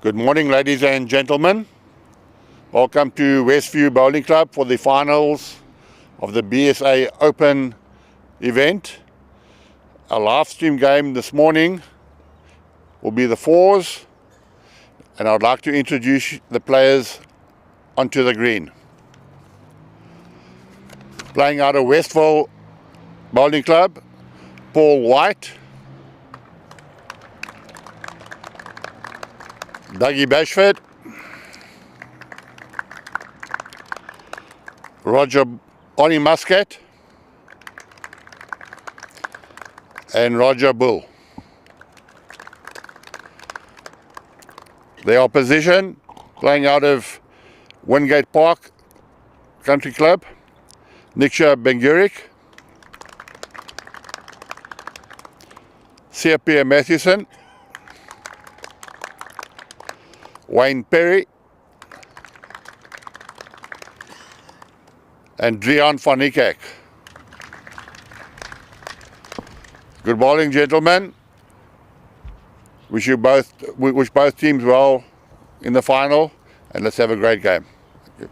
Good morning, ladies and gentlemen. Welcome to Westview Bowling Club for the finals of the BSA Open event. Our live stream game this morning will be the fours, and I'd like to introduce the players onto the green. Playing out of Westville Bowling Club, Paul White, Dougie Bashford, Bonnie Muscat, and Roger Bull. The opposition, playing out of Wingate Park Country Club, Niksha Benguric, Siapia Mathewson, Wayne Perry, and Drian van Niekerk. Good bowling, gentlemen. Wish both teams well in the final, and let's have a great game. Thank you.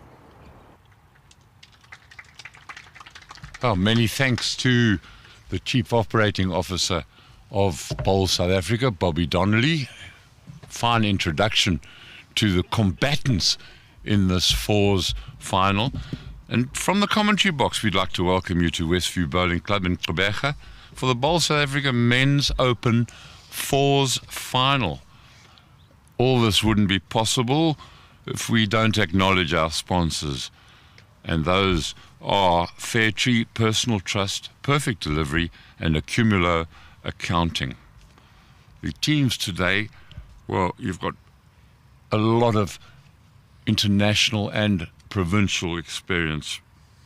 Well, many thanks to the Chief Operating Officer of Bowl South Africa, Bobby Donnelly. Fine introduction to the combatants in this fours final. And from the commentary box, we'd like to welcome you to Westview Bowling Club in Gqeberha for the Bowl South Africa Men's Open Fours Final. All this wouldn't be possible if we don't acknowledge our sponsors. And those are Fairtree Personal Trust, Perfect Delivery, and Accumulo Accounting. The teams today, well, you've got a lot of international and provincial experience.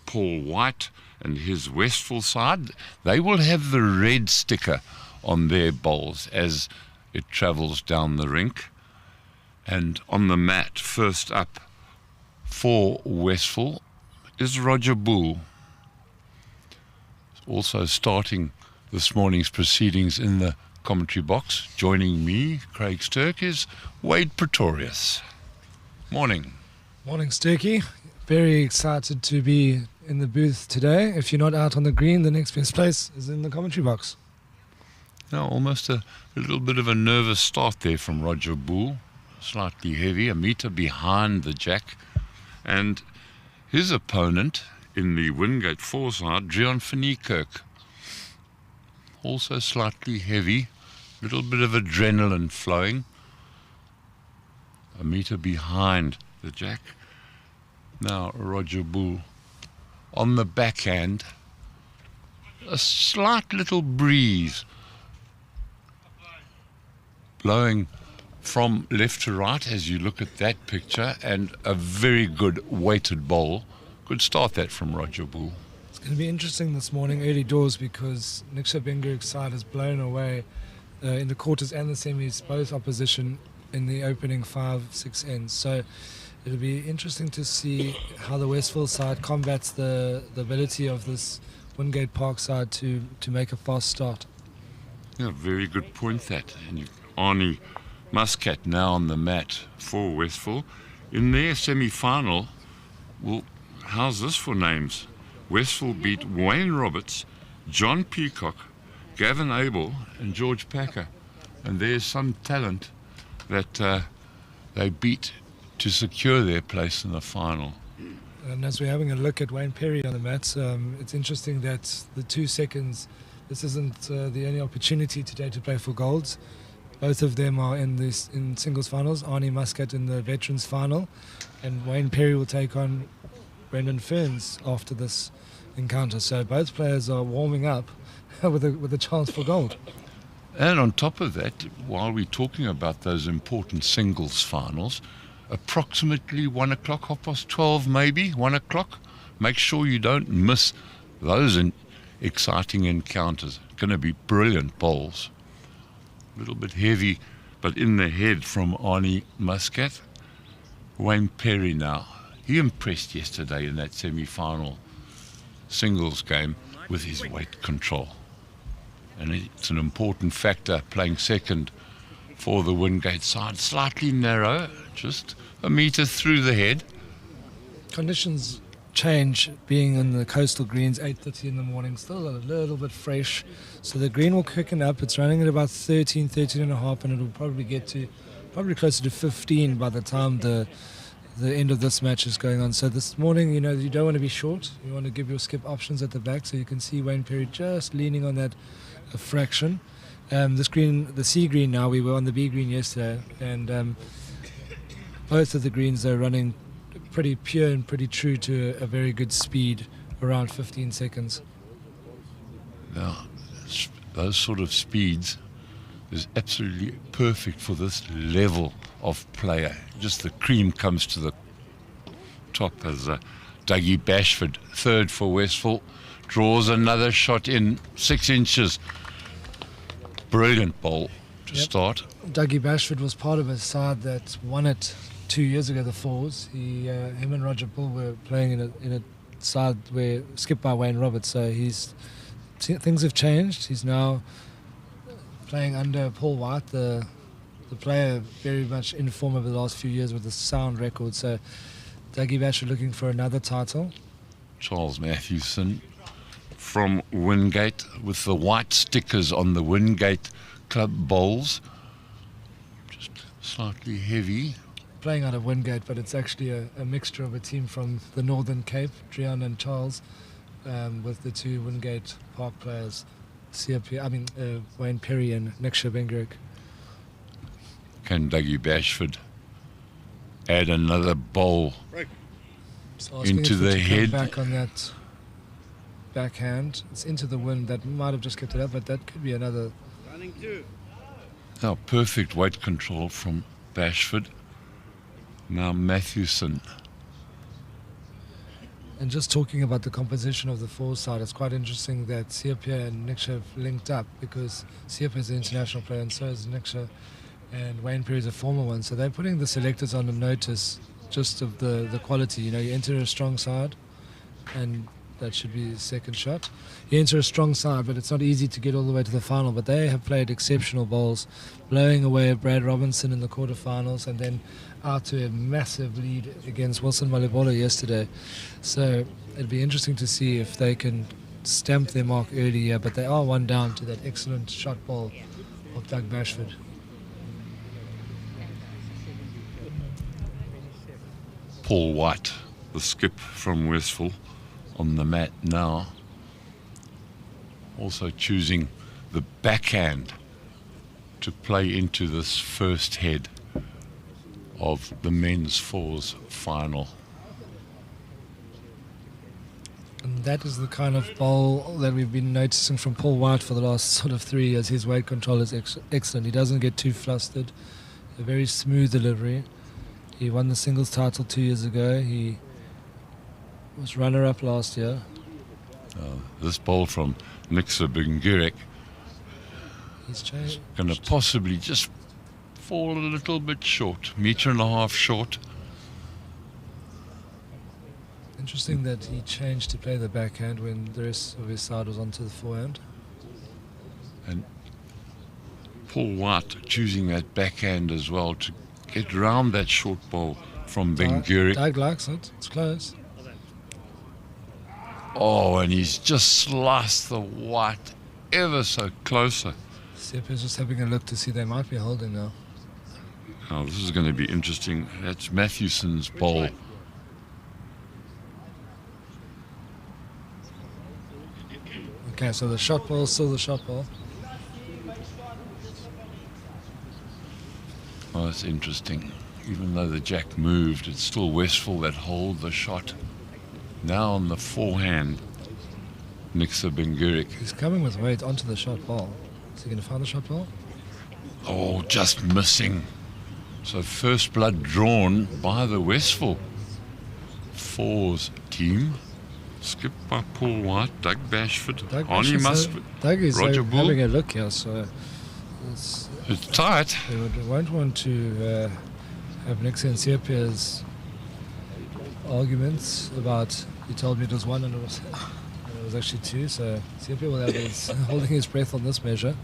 Paul White and his Westville side, they will have the red sticker on their bowls as it travels down the rink. And on the mat, first up for Westville is Roger Bull. Also starting this morning's proceedings in the commentary box, joining me, Craig Sturk, is Wade Pretorius. Morning. Morning, Sturkey. Very excited to be in the booth today. If you're not out on the green, the next best place is in the commentary box. Now, almost a little bit of a nervous start there from Roger Bull. Slightly heavy, a metre behind the jack. And his opponent in the Wingate four side, Drian van Niekerk. Also slightly heavy, little bit of adrenaline flowing. A metre behind the jack. Now Roger Bull on the backhand. A slight little breeze blowing from left to right as you look at that picture, and a very good weighted bowl. Good start that from Roger Bull. It's going to be interesting this morning, early doors, because Niksha Benguric's side has blown away in the quarters and the semis, both opposition in the opening 5-6 ends. So it'll be interesting to see how the Westville side combats the ability of this Wingate Park side to make a fast start. Yeah, very good point that. And Arnie Muscat now on the mat for Westville. In their semi-final, well, how's this for names? Westville beat Wayne Roberts, John Peacock, Gavin Abel, and George Packer. And there's some talent that they beat to secure their place in the final. And as we're having a look at Wayne Perry on the mat, it's interesting that the 2 seconds, this isn't the only opportunity today to play for golds. Both of them are in singles finals. Arnie Muscat in the veterans final, and Wayne Perry will take on Brendan Ferns after this encounter. So both players are warming up with a chance for gold. And on top of that, while we're talking about those important singles finals, approximately 1 o'clock, 12:30 maybe, 1 o'clock. Make sure you don't miss those exciting encounters. Going to be brilliant bowls. A little bit heavy, but in the head from Arnie Muscat. Wayne Perry now. He impressed yesterday in that semi-final singles game with his weight control. And it's an important factor playing second for the Wingate side. Slightly narrow, just a metre through the head. Conditions change, being in the coastal greens, 8:30 in the morning, still a little bit fresh. So the green will quicken up. It's running at about 13 and a half, and it'll probably get to closer to 15 by the time the end of this match is going on. So this morning, you don't want to be short. You want to give your skip options at the back, so you can see Wayne Perry just leaning on that a fraction. This green, the C green now, we were on the B green yesterday, and both of the greens are running pretty pure and pretty true to a very good speed, around 15 seconds. Now, those sort of speeds is absolutely perfect for this level of player. Just the cream comes to the top as Dougie Bashford, third for Westville, draws another shot in 6 inches. Brilliant bowl to start. Dougie Bashford was part of a side that won it 2 years ago, the Fours. Him and Roger Bull were playing in a side where skipped by Wayne Roberts. So things have changed. He's now playing under Paul White, the player very much in form over the last few years with a sound record. So Dougie Bashford looking for another title. Charles Mathewson from Wingate with the white stickers on the Wingate club bowls. Just slightly heavy. Playing out of Wingate, but it's actually a mixture of a team from the Northern Cape, Drian and Charles, with the two Wingate Park players, Wayne Perry and Niksha Benguric. Can Dougie Bashford add another bowl into the head? Back on that backhand, it's into the wind. That might have just kept it up, but that could be another. Now, perfect weight control from Bashford. Now Mathewson. And just talking about the composition of the four side, it's quite interesting that Siapia and Niksha have linked up, because Siapia is an international player and so is Niksha, and Wayne Perry is a former one. So they're putting the selectors on the notice just of the quality. You enter a strong side, and that should be the second shot. You enter a strong side, but it's not easy to get all the way to the final. But they have played exceptional bowls, blowing away Brad Robinson in the quarterfinals, and then out to a massive lead against Wilson Malibolo yesterday. So it'd be interesting to see if they can stamp their mark early here, but they are one down to that excellent shot ball of Doug Bashford. Paul White, the skip from Westville, on the mat now. Also choosing the backhand to play into this first head of the men's fours final. And that is the kind of bowl that we've been noticing from Paul White for the last sort of 3 years. His weight control is excellent. He doesn't get too flustered. A very smooth delivery. He won the singles title 2 years ago. He was runner-up last year. This bowl from Niksha Benguric He's changed. going to possibly just fall a little bit short, 1.5 meters short. Interesting that he changed to play the backhand when the rest of his side was onto the forehand. And Paul White choosing that backhand as well to get round that short ball from Benguric. Doug likes it. It's close. Oh, and he's just sliced the white ever so closer. Sepe's just having a look to see they might be holding now. Oh, this is going to be interesting. That's Mathewson's bowl. Okay, so the shot ball, still the shot ball. Oh, that's interesting. Even though the jack moved, it's still Westville that hold the shot. Now on the forehand, Niksha Benguric. He's coming with weight onto the shot ball. Is he going to find the shot ball? Oh, just missing. So first blood drawn by the Westville fours team. Skipped by Paul White, Doug Bashford, Arnie Musford, Doug is Roger Bull. having a look here, so It's tight. they won't want to have Niksha and Siapia's arguments about, he told me it was one and it was actually two, so Siapia will have his holding his breath on this measure.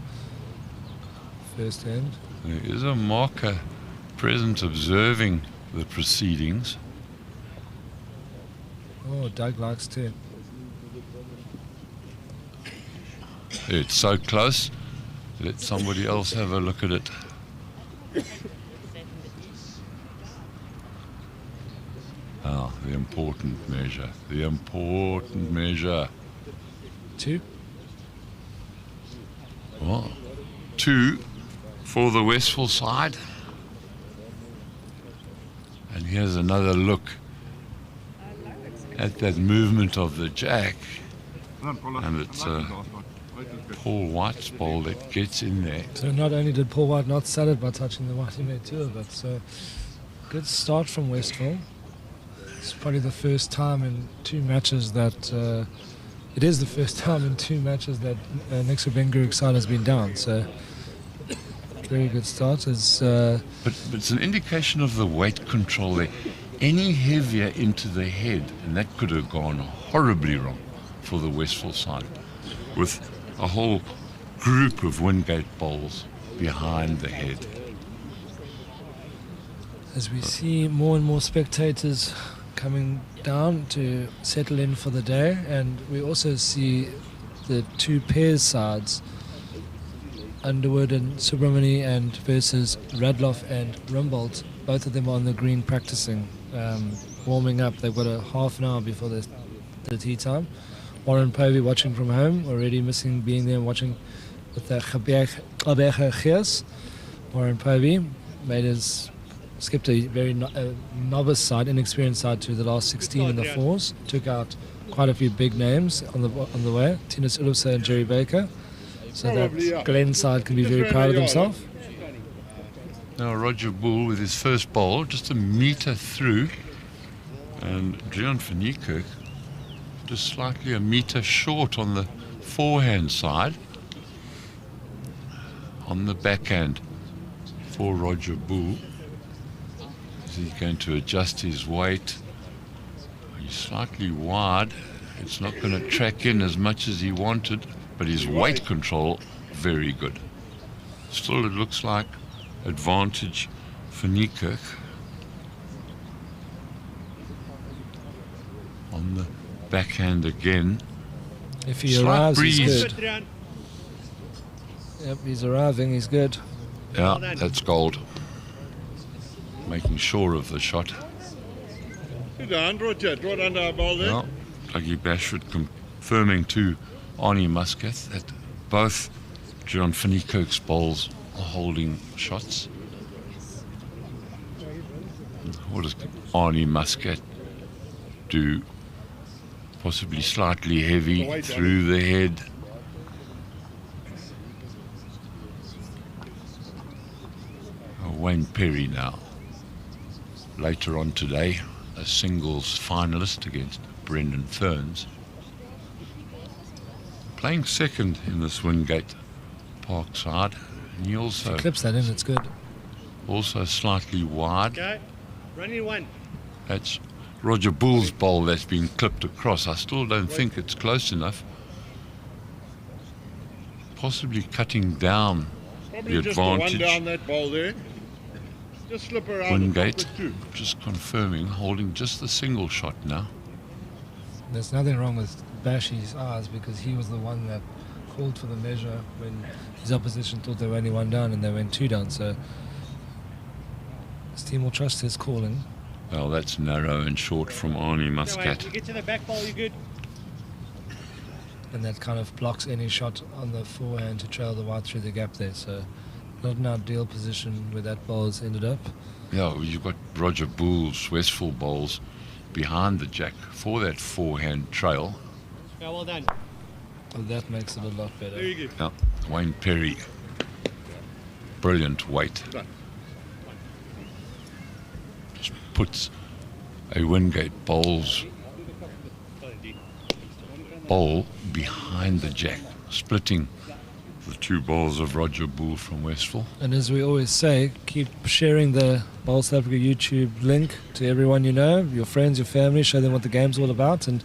first end. There is a marker present observing the proceedings. Oh, Doug likes to. It's so close. Let somebody else have a look at it. Ah, the important measure. The important measure. 2. Well, 2 for the Westphal side. And here's another look at that movement of the jack. And it's Paul White's ball that gets in there. So not only did Paul White not sell it by touching the white, he made 2 of it. So good start from Westphal. It's probably the first time in 2 matches that it is the first time in 2 matches that next to Benguric side has been down. So very good start. But it's an indication of the weight control there. Any heavier into the head, and that could have gone horribly wrong for the Westphal side, with a whole group of Wingate bowls behind the head. As we see more and more spectators coming down to settle in for the day, and we also see the 2 pairs sides, Underwood and Subramani, and versus Radloff and Rumboldt. Both of them are on the green practicing, warming up. They've got a half an hour before the tea time. Warren Povey watching from home, already missing being there and watching with the Gabega Geers. Warren Povey skipped a very novice side, inexperienced side to the last 16 in the 4s. Took out quite a few big names on the way. Tinus Ulufse and Jerry Baker. So that Glen side can be very proud of themselves. Now Roger Bull with his first bowl, just a metre through, and Drian van Niekerk just slightly a metre short on the forehand side. On the backhand for Roger Bull. He's going to adjust his weight. He's slightly wide. It's not going to track in as much as he wanted, but his weight control, very good. Still, it looks like advantage for Niekerk. On the backhand again. If he Slight arrives, breeze. he's good. Yep, he's arriving, he's good. Yeah, that's gold. Making sure of the shot. Good done, Roger. Draw it under our ball there. Well, Dougie Bashford confirming to Arnie Muscat that both John van Niekerk's bowls are holding shots. What does Arnie Muscat do? Possibly slightly heavy through the head. Wayne Perry now. Later on today, a singles finalist against Brendan Ferns. Playing second in this Wingate Park side. And he also Clips that in, it's good. also slightly wide. Okay, running 1. That's Roger Bull's bowl that's been clipped across. I still don't think it's close enough. Possibly cutting down Probably the just the one advantage. down that ball there. Just slip around Wingate the top with 2. just confirming, holding just the single shot now. There's nothing wrong with Bashy's eyes, because he was the one that called for the measure when his opposition thought they were only 1 down and they went 2 down. So his team will trust his calling. Well, that's narrow and short from Arnie Muscat. You get to the back ball, you're good. And that kind of blocks any shot on the forehand to trail the white through the gap there. So not an ideal position where that ball has ended up. Yeah, well, you've got Roger Bull's Westphal bowls behind the jack for that forehand trail. Yeah, well done. Well, that makes it a lot There better. you go. Yeah, Wayne Perry, brilliant weight. Done. Just puts a Wingate bowls bowl behind the jack, splitting the 2 bowls of Roger Bull from Westphal. And as we always say, keep sharing the Bowl South Africa YouTube link to everyone you know, your friends, your family, show them what the game's all about, and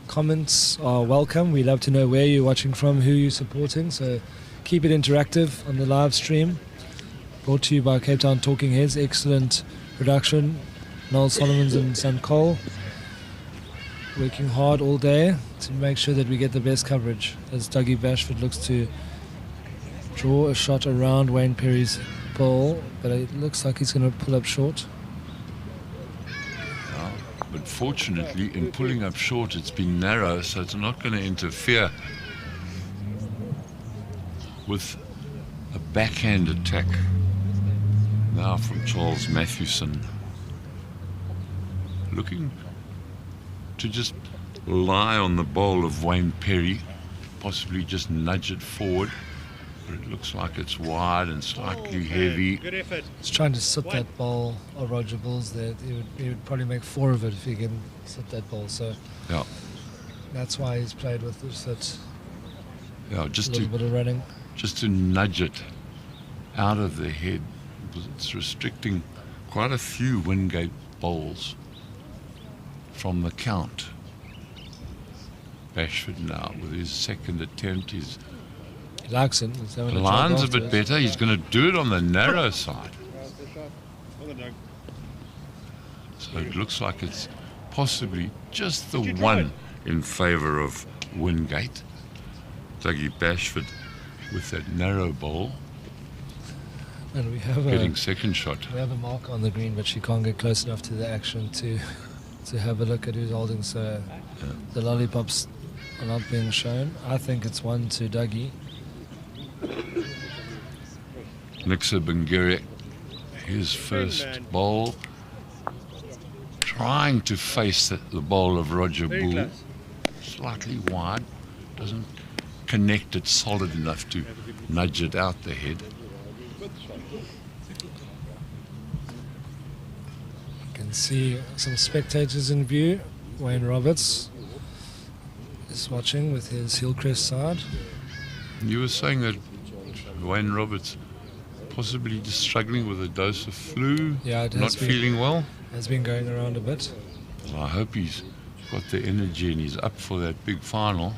comments are welcome. We love to know where you're watching from, who you're supporting. So keep it interactive on the live stream. Brought to you by Cape Town Talking Heads. Excellent production. Noel Solomons and Sam Cole working hard all day to make sure that we get the best coverage as Dougie Bashford looks to draw a shot around Wayne Perry's ball, but it looks like he's going to pull up short. But fortunately, in pulling up short, it's been narrow, so it's not going to interfere with a backhand attack. Now from Charles Mathewson. Looking to just lie on the bowl of Wayne Perry, possibly just nudge it forward. But it looks like it's wide and slightly heavy. Good effort. He's trying to sit that ball of Roger Bulls there. He would probably make 4 of it if he can sit that ball. So Yeah, that's why he's played with the sit. yeah, A little bit of running. just to nudge it out of the head, because it's restricting quite a few Wingate bowls from the count. Bashford now with his second attempt, his He likes it. He's having a line's a try bit after it. better. He's going to do it on the narrow side. Well done, Doug. So it looks like it's possibly just the Did you try one in favour of Wingate. Dougie Bashford with that narrow bowl, And we have getting second shot. we have a mark on the green, but she can't get close enough to the action to have a look at who's holding. So the lollipops are not being shown. I think it's 1 to Dougie. Nixa Benguric, his first bowl, trying to face the bowl of Roger Very Bull. close. Slightly wide, doesn't connect it solid enough to nudge it out the head. You can see some spectators in view. Wayne Roberts is watching with his Hillcrest side. You were saying that Wayne Roberts possibly just struggling with a dose of flu, Yeah, it not has been, feeling well. has been going around a bit. Well, I hope he's got the energy and he's up for that big final.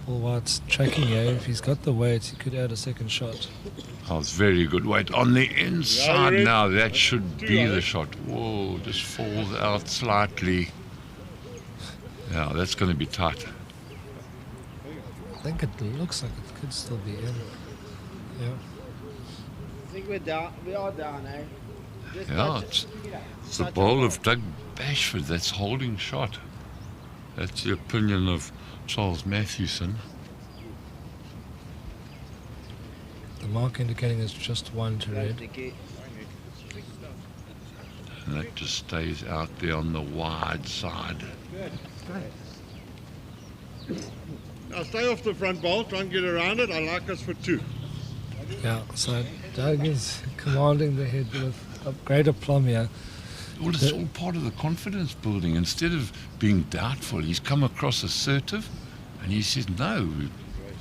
Paul White's tracking here. If he's got the weight, he could add a second shot. Oh, it's very good weight on the inside Yeah, now. That should be right. the shot. Whoa, just falls out slightly. Yeah, that's going to be tight. I think it looks like it could still be in. Yeah. I think we're down. We are down, eh? Just Yeah, touch it's the bowl of Doug Bashford that's holding shot. That's the opinion of Charles Mathewson. The mark indicating it's just 1 to red. And that just stays out there on the wide side. Now stay off the front bowl, try and get around it. I like us for 2. Yeah, so Doug is commanding the head with a great aplomb here. Well, it's all part of the confidence building. Instead of being doubtful, he's come across assertive and he says, no.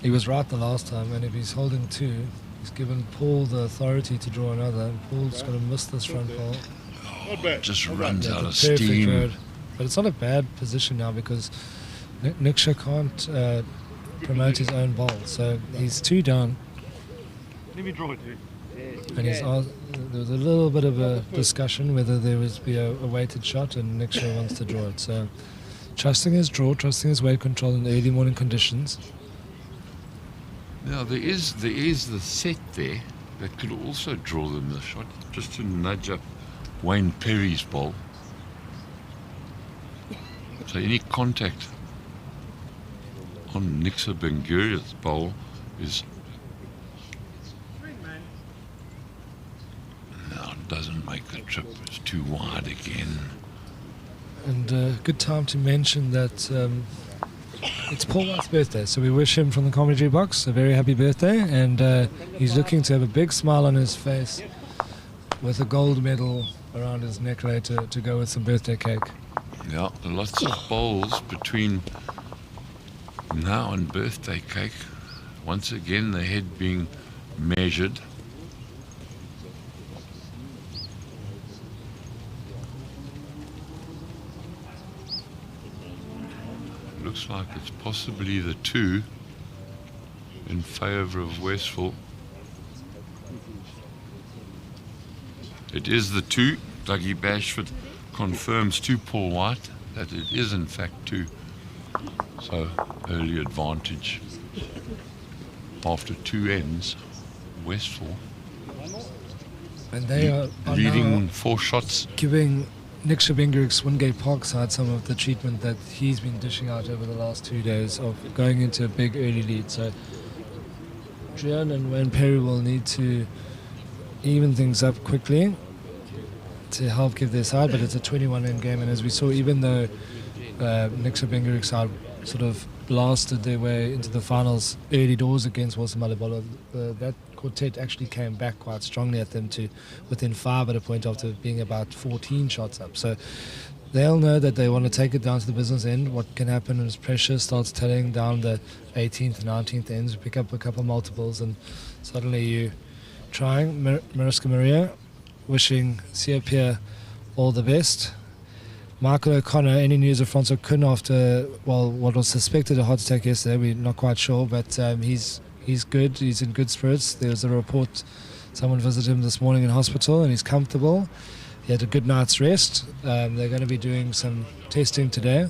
He was right the last time, and if he's holding 2, he's given Paul the authority to draw another, and Paul's going to miss this front ball. Not bad. Just runs Yeah, out the of perfect steam. road. But it's not a bad position now because Niksha can't promote his own ball. So he's 2 down, Let me draw it. and he's asked, there was a little bit of a discussion whether there was be a weighted shot, and Niksha wants to draw it. So trusting his draw, trusting his weight control in the early morning conditions. Now, there is the set there that could also draw them the shot, just to nudge up Wayne Perry's ball. So any contact on Nixa Benguria's bowl is... No, it doesn't make the trip. It's too wide again. And good time to mention that it's Paul White's birthday, so we wish him from the commentary box a very happy birthday, and he's looking to have a big smile on his face with a gold medal around his neck later to go with some birthday cake. Yeah, lots of bowls between now and birthday cake. Once again, the head being measured. looks like it's possibly the 2 in favour of Westphal. It is the 2. Dougie Bashford confirms to Paul White that it is in fact 2. So early advantage after 2 ends. Westphal And they are leading now 4 shots. giving Nick Benguric's Wingate Park side some of the treatment that he's been dishing out over the last 2 days of going into a big early lead. So Drian and Wayne Perry will need to even things up quickly to help give their side, but it's a 21-end game, and as we saw, even though Nick Benguric's side sort of blasted their way into the finals early doors against Wilson Malibolo, that quartet actually came back quite strongly at them to within 5 at a point after being about 14 shots up. So they'll know that they want to take it down to the business end. What can happen is pressure starts telling down the 18th, 19th ends, pick up a couple multiples, and suddenly you trying. Mariska Maria wishing Siapia all the best. Michael O'Connor, any news of Francois Kuhn after, well, what was suspected a heart attack yesterday? We're not quite sure, but he's good. He's in good spirits. There's a report someone visited him this morning in hospital, and he's comfortable. He had a good night's rest. They're going to be doing some testing today.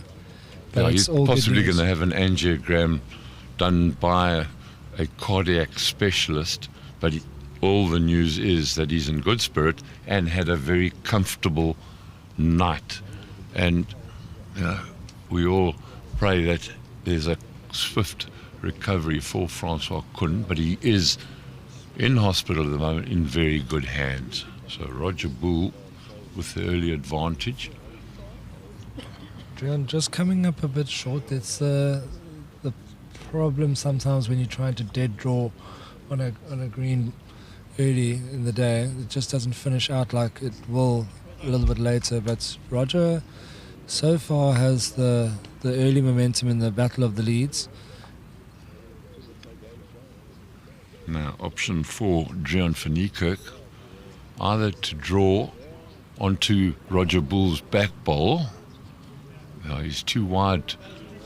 But He's possibly going to have an angiogram done by a cardiac specialist, but all the news is that he's in good spirit and had a very comfortable night. And we all pray that there's a swift recovery for Francois Kuhn, but he is in hospital at the moment in very good hands. So Roger Boole with the early advantage. Adrian, just coming up a bit short. That's the problem sometimes when you're trying to dead draw on a green early in the day. It just doesn't finish out like it will a little bit later. But Roger so far has the early momentum in the battle of the leads. Now, option 4, Drian van Niekerk, either to draw onto Roger Boole's back bowl. He's too wide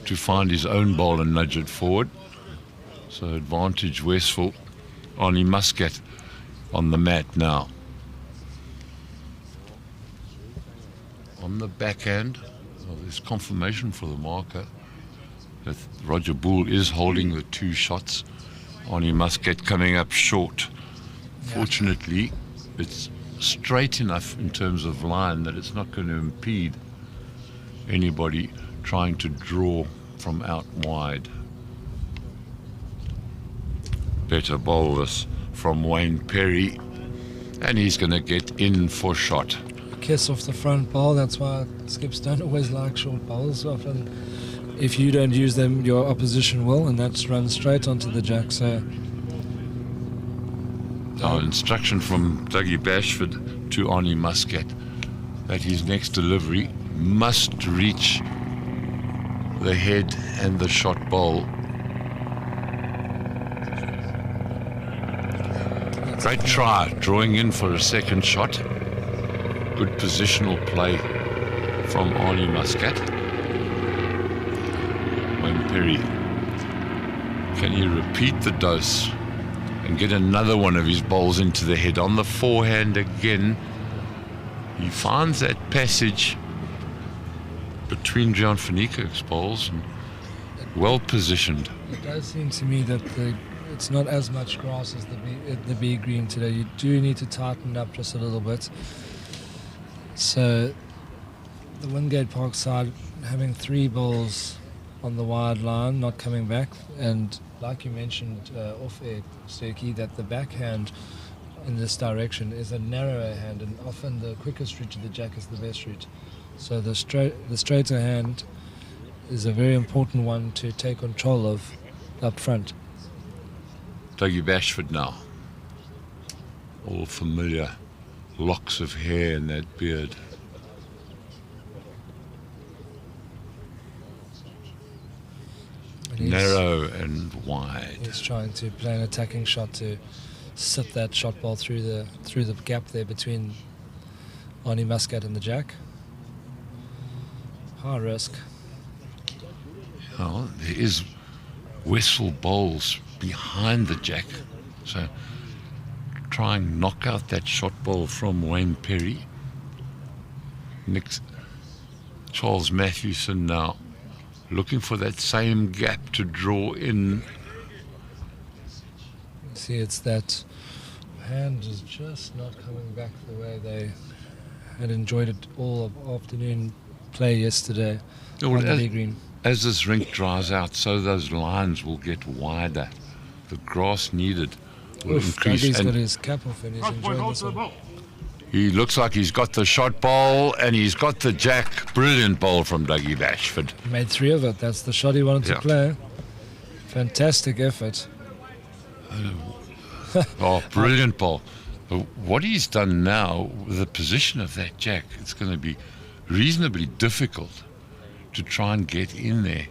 to find his own bowl and nudge it forward. So advantage Westphal. Arnie Muscat on the mat now. On the backhand, there's confirmation for the marker that Roger Boole is holding the 2 shots. Arnie Muscat coming up short. Fortunately, it's straight enough in terms of line that it's not going to impede anybody trying to draw from out wide. Better bowl this from Wayne Perry, and he's going to get in for shot. Kiss off the front bowl. That's why skips don't always like short bowls. Often, if you don't use them, your opposition will, and that's run straight onto the jack. So, instruction from Dougie Bashford to Arnie Muscat that his next delivery must reach the head and the shot bowl. Great try, drawing in for a second shot. Good positional play from Arnie Muscat. Wayne Perry, can he repeat the dose and get another one of his bowls into the head? On the forehand again, he finds that passage between Drian van Niekerk's bowls and well positioned. it does seem to me that it's not as much grass as the B green today. You do need to tighten up just a little bit. So the Wingate Park side having 3 balls on the wide line, not coming back, and like you mentioned off air, Sturkey, that the backhand in this direction is a narrower hand, and often the quickest route to the jack is the best route. So the straighter hand is a very important one to take control of up front. Dougie Bashford now. All familiar locks of hair in that beard. Narrow and wide. He's trying to play an attacking shot to sit that shot ball through the gap there between Arnie Muscat and the jack. High risk. Well, there is Westphal bowls behind the jack, so try and knock out that shot ball from Wayne Perry. Charles Mathewson now looking for that same gap to draw in. See, it's that hand is just not coming back the way they had enjoyed it all of afternoon play yesterday Well, on the big green. as this rink dries out, so those lines will get wider. The grass needed will increase. Dougie's And got his cap off and he's Right, point, enjoying hold this to the one. ball. he looks like he's got the shot bowl and he's got the jack. Brilliant bowl from Dougie Bashford. Made 3 of it. That's the shot he wanted Yeah. to play. Fantastic effort. Oh, brilliant ball. What he's done now with the position of that jack, it's going to be reasonably difficult to try and get in there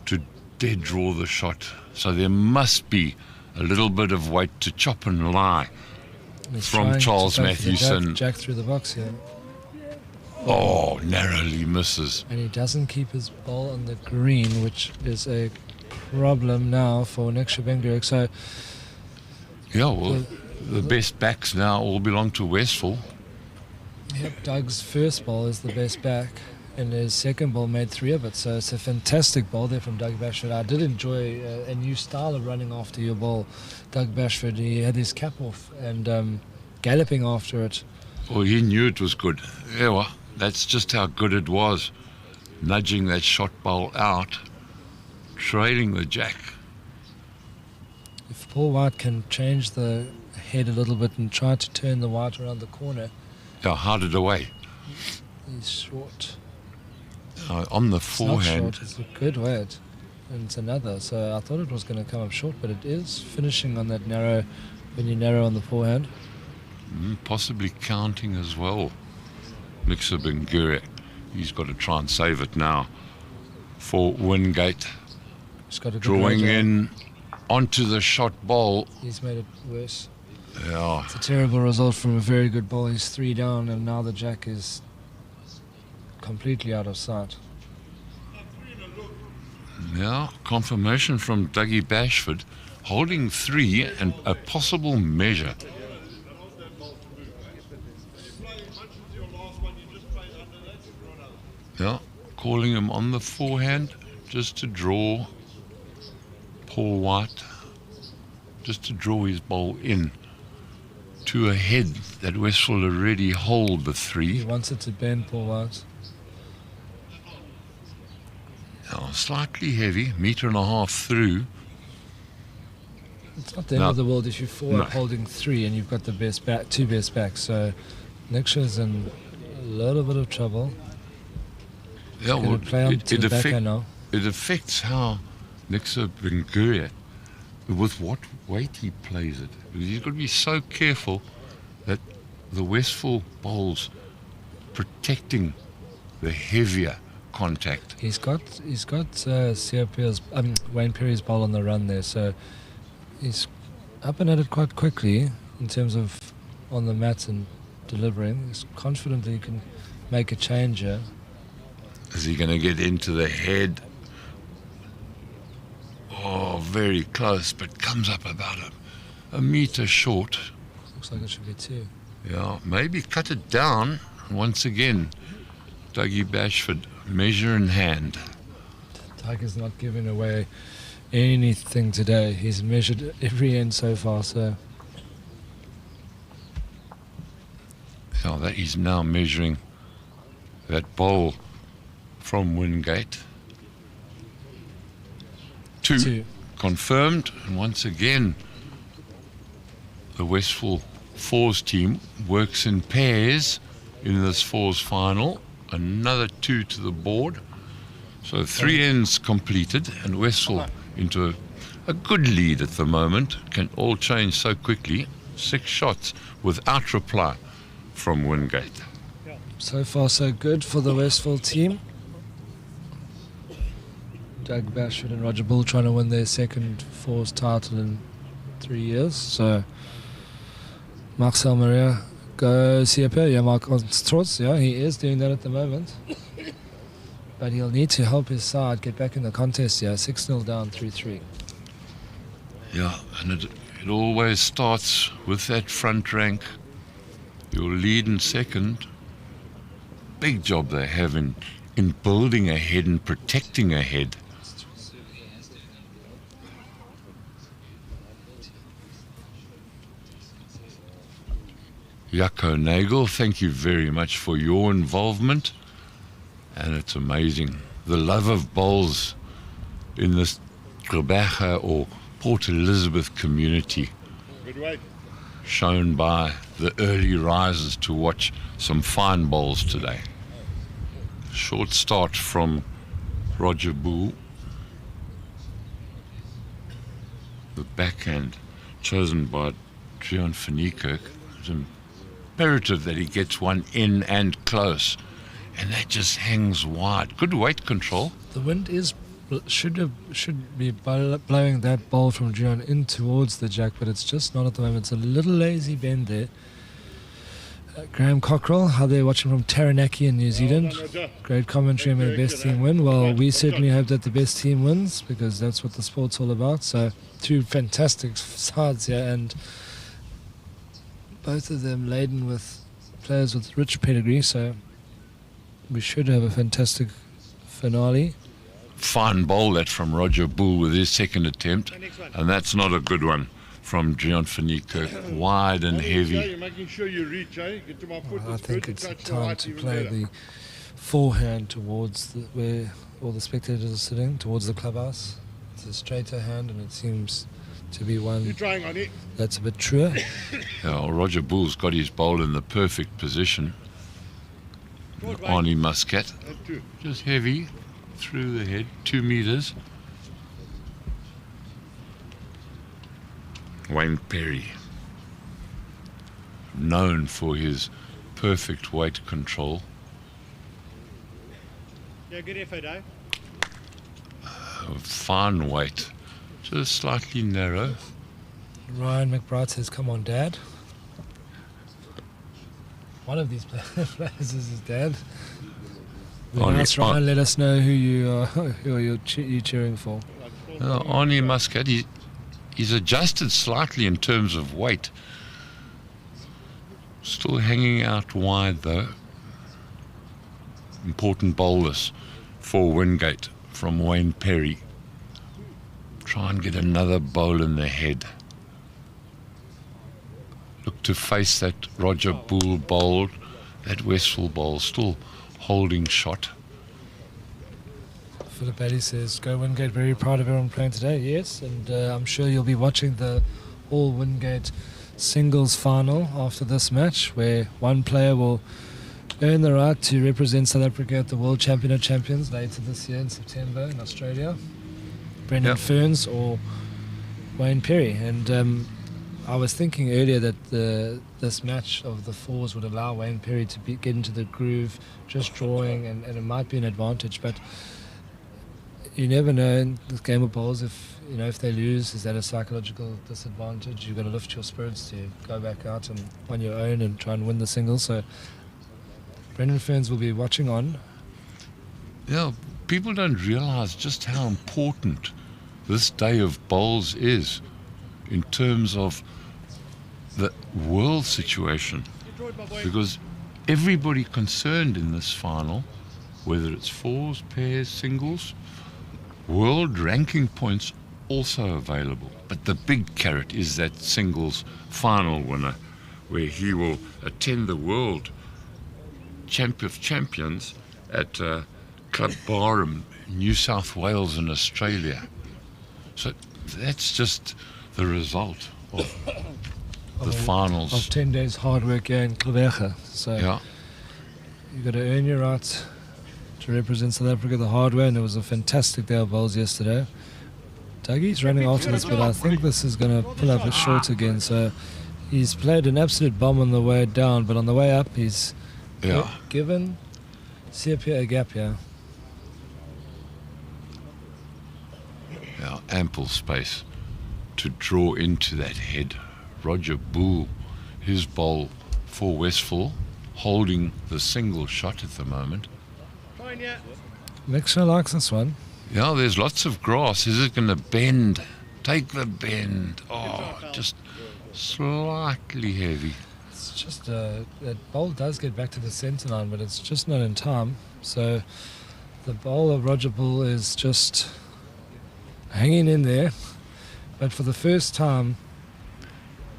to dead draw the shot. So there must be a little bit of weight to chop and lie. He's From trying to Charles go for the Mathewson. Jack through the box here. Oh, narrowly misses. And he doesn't keep his ball on the green, which is a problem now for Nick Benguric. So Yeah, well, the best backs now all belong to Westphal. yep, Doug's first ball is the best back, and his second ball made 3 of it. So it's a fantastic ball there from Doug Bashford. I did enjoy a new style of running after your ball. Doug Bashford, he had his cap off and galloping after it. Oh, he knew it was good. Yeah, well, that's just how good it was. Nudging that shot bowl out, trailing the jack. If Paul White can change the head a little bit and try to turn the white around the corner, Yeah, hard it away. he's short. On the It's not forehand. short, it's a good weight. And it's another. So I thought it was going to come up short, but it is finishing on that narrow, when you narrow on the forehand. Possibly counting as well. Mixer Benguric. He's got to try and save it now for Wingate. He's got a good Drawing range. in onto the shot bowl. He's made it worse. Yeah, It's a terrible result from a very good ball. He's 3 down, and now the jack is completely out of sight. yeah. Confirmation from Dougie Bashford. Holding 3 and a possible measure. Yeah, calling him on the forehand just to draw Paul White, just to draw his ball in to a head that Westphal already hold the He 3. wants it to bend Paul White. Now, slightly heavy, 1.5 through. It's not the end No. of the world if you're forward No. holding 3 and you've got the best back, 2 best backs. So Nixon's in a little bit of trouble. Yeah, Going well, to play on to the backhand now. it affects how Nixa Benguric, with what weight he plays it. He's got to be so careful that the Westphal bowls protecting the heavier contact. He's got Wayne Perry's ball on the run there, so he's up and at it quite quickly in terms of on the mat and delivering. He's confident that he can make a change here. Is he going to get into the head? Oh, very close, but comes up about a metre short. Looks like it should be 2. Yeah, maybe cut it down. Once again, Dougie Bashford, measure in hand. Tiger's not giving away anything today. He's measured every end so far, so So that he's now measuring that bowl from Wingate. 2 2. confirmed, and once again, the Westphal Fours team works in pairs in this Fours final. Another 2 to the board. So 3 ends completed, and Westphal into a good lead at the moment. Can all change so quickly. 6 shots without reply from Wingate. So far, so good for the Westphal team. Doug Bashford and Roger Bull trying to win their second Fours title in 3 years. So, Marcel Maria goes here. Yeah, Mark on Strauss. Yeah, he is doing that at the moment. But he'll need to help his side get back in the contest here. 6-0 down, 3-3. Yeah, and it always starts with that front rank. Your lead in second. Big job they have in building ahead and protecting ahead. Jaco Nagel, thank you very much for your involvement. And it's amazing. The love of bowls in this Gqeberha or Port Elizabeth community Good way. shown by the early risers to watch some fine bowls today. Short start from Roger Bull. The backhand chosen by Drian van Niekerk. It's imperative that he gets one in and close. And that just hangs wide. Good weight control. The wind should be blowing that ball from Drian in towards the jack, but it's just not at the moment. It's a little lazy bend there. Graham Cockrell, how they're watching from Taranaki in New Zealand. Great commentary on the best team win. Well, we certainly hope that the best team wins because that's what the sport's all about. So, two fantastic sides here, and both of them laden with players with rich pedigree. So, we should have a fantastic finale. Fine bowl that from Roger Bull with his second attempt. And that's not a good one from Drian van Niekerk. Wide and heavy. You're making sure you reach, eh? Get to my foot. I think it's time to play the forehand towards where all the spectators are sitting, towards the clubhouse. It's a straighter hand, and it seems to be one You're trying on it. that's a bit truer. Well, Roger Bull's got his bowl in the perfect position. Arnie Muscat, That too. just heavy through the head, 2 meters. Wayne Perry, known for his perfect weight control. Yeah, good effort, eh? Fine weight, just slightly narrow. Ryan McBride says, "Come on, Dad." One of these players is his dad. Nice, Ryan. Let us know who you're cheering for. Arnie Muscat, he's adjusted slightly in terms of weight. Still hanging out wide though. Important bowlers for Wingate from Wayne Perry. Try and get another bowl in the head. Look to face that Roger Bull bowl, that Westphal bowl, still holding shot. Philip Addy says, "Go Wingate, very proud of everyone playing today." Yes, and I'm sure you'll be watching the All Wingate singles final after this match, where one player will earn the right to represent South Africa at the World Champion of Champions later this year in September in Australia. Brendan Ferns or Wayne Perry. And I was thinking earlier that this match of the fours would allow Wayne Perry to get into the groove, just drawing, and it might be an advantage. But you never know in this game of bowls if they lose, is that a psychological disadvantage? You've got to lift your spirits to go back out and on your own and try and win the singles. So Brendan Ferns will be watching on. Yeah, people don't realise just how important this day of bowls is in terms of the world situation, because everybody concerned in this final, whether it's fours, pairs, singles, world ranking points also available. But the big carrot is that singles final winner, where he will attend the World Champion of Champions at Club Barham, New South Wales in Australia. So that's just the result of the finals. Of 10 days hard work here in Gqeberha. So Yeah, you've got to earn your right to represent South Africa the hard way, and it was a fantastic day of bowls yesterday. Dougie's running after this, but I think this is going to pull up a short again. So he's played an absolute bomb on the way down, but on the way up he's given Sepia a gap here. yeah, ample space to draw into that head. Roger Bull, his bowl for Westphal, holding the single shot at the moment. Fine, yeah. Mixer likes this one. Yeah, there's lots of grass. Is it going to bend? Take the bend. Oh, just slightly heavy. It's just that bowl does get back to the centre line, but it's just not in time. So the bowl of Roger Bull is just hanging in there. But for the first time,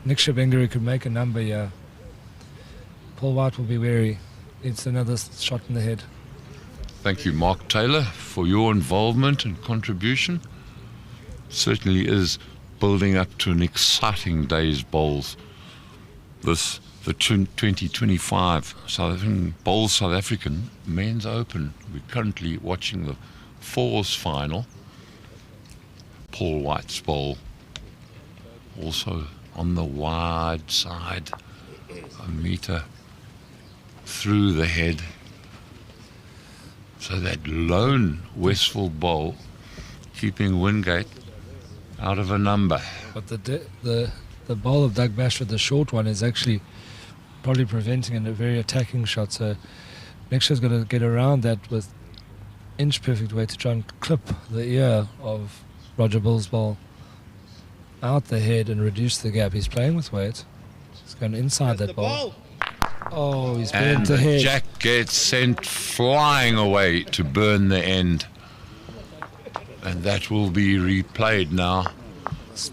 Benguric could make a number here. Paul White will be wary. It's another shot in the head. Thank you, Mark Taylor, for your involvement and contribution. Certainly is building up to an exciting day's bowls. The 2025 South African Men's Open. We're currently watching the fours final. Paul White's bowl, also on the wide side, a metre through the head. So that lone Westville bowl keeping Wingate out of a number. But the bowl of Doug Bashford, the short one, is actually probably preventing a very attacking shot. So Nixon's got to get around that with inch perfect way to try and clip the ear of Roger Bull's bowl out the head and reduce the gap. He's playing with weight. He's going inside that bowl. Oh, he's And burnt the the head. jack gets sent flying away to burn the end. And that will be replayed now.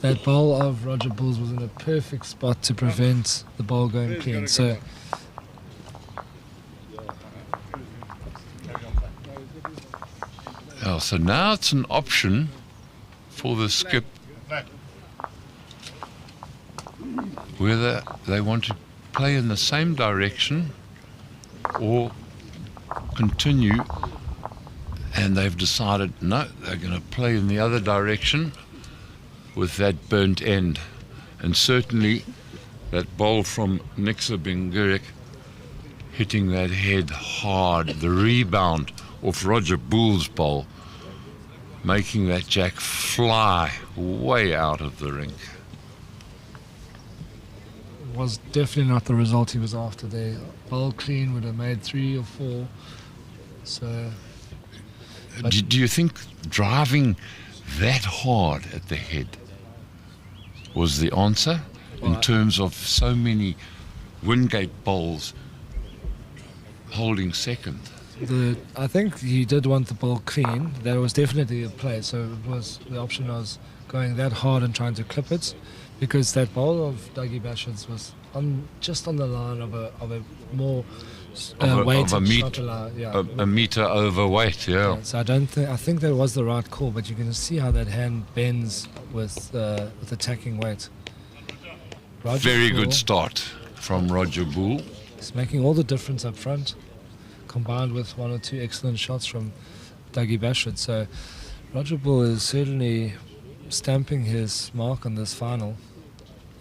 That bowl of Roger Bull's was in a perfect spot to prevent the bowl going clean. So So now it's an option for the skip whether they want to play in the same direction or continue, and they've decided no, they're going to play in the other direction with that burnt end. And certainly that bowl from Benguric hitting that head hard, the rebound off Roger Bull's bowl, making that jack fly way out of the rink. was definitely not the result he was after there. Bowl clean would have made 3 or 4. So But- Do you think driving that hard at the head was the answer in Well, terms of so many Wingate bowls holding second? I think he did want the ball clean. That was definitely a play. So it was the option was going that hard and trying to clip it, because that bowl of Dougie Bashford's was just on the line of a more weighted shot line. Yeah. A metre overweight, yeah. Yeah, so I think that was the right call, but you can see how that hand bends with attacking weight. Roger Very Bull good start from Roger Bull. is making all the difference up front, combined with 1 or 2 excellent shots from Dougie Bashford. So Roger Bull is certainly stamping his mark on this final.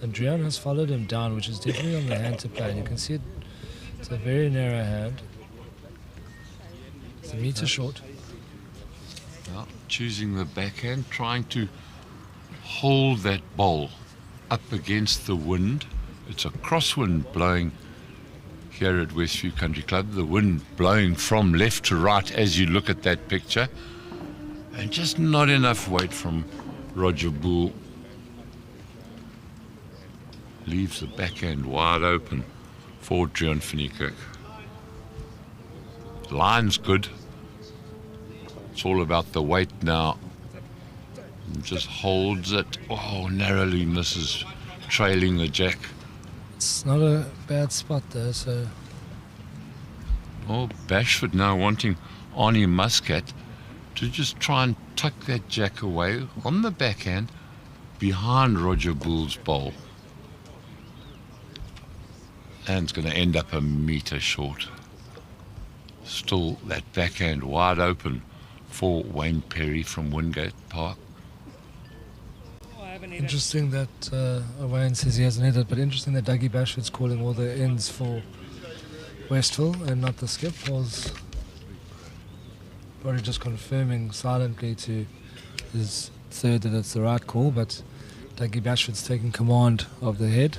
And Drian has followed him down, which is definitely on the hand to play. And you can see it's a very narrow hand. It's a metre short. Well, choosing the backhand, trying to hold that bowl up against the wind. It's a crosswind blowing here at Westview Country Club. The wind blowing from left to right as you look at that picture. And just not enough weight from Roger Bull. Leaves the backhand wide open for John Finneykerk. Line's good. It's all about the weight now. And just holds it. Oh, narrowly misses, trailing the jack. It's not a bad spot there, so Oh, Bashford now wanting Arnie Muscat to just try and tuck that jack away on the backhand behind Roger Bull's bowl. And it's going to end up a metre short. Still that backhand wide open for Wayne Perry from Wingate Park. interesting that Wayne says he hasn't hit it, but interesting that Dougie Bashford's calling all the ends for Westville and not the skip. Was probably just confirming silently to his third that it's the right call, but Dougie Bashford's taking command of the head.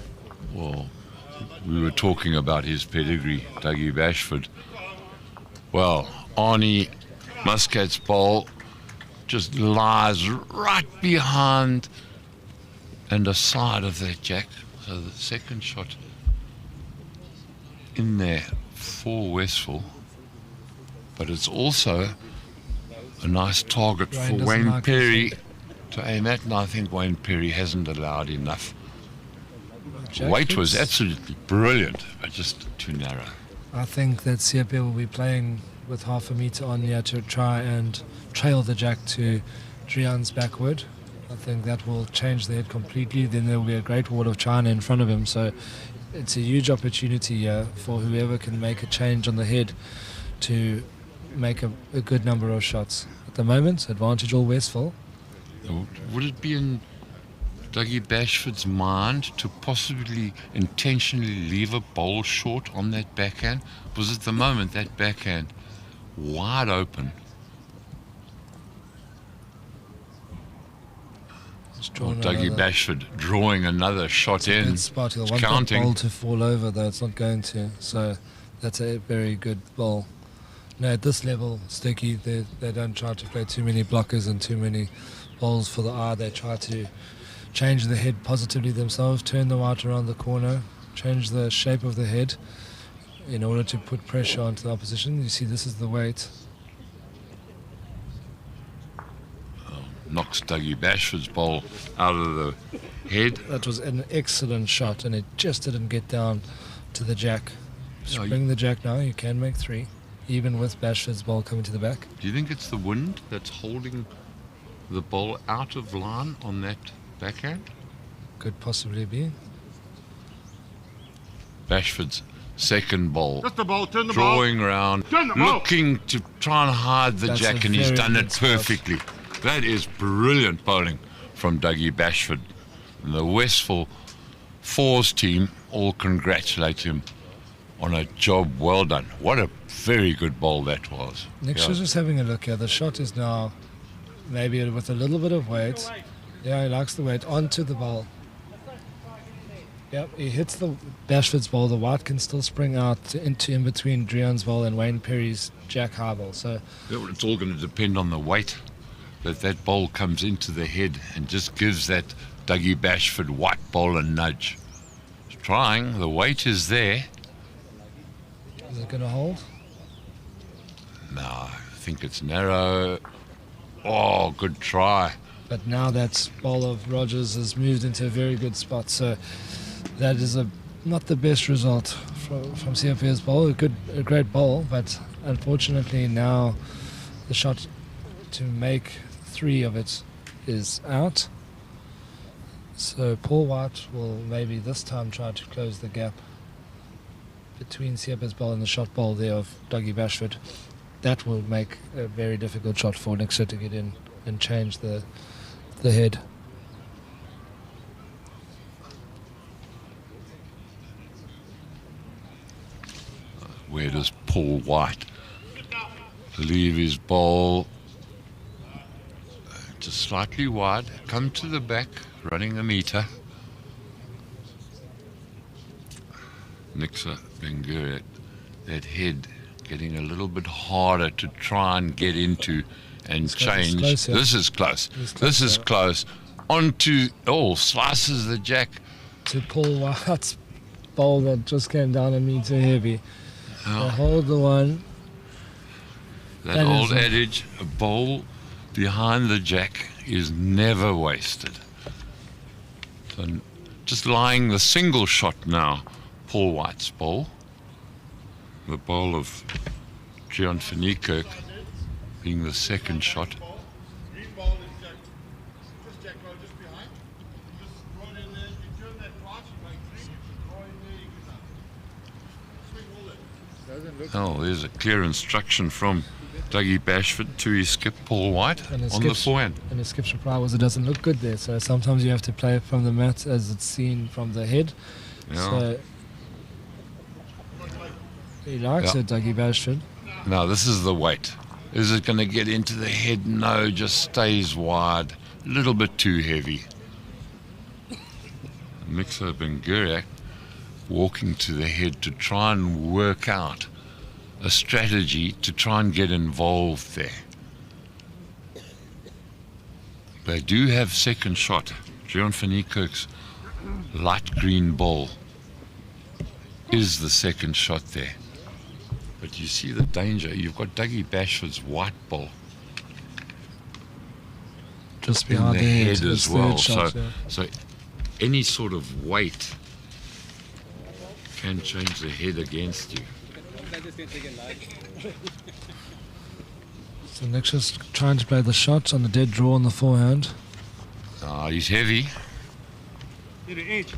Well, we were talking about his pedigree, Dougie Bashford. Well, Arnie Muscat's bowl just lies right behind and aside of that jack. So the second shot in there for Westphal, but it's also a nice target Ryan for doesn't Wayne like Perry this to aim at, and I think Wayne Perry hasn't allowed enough. Jack Weight was hits. absolutely brilliant, but just too narrow. I think that CFP will be playing with half a meter on here to try and trail the jack to Drian's backward. I think that will change the head completely. Then there will be a great wall of China in front of him. So it's a huge opportunity here for whoever can make a change on the head to make a good number of shots. At the moment, advantage all Westphal. Would it be in Dougie Bashford's mind to possibly intentionally leave a bowl short on that backhand? Because at the moment, that backhand wide open. Dougie Bashford drawing another shot in. Good spot. He'll It's want that counting. ball to fall over, though it's not going to. So that's a very good ball. No, at this level, Sticky, they don't try to play too many blockers and too many balls for the eye. They try to change the head positively themselves, turn the white around the corner, change the shape of the head in order to put pressure onto the opposition. You see, this is the weight. Knocks Dougie Bashford's ball out of the head. That was an excellent shot, and it just didn't get down to the jack. Just No, bring the jack now. You can make three, even with Bashford's ball coming to the back. Do you think it's the wind that's holding the ball out of line on that backhand? Could possibly be. Bashford's second ball. Just the ball, turn the ball. Drawing around, Turn the ball. looking to try and hide the That's jack, a and he's very done good it spot. perfectly. That is brilliant bowling from Dougie Bashford. And the Westphal Fours team all congratulate him on a job well done. What a very good bowl that was. Nick's Yeah. just having a look here. The shot is now maybe with a little bit of weight. Yeah, he likes the weight onto the ball. Yep, he hits the Bashford's ball. The white can still spring out into in between Drian's ball and Wayne Perry's jack high ball. So Yeah, well, it's all going to depend on the weight that bowl comes into the head and just gives that Dougie Bashford white ball a nudge. He's trying, the weight is there. is it going to hold? No, I think it's narrow. Oh, good try. But now that ball of Rogers has moved into a very good spot. So that is not the best result from CFA's ball. A great ball, but unfortunately now the shot to make three of it is out. So Paul White will maybe this time try to close the gap between CFA's ball and the shot ball there of Dougie Bashford. That will make a very difficult shot for Nixer to get in and change the head. Where does Paul White leave his ball? Just slightly wide, come to the back, running a meter. Nixer Benguric, that head getting a little bit harder to try and get into and change. close, yeah. This is close. It's This is yeah. close. Onto, slices the jack. To Paul White's ball that just came down a meter heavy. They Oh, hold the one. that That old is- adage, a bowl behind the jack is never wasted. So just lying the single shot now, Paul White's bowl. The bowl of Gian Finikirk being the second shot. Green ball is jack. Just jack roll just behind. Just throw it in there. You turn that twice, you make three. Throw it in there, you can swing all it. Oh, there's a clear instruction from Dougie Bashford to his skip Paul White And his on the skip's- forehand. And his skip's reply was it doesn't look good there. So sometimes you have to play from the mat as it's seen from the head. Yeah. So he likes Yeah. it, Dougie Bashford. Now this is the weight. Is it going to get into the head? No, just stays wide. A little bit too heavy. Mixer Benguric walking to the head to try and work out a strategy to try and get involved there. They do have second shot. John van Niekerk's light green ball is the second shot there. But you see the danger. You've got Dougie Bashford's white ball Just in behind the the head his as well. third shot, yeah. So any sort of weight can change the head against you. So Nick's just trying to play the shot on the dead draw on the forehand. He's heavy. Hit an inch.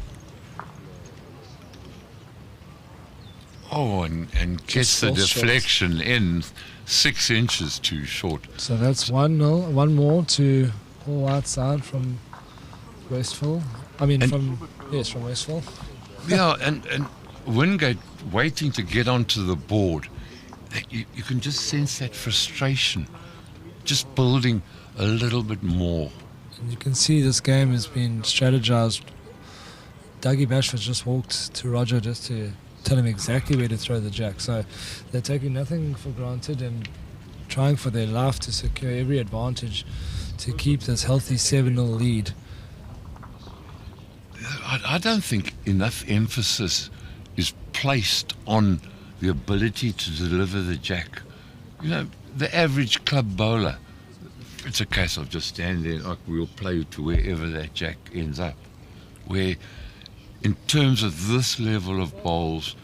Oh, and gets the false shots. deflection in 6 inches too short. So that's 1-0, one more to Paul Whiteside from Westphal. I mean, And- from Westphal. Yeah, and Wingate waiting to get onto the board. You can just sense that frustration, just building a little bit more. And you can see this game has been strategized. Dougie Bashford just walked to Roger just to tell him exactly where to throw the jack. So they're taking nothing for granted and trying for their life to secure every advantage to keep this healthy 7-0 lead. I don't think enough emphasis is placed on the ability to deliver the jack. You know, the average club bowler, it's a case of just stand there and we'll play to wherever that jack ends up. Where, in terms of this level of bowls,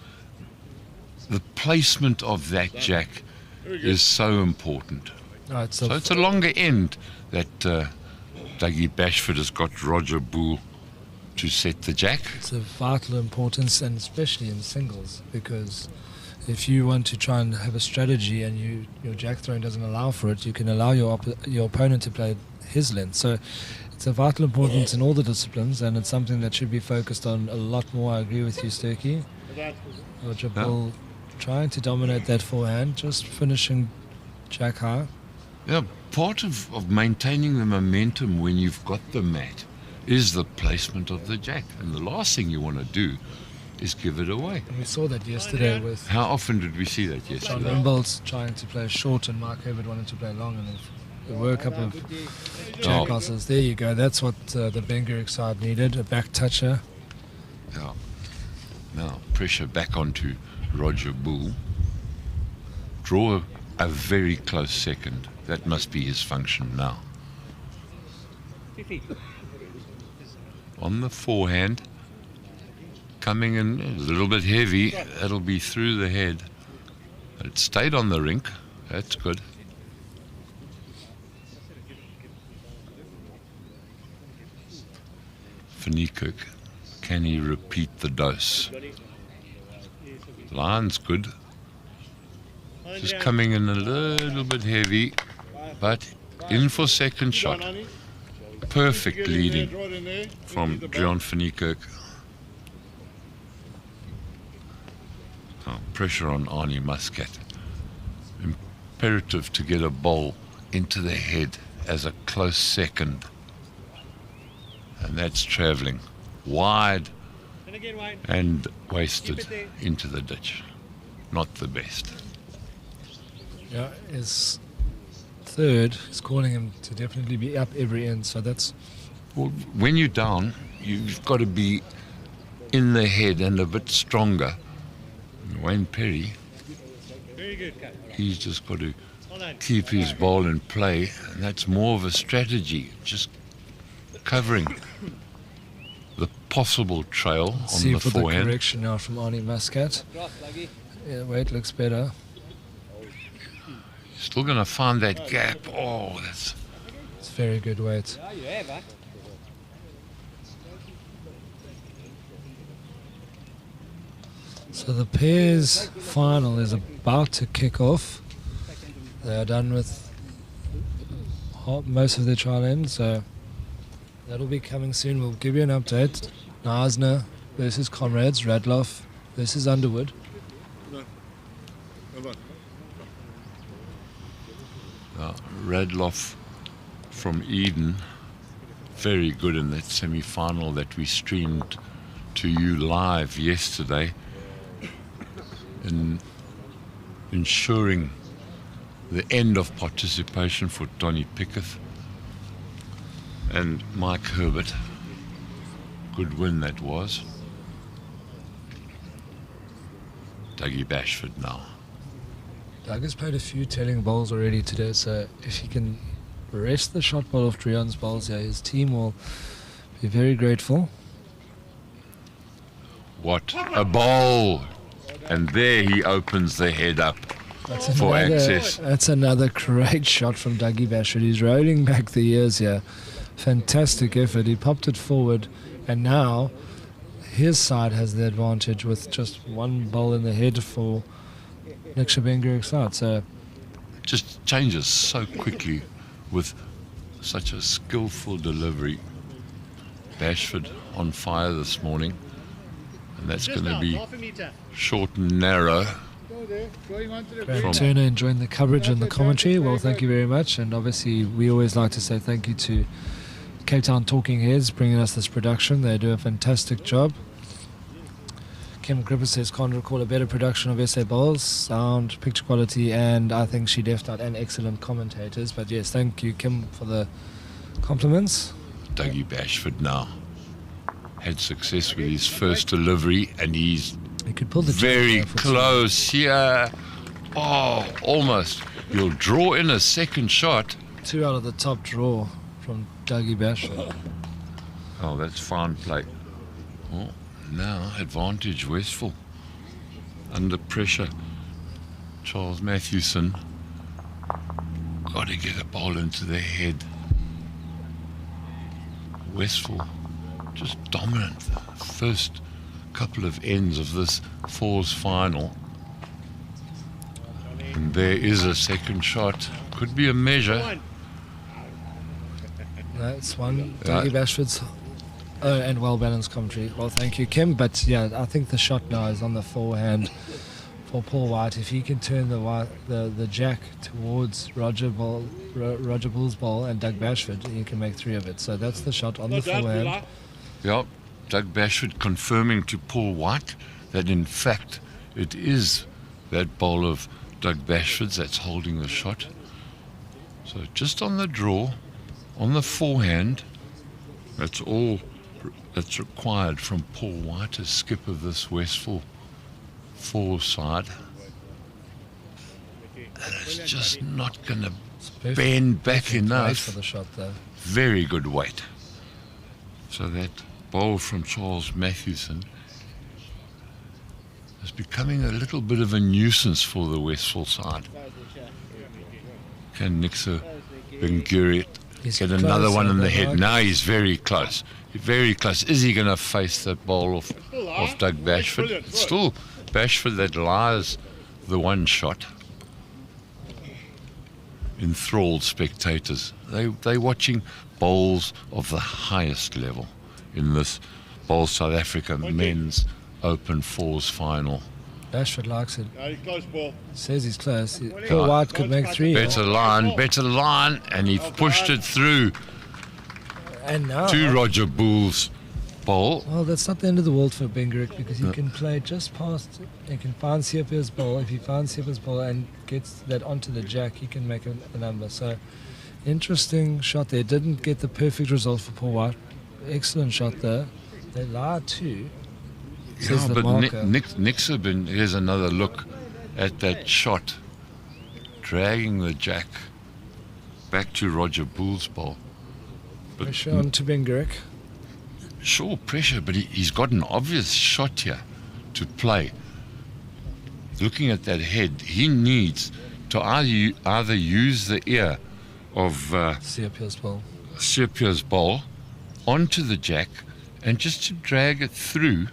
the placement of that jack is so important. So it's a longer end that Dougie Bashford has got Roger Boole to set the jack. It's of vital importance, and especially in singles, because if you want to try and have a strategy and your jack throwing doesn't allow for it, you can allow your opponent to play his length. So it's of vital importance in all the disciplines, and it's something that should be focused on a lot more. I agree with you, Sturkey. Roger Bull trying to dominate that forehand, just finishing jack high. Yeah, part of maintaining the momentum when you've got the mat is the placement of the jack. And the last thing you want to do is give it away. And we saw that yesterday with How often did we see that John yesterday? Rimboldt trying to play short and Mark Herbert wanted to play long, and there were a couple of jack losses. There you go. That's what the Benguric side needed, a back toucher. Yeah. Now, pressure back onto Roger Boole. Draw a very close second. That must be his function now. On the forehand, coming in a little bit heavy, that'll be through the head. It stayed on the rink, that's good. Van Niekerk, can he repeat the dose? Line's good. Just coming in a little bit heavy, but in for second shot. Perfect leading from John van Niekerk. Oh, pressure on Arnie Muscat. Imperative to get a ball into the head as a close second. And that's travelling wide and wasted into the ditch. Not the best. Yeah, his third is calling him to definitely be up every end, so that's Well, when you're down, you've got to be in the head and a bit stronger. And Wayne Perry, he's just got to keep his ball in play, and that's more of a strategy, just covering the possible trail on see the for the forehand. correction now from Arnie Muscat. Yeah, weight looks better. Still going to find that gap. Oh, that's It's very good weight. So the pairs final is about to kick off. They are done with most of their trial ends, so that'll be coming soon. We'll give you an update. Nasner versus Comrades, Radloff versus Underwood. Radloff from Eden, very good in that semi-final that we streamed to you live yesterday, in ensuring the end of participation for Tony Pickett. and Mike Herbert. Good win that was. Dougie Bashford now. Doug has played a few telling bowls already today, so if he can rest the shot ball of Drion's bowls here, his team will be very grateful. What a bowl! And there he opens the head up for access. That's another great shot from Dougie Bashford. He's rolling back the years here. Fantastic effort. He popped it forward, and now his side has the advantage with just one bowl in the head for Benguric's side. So Just changes so quickly with such a skillful delivery. Bashford on fire this morning, and that's going to be half a meter. short and narrow. Go there. Going on to the Graham From- Turner enjoying the coverage and the commentary. Well, thank you very much. And obviously, we always like to say thank you to Cape Town Talking Heads bringing us this production. They do a fantastic job. Kim Gripper says, can't recall a better production of SA Bowls, sound, picture quality, and I think she left out and excellent commentators. But yes, thank you, Kim, for the compliments. Dougie Bashford now had success with his first delivery, and he's He could pull the very trigger for close here. Oh, almost. He'll draw in a second shot. two out of the top draw from Dougie Bashford. Oh, that's fine play. Oh, now advantage Westphal. Under pressure. Charles Mathewson. Got to get a ball into the head. Westphal just dominant. The first couple of ends of this fours final. And there is a second shot. Could be a measure. That's one. Yeah. Dougie Bashford's and well-balanced commentary. Well, thank you, Kim. But yeah, I think the shot now is on the forehand for Paul White. If he can turn the jack towards Roger Bull's ball and Doug Bashford, he can make three of it. So that's the shot on the forehand. Yeah, Doug Bashford confirming to Paul White that in fact it is that bowl of Doug Bashford's that's holding the shot. So just on the draw, on the forehand, that's all that's required from Paul White as skip of this Westphal four side. And it's just not going to Perfect- bend back perfect place enough. for the shot there. Very good weight. So that bowl from Charles Mathewson is becoming a little bit of a nuisance for the Westphal side. Can Nixa Benguric He's get another close one in on the the head? right. Now he's very close. Very close. Is he going to face that bowl of Doug Bashford? It's still Bashford that lies the one shot. Enthralled spectators. They watching bowls of the highest level in this Bowl South Africa Men's Open Fours final. Bashford likes it. Close ball. Says he's close. Paul White could make three. Better line, and he pushed it through And now, to Roger Bull's bowl. well, that's not the end of the world for Benguric because he can play just past. He can find Siapa's ball. If he finds Siapa's ball and gets that onto the jack, he can make a number. So, interesting shot there. Didn't get the perfect result for Paul White. Excellent shot there. They lied too. Says Yeah, the but marker. Nixa, here's another look at that shot, dragging the jack back to Roger Bull's bowl. But Pressure on to Benguric. sure, pressure, but he's got an obvious shot here to play. Looking at that head, he needs to either use the ear of Siapa's ball. Sepia's bowl onto the jack and just to drag it through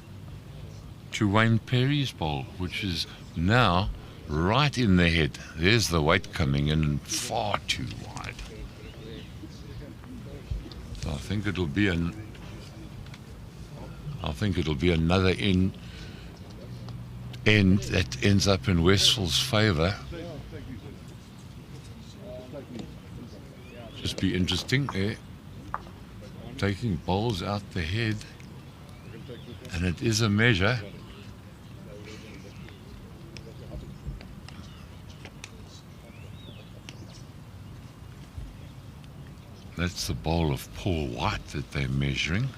to Wayne Perry's bowl, which is now right in the head. There's the weight coming in and far too wide. So I think it'll be another end that ends up in Westphal's favour. Just be interesting there. Taking bowls out the head, and it is a measure. That's the bowl of Paul White that they're measuring.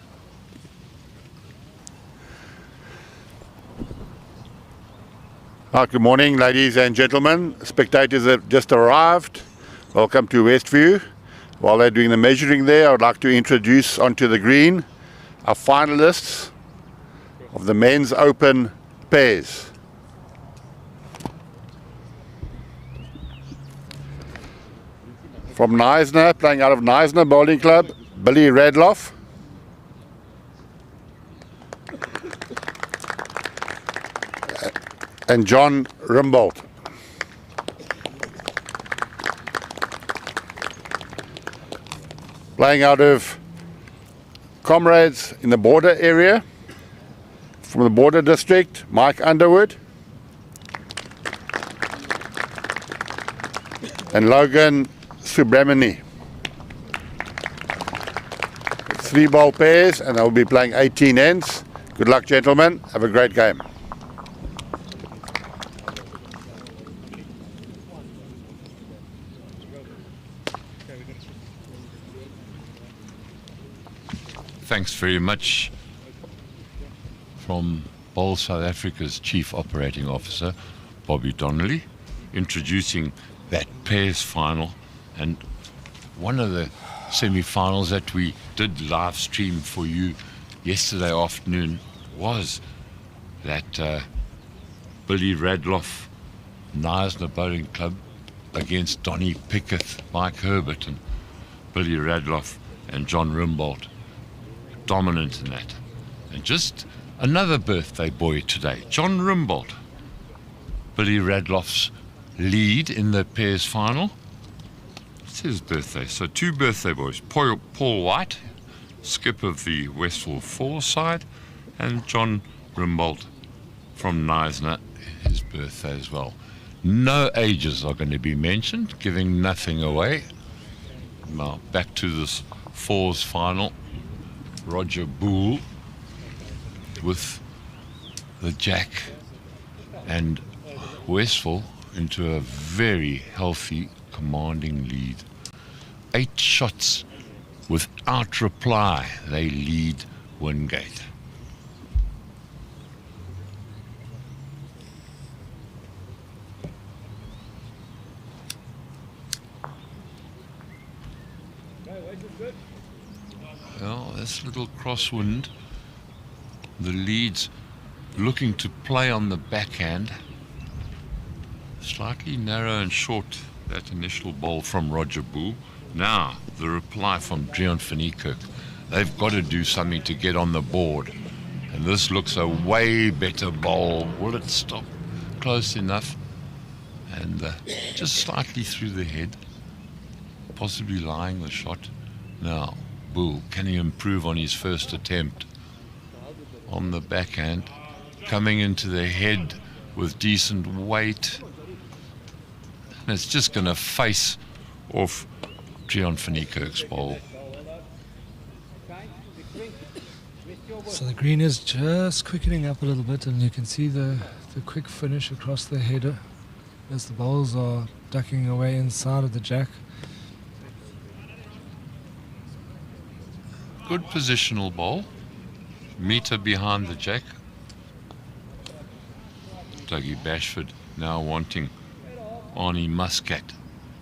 Good morning, ladies and gentlemen. Spectators have just arrived. Welcome to Westview. While they're doing the measuring there, I would like to introduce onto the green our finalists of the men's open pairs. From Neisner, playing out of Neisner Bowling Club, Billy Radloff. And John Rimbold. Playing out of Comrades in the border area, from the border district, Mike Underwood. And Logan Subramani. 3 ball pairs, and they'll be playing 18 ends. Good luck, gentlemen. Have a great game. Thanks very much from Bowl South Africa's Chief Operating Officer, Bobby Donnelly, introducing that pairs final. And one of the semi-finals that we did live stream for you yesterday afternoon was that Billy Radloff Neisner Bowling Club against Donnie Pickett, Mike Herbert, and Billy Radloff and John Rimbold. Dominant in that. And just another birthday boy today, John Rimbold. Billy Radloff's lead in the pairs final. It's his birthday. So 2 birthday boys. Paul White, skip of the Westville 4 side, and John Rimbold from Neisner, his birthday as well. No ages are going to be mentioned, giving nothing away. Now back to this 4s final. Roger Boole with the jack and Westville into a very healthy, commanding lead. 8 shots without reply, they lead Wingate. Well, this little crosswind, the leads looking to play on the backhand. Slightly narrow and short, that initial ball from Roger Boole. Now, the reply from Dreon van Niekerk. They've got to do something to get on the board. And this looks a way better bowl. Will it stop close enough? And just slightly through the head, possibly lying the shot. Now, Boole, can he improve on his first attempt? On the backhand, coming into the head with decent weight. And it's just going to face off Dreon van Niekerk's bowl. So the green is just quickening up a little bit, and you can see the quick finish across the header as the bowls are ducking away inside of the jack. Good positional bowl. Meter behind the jack. Dougie Bashford now wanting Arnie Muscat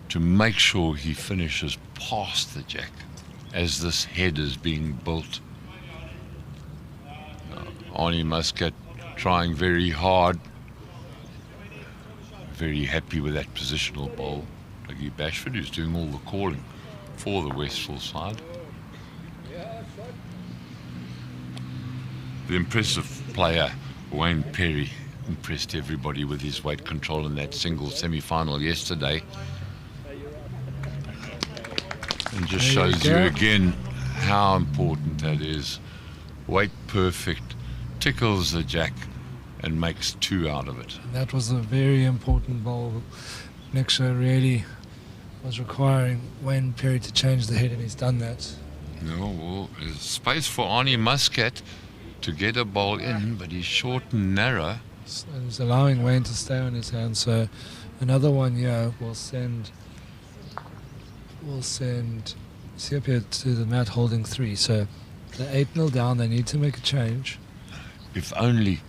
to make sure he finishes past the jack as this head is being built. Arnie Muscat trying very hard. Very happy with that positional bowl. Dougie Bashford, who's doing all the calling for the Westville side. The impressive player, Wayne Perry, impressed everybody with his weight control in that single semi-final yesterday. And just shows you again how important that is. Weight perfect, tickles the jack and makes 2 out of it. That was a very important bowl. Nexa really was requiring Wayne Perry to change the head, and he's done that. No, well, there's space for Arnie Muscat to get a ball in, but he's short and narrow. And he's allowing Wayne to stay on his hand, so another one here will send See up here to the mat holding 3. So they're 8-0 down. They need to make a change. If only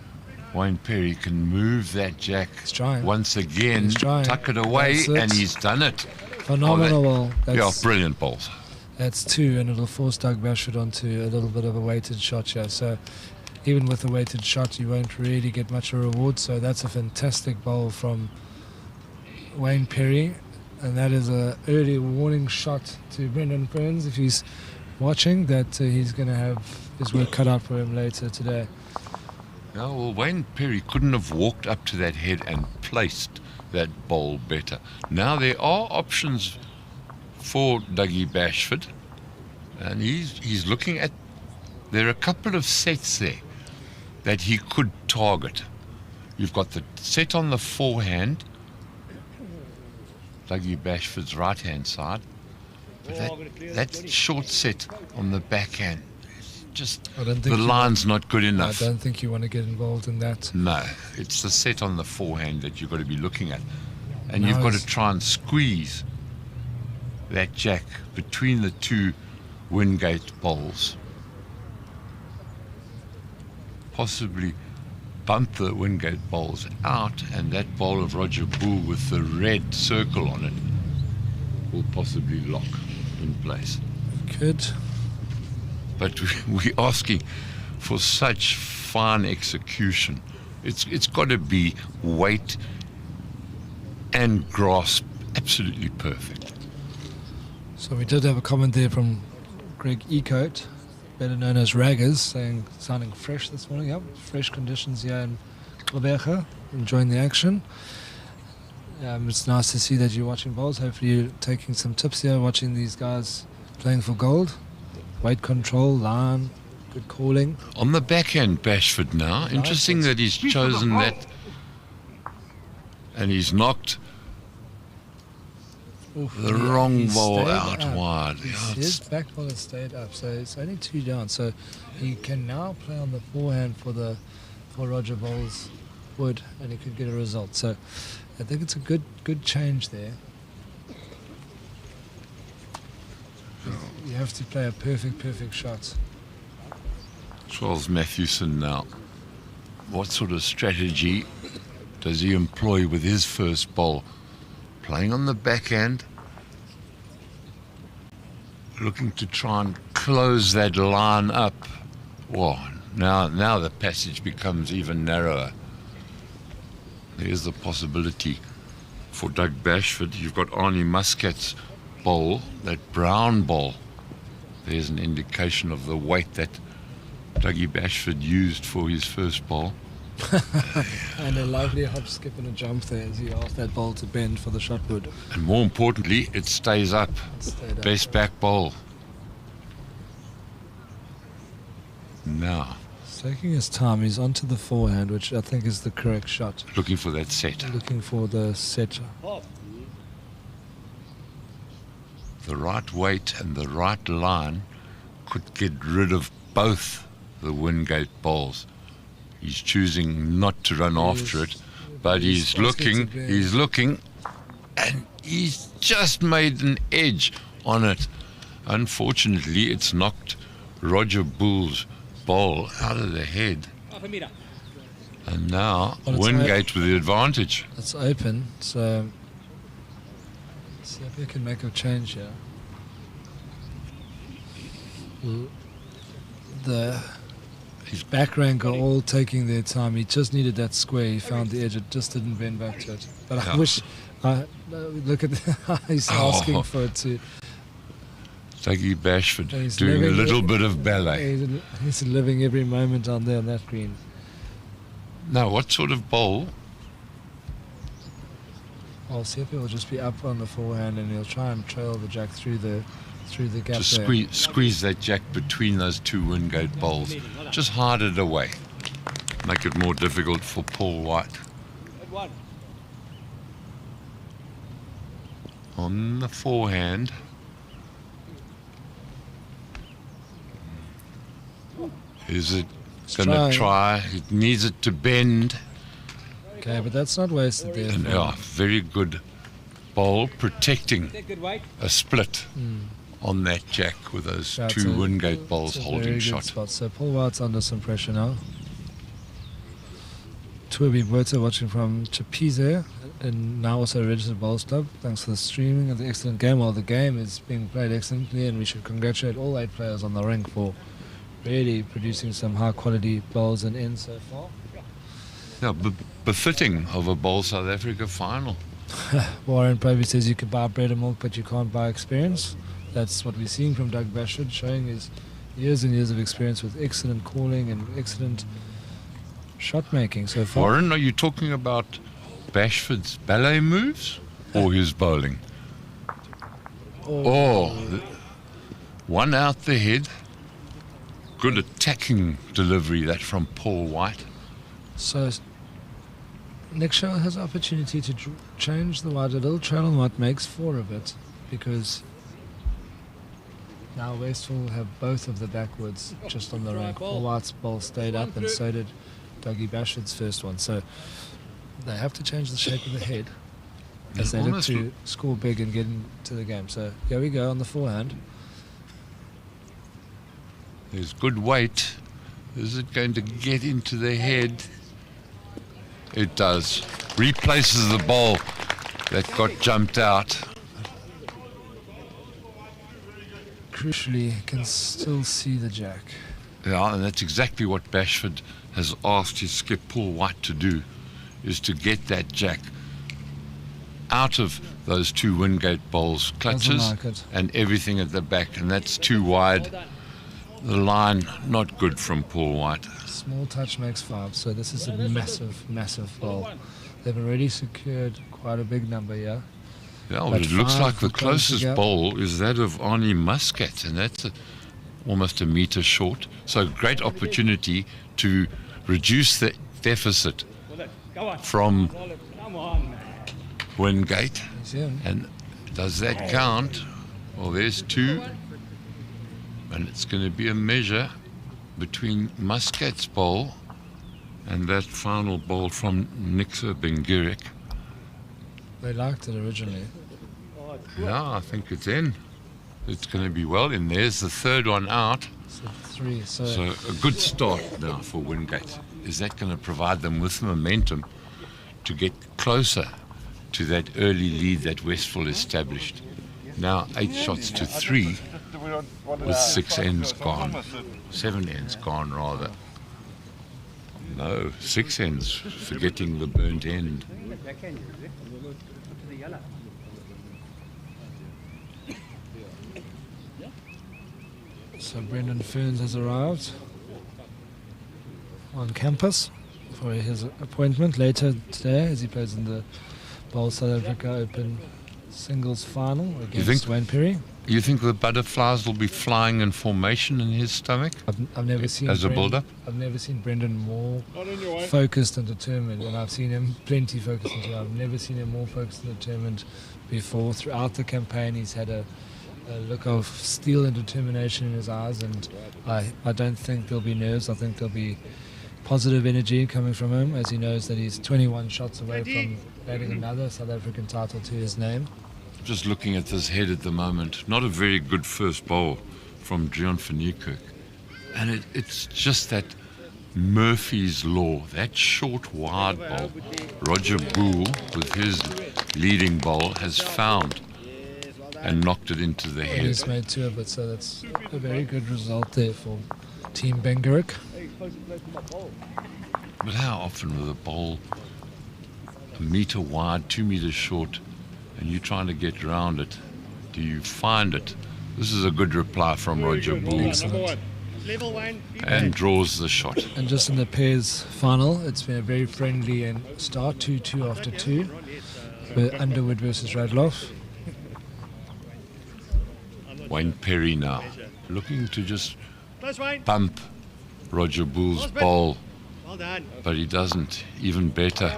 Wayne Perry can move that jack He's trying. once again, He's trying. tuck it away, That's it. and he's done it. Phenomenal ball. Yeah, brilliant balls. That's 2, and it'll force Doug Bashford onto a little bit of a weighted shot here. So even with a weighted shot, you won't really get much of a reward. So that's a fantastic bowl from Wayne Perry. And that is an early warning shot to Brendan Ferns, if he's watching, that he's going to have his work cut out for him later today. No, well, Wayne Perry couldn't have walked up to that head and placed that bowl better. Now there are options for Dougie Bashford, and he's looking at. There are a couple of sets there that he could target. You've got the set on the forehand, Dougie Bashford's right-hand side. But that short set on the backhand, just the line's not good enough. I don't think you want to get involved in that. No, it's the set on the forehand that you've got to be looking at. And Now you've got to it's- try and squeeze that jack between the 2 Wingate bowls. Possibly bump the Wingate bowls out, and that bowl of Roger Bull with the red circle on it will possibly lock in place. Good. But we're asking for such fine execution. It's got to be weight and grasp absolutely perfect. So we did have a comment there from Greg Ecote, better known as Raggers, saying sounding fresh this morning. Yep, fresh conditions here in Gqeberha, enjoying the action. It's nice to see that you're watching bowls. Hopefully you're taking some tips here, watching these guys playing for gold. Weight control, line, good calling. On the backhand, Bashford now. Interesting that he's chosen that, and he's knocked the wrong ball out wide. Yeah, His back ball has stayed up, so it's only 2 down. So he can now play on the forehand for Roger Bowles Wood, and he could get a result. So I think it's a good change there. You have to play a perfect shot. Charles Mathewson now. What sort of strategy does he employ with his first ball? Playing on the backhand, looking to try and close that line up. Well, now the passage becomes even narrower. There's the possibility for Doug Bashford. You've got Arnie Muscat's bowl, that brown ball. There's an indication of the weight that Dougie Bashford used for his first ball. And a lovely hop, skip and a jump there as he asked that ball to bend for the shot wood. And more importantly, it stays up. Stayed up. Best back bowl. Now, He's taking his time. He's onto the forehand, which I think is the correct shot. looking for that set. Looking for the set. The right weight and the right line could get rid of both the Wingate bowls. He's choosing not to run after it, but he's looking, and he's just made an edge on it. Unfortunately, it's knocked Roger Bull's bowl out of the head. And now Well, it's Wingate with the advantage. It's open, so see if we can make a change here. His back rank are all taking their time. He just needed that square. He found the edge. It just didn't bend back to it. But I Yeah. wish. Look at how he's asking for it to. Dougie Bashford He's doing a living little it. bit of ballet. He's living every moment on there on that green. Now, what sort of bowl? Well, Sepe will just be up on the forehand, and he'll try and trail the jack through the gap To there. squeeze that jack between those 2 Wingate bowls. Just hide it away. Make it more difficult for Paul White. On the forehand. Is it going to try? It needs it to bend. Okay, but that's not wasted there. And yeah, very good bowl protecting a split on that jack with those Yeah, two Wingate bowls it's a holding very good shot. spot. So Paul White's under some pressure now. Tuabi Botha watching from Chapize and now also a registered bowls club. Thanks for the streaming of the excellent game. Well, the game is being played excellently and we should congratulate all 8 players on the ring for really producing some high quality bowls and ends so far. Yeah, befitting of a Bowl South Africa final. Warren probably says you can buy bread and milk but you can't buy experience. That's what we're seeing from Doug Bashford, showing his years and years of experience with excellent calling and excellent shot making so far. Warren, are you talking about Bashford's ballet moves or his bowling? One out the head. Good attacking delivery, that from Paul White. So Nick Shaw has the opportunity to change the wide a little. Trail on what makes 4 of it, because now Westphal will have both of the backwoods just on the rank. Paul White's ball stayed up and so did Dougie Bashford's first one. So they have to change the shape of the head as they look to score big and get into the game. So here we go on the forehand. There's good weight. Is it going to get into the head? It does. Replaces the ball that got jumped out. Crucially, can still see the jack. Yeah, and that's exactly what Bashford has asked his skip Paul White to do, is to get that jack out of those 2 Wingate bowls, clutches Like it. and everything at the back, and that's too wide. The line not good from Paul White. Small touch makes 5, so this is a massive, massive bowl. They've already secured quite a big number here. Yeah, well, But it looks 5 like the will close the closest gap. bowl is that of Arnie Muscat, and that's almost a metre short. So great opportunity to reduce the deficit from Wingate. He's in. And does that count? Well, there's 2. And it's going to be a measure between Muscat's bowl and that final bowl from Nixa Benguric. They liked it originally. Yeah, I think it's in. It's going to be well in. There's the 3rd one out. So 3. So So a good start now for Wingate. Is that going to provide them with momentum to get closer to that early lead that Westphal established? Now 8 shots to 3 with 6 ends gone. 7 ends gone rather. No, 6 ends, forgetting the burnt end. So Brendan Ferns has arrived on campus for his appointment later today as he plays in the Bowl South Africa Open singles final against think- Wayne Perry. You think the butterflies will be flying in formation in his stomach I've never seen as a build-up? I've never seen Brendan more focused and determined, and I've seen him plenty focused and determined. I've never seen him more focused and determined before. Throughout the campaign, he's had a look of steel and determination in his eyes, and I don't think there'll be nerves. I think there'll be positive energy coming from him, as he knows that he's 21 shots away from adding another South African title to his name. Just looking at this head at the moment, not a very good first bowl from Drian van Niekerk. And it's just that Murphy's Law, that short wide bowl. Roger Boole, with his leading bowl, has found and knocked it into the And head. he's made 2 of it, so that's a very good result there for Team Benguric. But how often with a bowl a metre wide, 2 metres short, and you're trying to get around it, do you find it? This is a good reply from Roger Boole, Excellent. and draws the shot. And just in the pairs final, it's been a very friendly and start 2-2 after 2 with Underwood versus Radloff. Wayne Perry now, looking to just Close, Wayne. bump Roger Boole's bowl, Well done. but he doesn't. Even better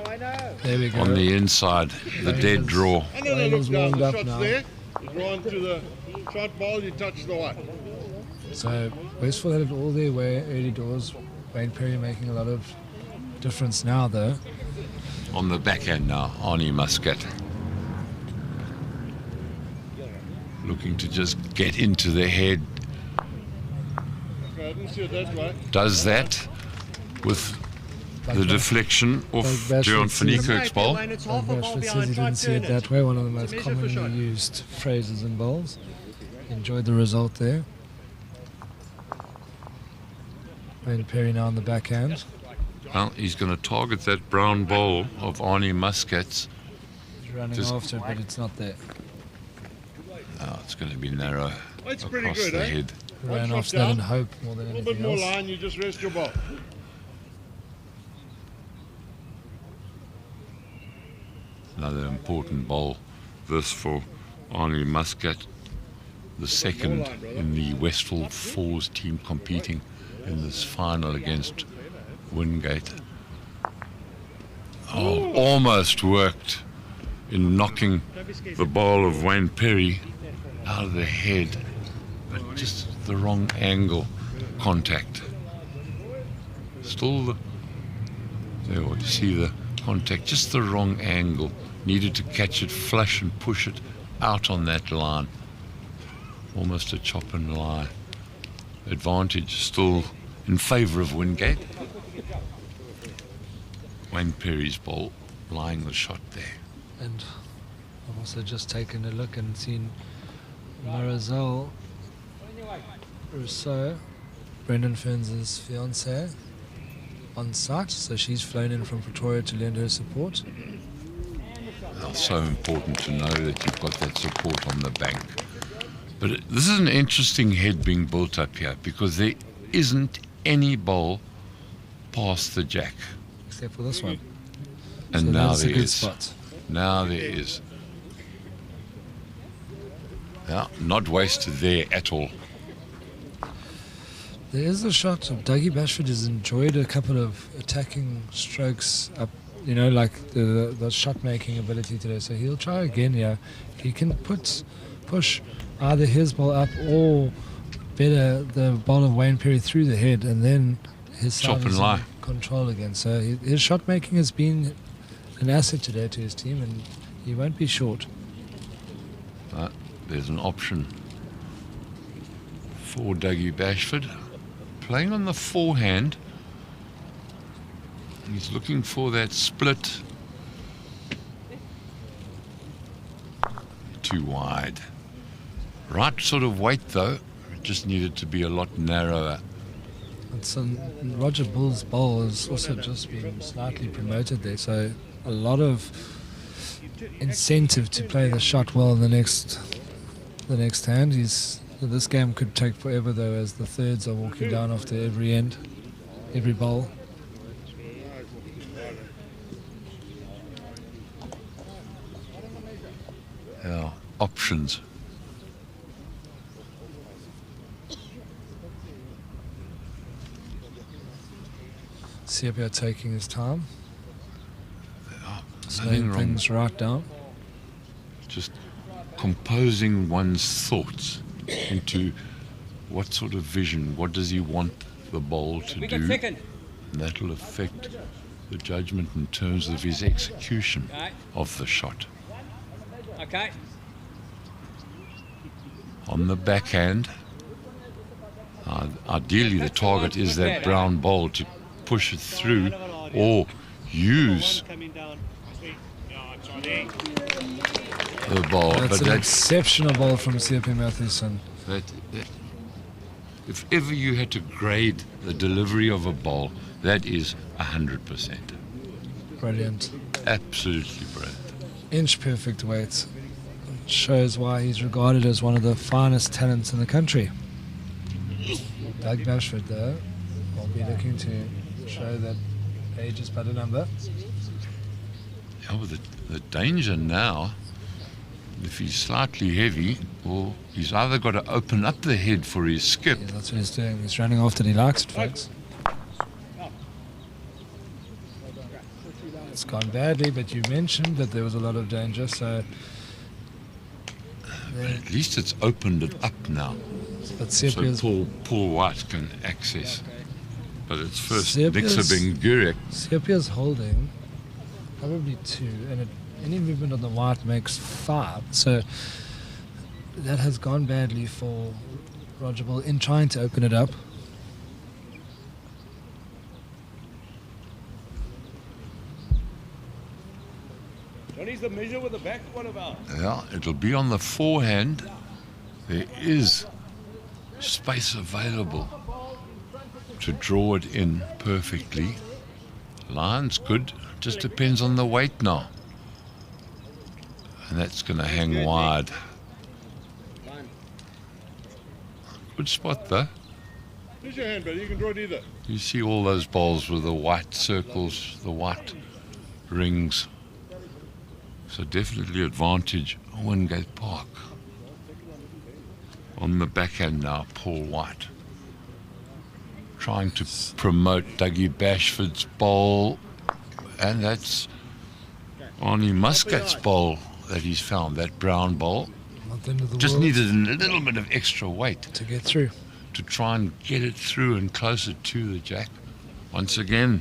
There we go. on the inside, the dead draw. And then Wayne look is down, warmed the up shot's now. there. You draw into the shot ball, you touch the one. So Westphal had it all their way early doors. Wayne Perry making a lot of difference now, though. On the backhand now, Arnie Muscat. looking to just get into the head. Okay, I didn't see it that way. Does that with the deflection off Bashford John says- Van ball. It's half a ball Rashford says behind. he Try didn't see it turn that way. One of the most It's a miserable commonly shot. used phrases in bowls. Enjoyed the result there. Wayne Perry now on the backhand. Well, he's going to target that brown bowl of Arnie Muscat's. He's running Just- after it, but it's not there. Oh, it's going to be narrow It's pretty across good, the eh? head. Ran shot after that in down. hope more than A little bit anything more else. line, you just rest your ball. Another important bowl. This for Arnie Muscat, the second in the Westfield Fours team competing in this final against Wingate. Oh, almost worked in knocking the ball of Wayne Perry out of the head, but just the wrong angle contact. Still there you see the contact, just the wrong angle. Needed to catch it flush and push it out on that line. Almost a chop and lie. Advantage still in favour of Wingate. Wayne Perry's ball, lying the shot there. And I've also just taken a look and seen Marizelle Rousseau, Brendan Ferns' fiancée, on site. So she's flown in from Pretoria to lend her support. Well, so important to know that you've got that support on the bank. But this is an interesting head being built up here because there isn't any bowl past the jack. Except for this one. And So now that's a there good is. spot. Now there is. Yeah, not wasted there at all. There is a shot of Dougie Bashford has enjoyed a couple of attacking strokes up, you know, like the shot making ability today. So he'll try again here. He can push either his ball up or better the ball of Wayne Perry through the head, and then his Chop side and is in lie. control again. So his shot making has been an asset today to his team, and he won't be short. But there's an option for Dougie Bashford. Playing on the forehand. He's looking for that split. Too wide. Right sort of weight though. It just needed to be a lot narrower. It's Roger Bull's bowl has also just been slightly promoted there, so a lot of incentive to play the shot well in the next hand. This game could take forever though, as the thirds are walking down after every bowl. Yeah, options. Sepia taking his time, Nothing slowing wrong. things right down. Just composing one's thoughts into what sort of vision, what does he want the bowl to do, and that'll affect the judgment in terms of his execution of the shot. Okay. On the backhand, ideally the target is that brown bowl to push it through or use Coming down. Yeah, it's on there. the ball. That's But an that's exceptional ball from Sepia Mathewson. that if ever you had to grade the delivery of a ball, that is 100%. Brilliant. Absolutely brilliant. Inch perfect weight. Shows why he's regarded as one of the finest talents in the country. Doug Bashford, though, will be looking to show that age is but a number. Yeah, but the danger now, if he's slightly heavy, or he's either got to open up the head for his skip. Yeah, that's what he's doing. He's running off that he likes it, folks. It's gone badly, but you mentioned that there was a lot of danger, so... But at least it's opened it up now, But so Sepia's, Paul White can access. But it's first Sepia's- Nixa Benguric. Sepia's holding probably 2, and any movement on the white makes 5. So that has gone badly for Roger Bull in trying to open it up. Johnny's the measure with the back. What about? Yeah, it'll be on the forehand. There is space available to draw it in perfectly. Line's good, just depends on the weight now. And that's going to hang wide. Good spot though. Use your hand, buddy. You can draw it either. You see all those bowls with the white circles, the white rings. So definitely advantage Wingate Park. On the backhand now, Paul White. Trying to promote Dougie Bashford's bowl. And that's Arnie Muscat's bowl that he's found, that brown bowl. Not the end of the Just world needed a little bit of extra weight to get through. to try and get it through and closer to the jack. Once again,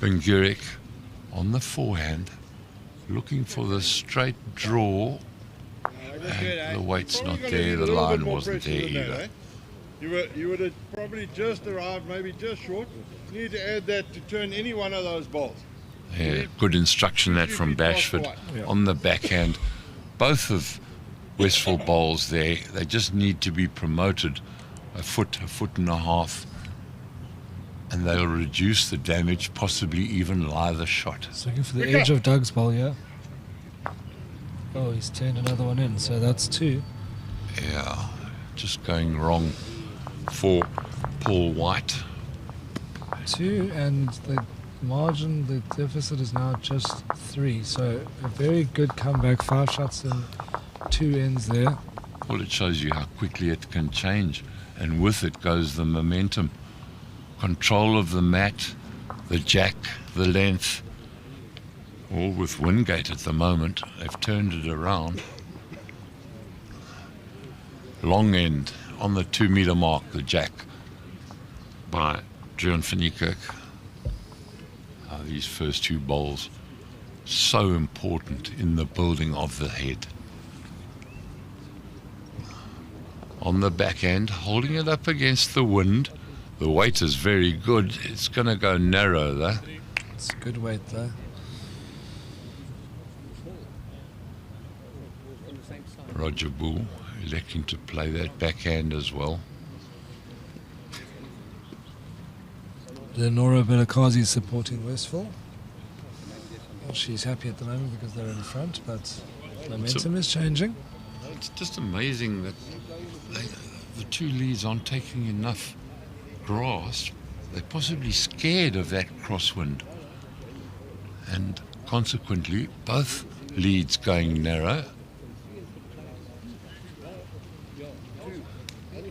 Benguric on the forehand, looking for the straight draw, and the weight's not there, the line wasn't there either. You would have probably just arrived, maybe just short. You need to add that to turn any one of those balls. Yeah, good instruction that from Bashford on the backhand. Both of Westphal bowls there, they just need to be promoted a foot and a half, and they'll reduce the damage, possibly even lie the shot. Just looking for the edge of Doug's ball, yeah. Oh, he's turned another one in, so that's 2. Yeah, just going wrong for Paul White. 2, and the margin, the deficit is now just 3. So a very good comeback, 5 shots in 2 ends there. Well, it shows you how quickly it can change, and with it goes the momentum. Control of the mat, the jack, the length, all with Wingate at the moment. They've turned it around. Long end on the 2 meter mark, the jack by John van Niekerk. These first 2 bowls, so important in the building of the head. On the backhand, holding it up against the wind. The weight is very good. It's going to go narrow though. It's a good weight though. Roger Bull electing to play that backhand as well. Lenora Belakazi supporting Westphal. Well, she's happy at the moment because they're in front, but momentum is changing. It's just amazing that the 2 leads aren't taking enough grass. They're possibly scared of that crosswind. And consequently, both leads going narrow.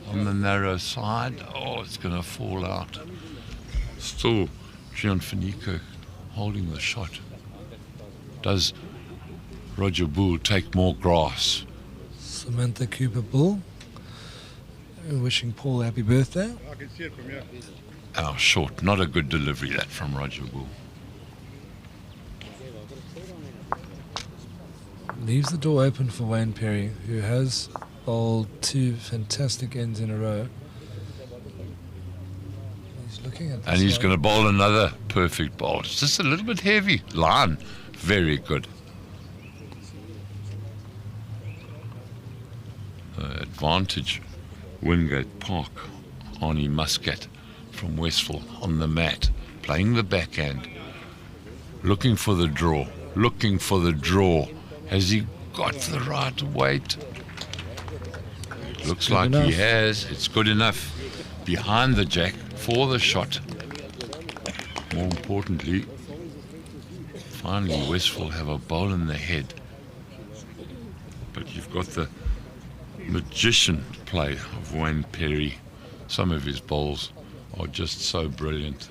On the narrow side, oh, it's going to fall out. Still, John van Niekerk holding the shot. Does Roger Bull take more grass? Samantha Cooper Bull wishing Paul a happy birthday. I can see it from here. Oh, short. Not a good delivery, that from Roger Bull. Leaves the door open for Wayne Perry, who has bowled 2 fantastic ends in a row. He's looking at this. And he's going to bowl another perfect bowl. It's just a little bit heavy. Line, very good. Advantage, Wingate Park. Arnie Muscat from Westphal on the mat, playing the backhand, looking for the draw, looking for the draw. Has he got the right weight? Looks like he has. It's good enough. Behind the jack for the shot. More importantly, finally Westphal have a bowl in the head. But you've got the magician play of Wayne Perry. Some of his bowls are just so brilliant.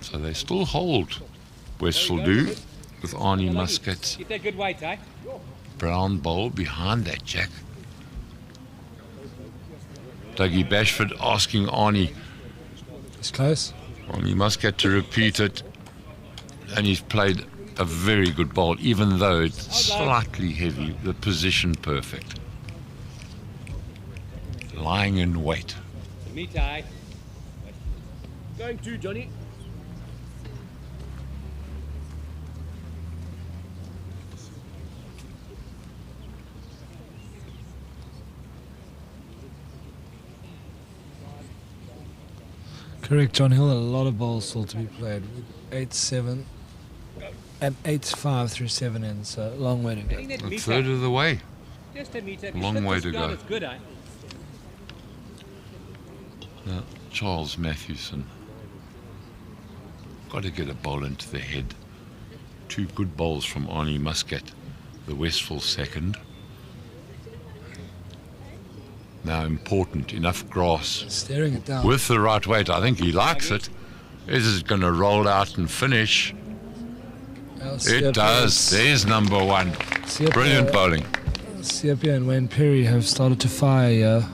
So they still hold, Westphal do, with Arnie Muscat's Get that good weight, eh? brown bowl behind that jack. Dougie Bashford asking Arnie It's close. Muscat to repeat it, and he's played a very good bowl, even though it's slightly heavy. The position perfect. Lying in wait. Me tie. Going to Johnny. Correct, John Hill. A lot of bowls still to be played. 8-7 and 8-5 through 7 ends. So a long way to go. A third of the way. Just a meter. Long way to go. It's good, eh? Now, Charles Mathewson. Got to get a bowl into the head. 2 good bowls from Arnie Muscat, the Westfall second. Now important, enough grass. Staring it down. With the right weight, I think he likes it. Is it going to roll out and finish? It does. There's number 1. Brilliant bowling. Siapia and Wayne Perry have started to fire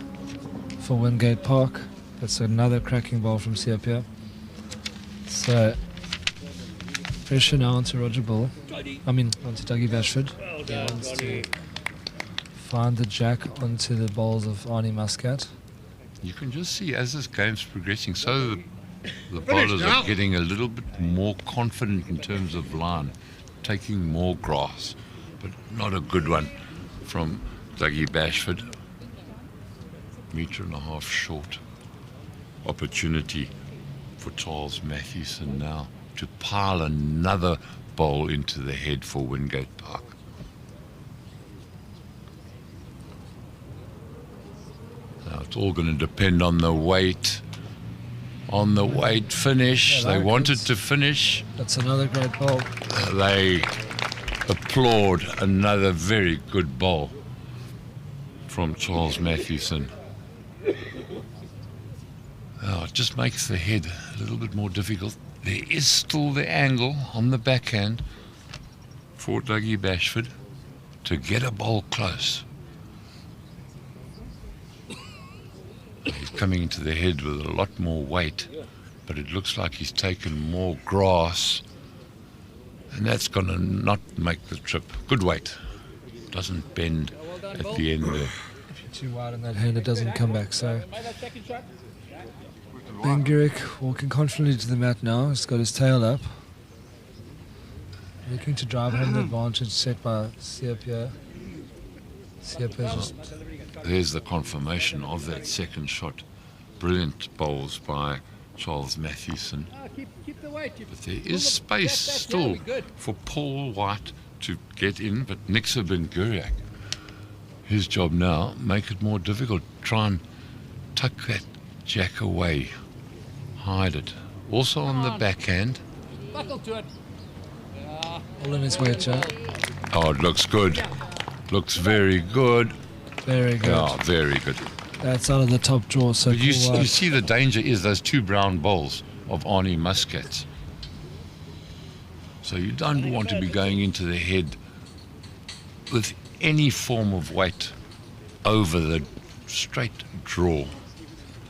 for Wingate Park. That's another cracking ball from Siapia. So, pressure now onto Roger Bull. Onto Dougie Bashford. He wants to find the jack onto the bowls of Arnie Muscat. You can just see as this game's progressing, so the bowlers are getting a little bit more confident in terms of line, taking more grass, but not a good one from Dougie Bashford. 1.5 meters short. Opportunity for Charles Mathewson now to pile another bowl into the head for Wingate Park. Now it's all going to depend on the weight. On the weight finish. Yeah, they wanted to finish. That's another great ball. They applaud another very good ball from Charles Mathewson. Oh, it just makes the head a little bit more difficult. There is still the angle on the backhand for Dougie Bashford to get a ball close. He's coming into the head with a lot more weight, but it looks like he's taken more grass, and that's going to not make the trip. Good weight. Doesn't bend at the end there. If you're too wide on that hand, it doesn't come back. So, Benguric walking confidently to the mat now. He's got his tail up. Looking to drive home the advantage set by Siapia. Siapia just... There's the confirmation of that second shot. Brilliant bowls by Charles Mathewson. But there is space still for Paul White to get in, but Nixa Benguric, his job now, make it more difficult. Try and tuck that jack away. Hide it. Also on the backhand. all in his weight, Joe. Oh, it looks good. Looks very good. Very good. Oh, very good. That's out of the top drawer. So But you see the danger is those 2 brown bowls of Arnie Muscats. So you don't want to be going into the head with any form of weight over the straight draw.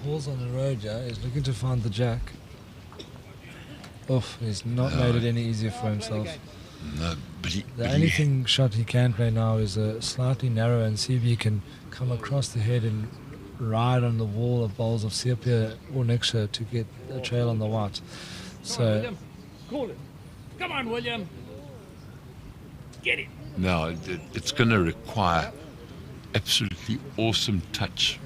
Paul's on the road, yeah. He's looking to find the jack. Oof, he's not made it any easier for himself. No, but The only shot he can play now is a slightly narrow and see if he can come across the head and ride on the wall of bowls of Siapia or Nixa to get a trail on the white. So Call it. Come on, William. Get it. no, it's going to require absolutely awesome touch.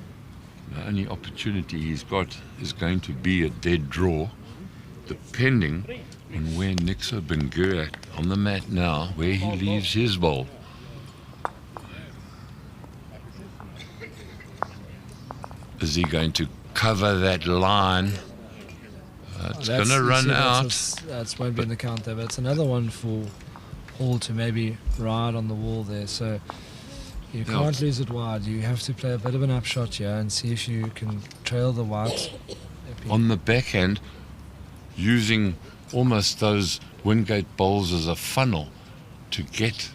The only opportunity he's got is going to be a dead draw, depending on where Nixa Benguric on the mat now, where he leaves his bowl. Is he going to cover that line? It's going to run out. That's won't be in the count there, but it's another one for Paul to maybe ride on the wall there. So you can't lose it wide. You have to play a bit of an upshot here and see if you can trail the white. On the backhand, using almost those Wingate bowls as a funnel to get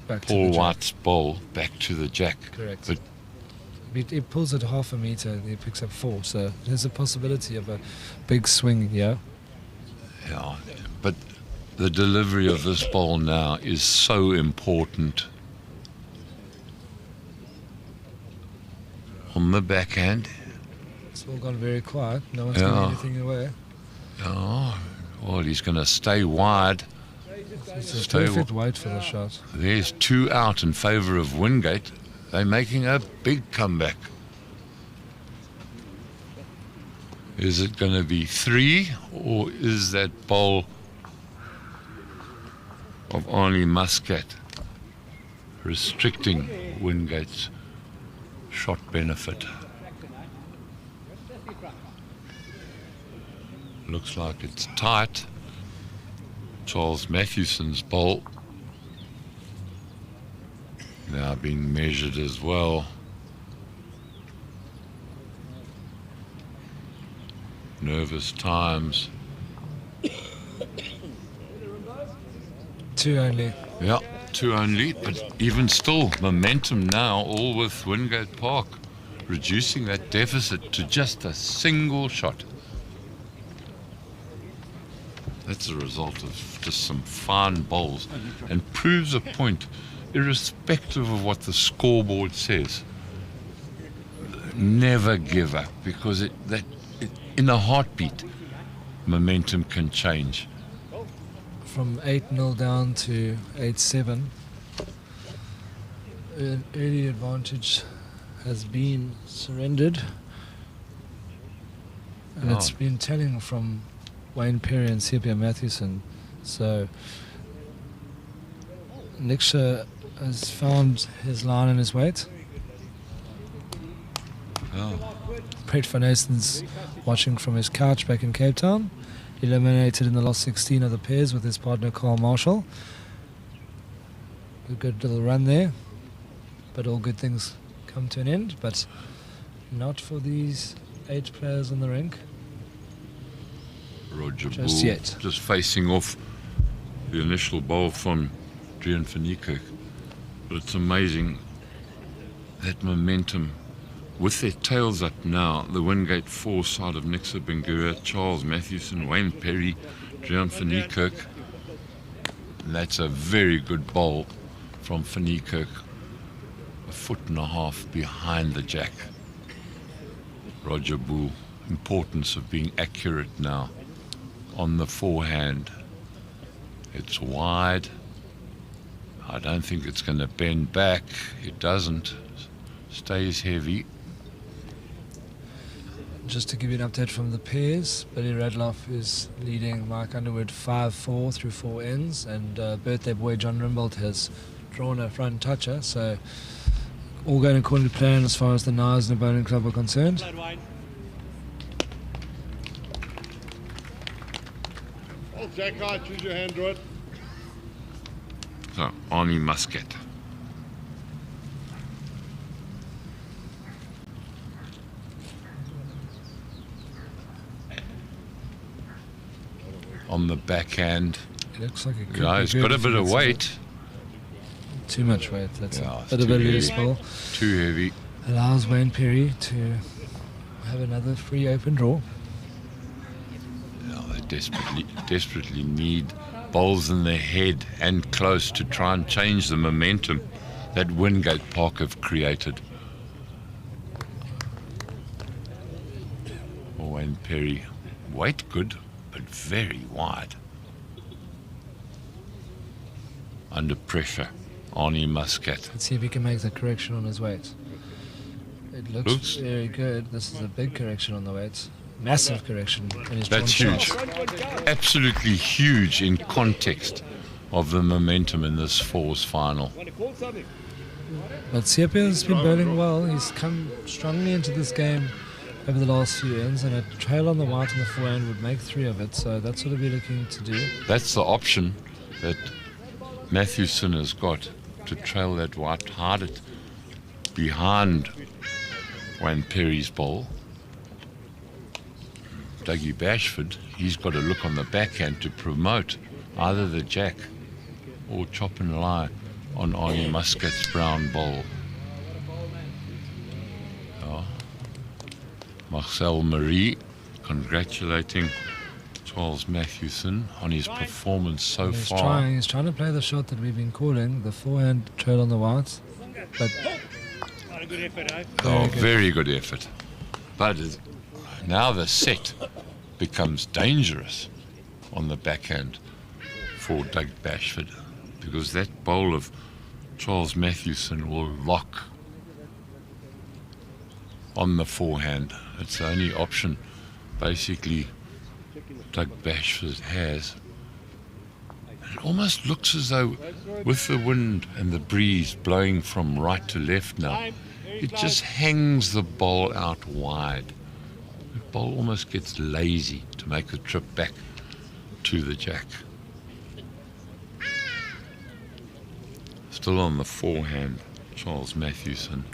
Back to Paul the jack. White's bowl back to the jack. Correct. But He pulls it half a meter and he picks up 4. So there's a possibility of a big swing here. yeah, but the delivery of this ball now is so important. On the backhand. It's all gone very quiet. No one's giving anything away. Oh, well, he's going to stay wide. It's a perfect weight for the shot. There's 2 out in favour of Wingate. They're making a big comeback. Is it going to be 3, or is that bowl of Arnie Muscat restricting Wingate's shot benefit? Looks like it's tight. Charles Mathewson's bowl now being measured as well. Nervous times. 2 only. Yeah, 2 only, but even still, momentum now, all with Wingate Park, reducing that deficit to just a single shot. That's a result of just some fine bowls, and proves a point, irrespective of what the scoreboard says. Never give up, because in a heartbeat, momentum can change. From 8-0 down to 8-7, an early advantage has been surrendered, and it's been telling from Wayne Perry and Sepia Mathewson. So Niksha has found his line and his weight. Brett van Esten's watching from his couch back in Cape Town. Eliminated in the last 16 of the pairs with his partner Carl Marshall. A good little run there, but all good things come to an end, but not for these 8 players on the rink. Roger Just Bull yet. just facing off the initial bowl from Drian van Niekerk. But it's amazing that momentum. With their tails up now, the Wingate 4 side of Nixa Benguric, Charles Mathewson, Wayne Perry, Drian van Niekerk. And that's a very good bowl from van Niekerk, 1.5 feet behind the jack. Roger Bull, importance of being accurate now on the forehand. It's wide. I don't think it's going to bend back. It doesn't. Stays heavy. Just to give you an update from the pairs, Billy Radloff is leading Mike Underwood 5-4 through 4 ends, and birthday boy John Rimbold has drawn a front toucher, so all going according to plan as far as the Knives and the Bowling Club are concerned. Oh, Jack, choose your hand, draw it. So, Arnie Muscat. On the backhand. It looks like it could Yeah, be it's good got a if bit he of gets weight. Too much weight, that's Yeah, a bit of a loose ball. Too heavy. Allows Wayne Perry to have another free open draw. Yeah, they desperately need bowls in their head and close to try and change the momentum that Wingate Park have created. Wayne Perry, weight good, but very wide. Under pressure, Arnie Muscat. Let's see if he can make the correction on his weight. It looks very good. This is a big correction on the weight. Massive correction. In his That's drawn huge. shots. Absolutely huge in context of the momentum in this fours final. But Sepia's been bowling well. He's come strongly into this game over the last few ends, and a trail on the white on the forehand would make 3 of it, so that's what he'll be looking to do. That's the option that Mathewson has got, to trail that white hard it behind Wayne Perry's bowl. Dougie Bashford, he's got to look on the backhand to promote either the jack or chop and lie on Arnie Muscat's brown bowl. Marcel Marie congratulating Charles Mathewson on his performance so He's far. He's trying to play the shot that we've been calling, the forehand trail on the white. But Not a good effort, eh? Oh, very good effort. But now the set becomes dangerous on the backhand for Doug Bashford, because that bowl of Charles Mathewson will lock on the forehand. It's the only option basically Doug Bashford has. It almost looks as though with the wind and the breeze blowing from right to left now, it just hangs the ball out wide. The ball almost gets lazy to make the trip back to the jack. Still on the forehand, Charles Mathewson.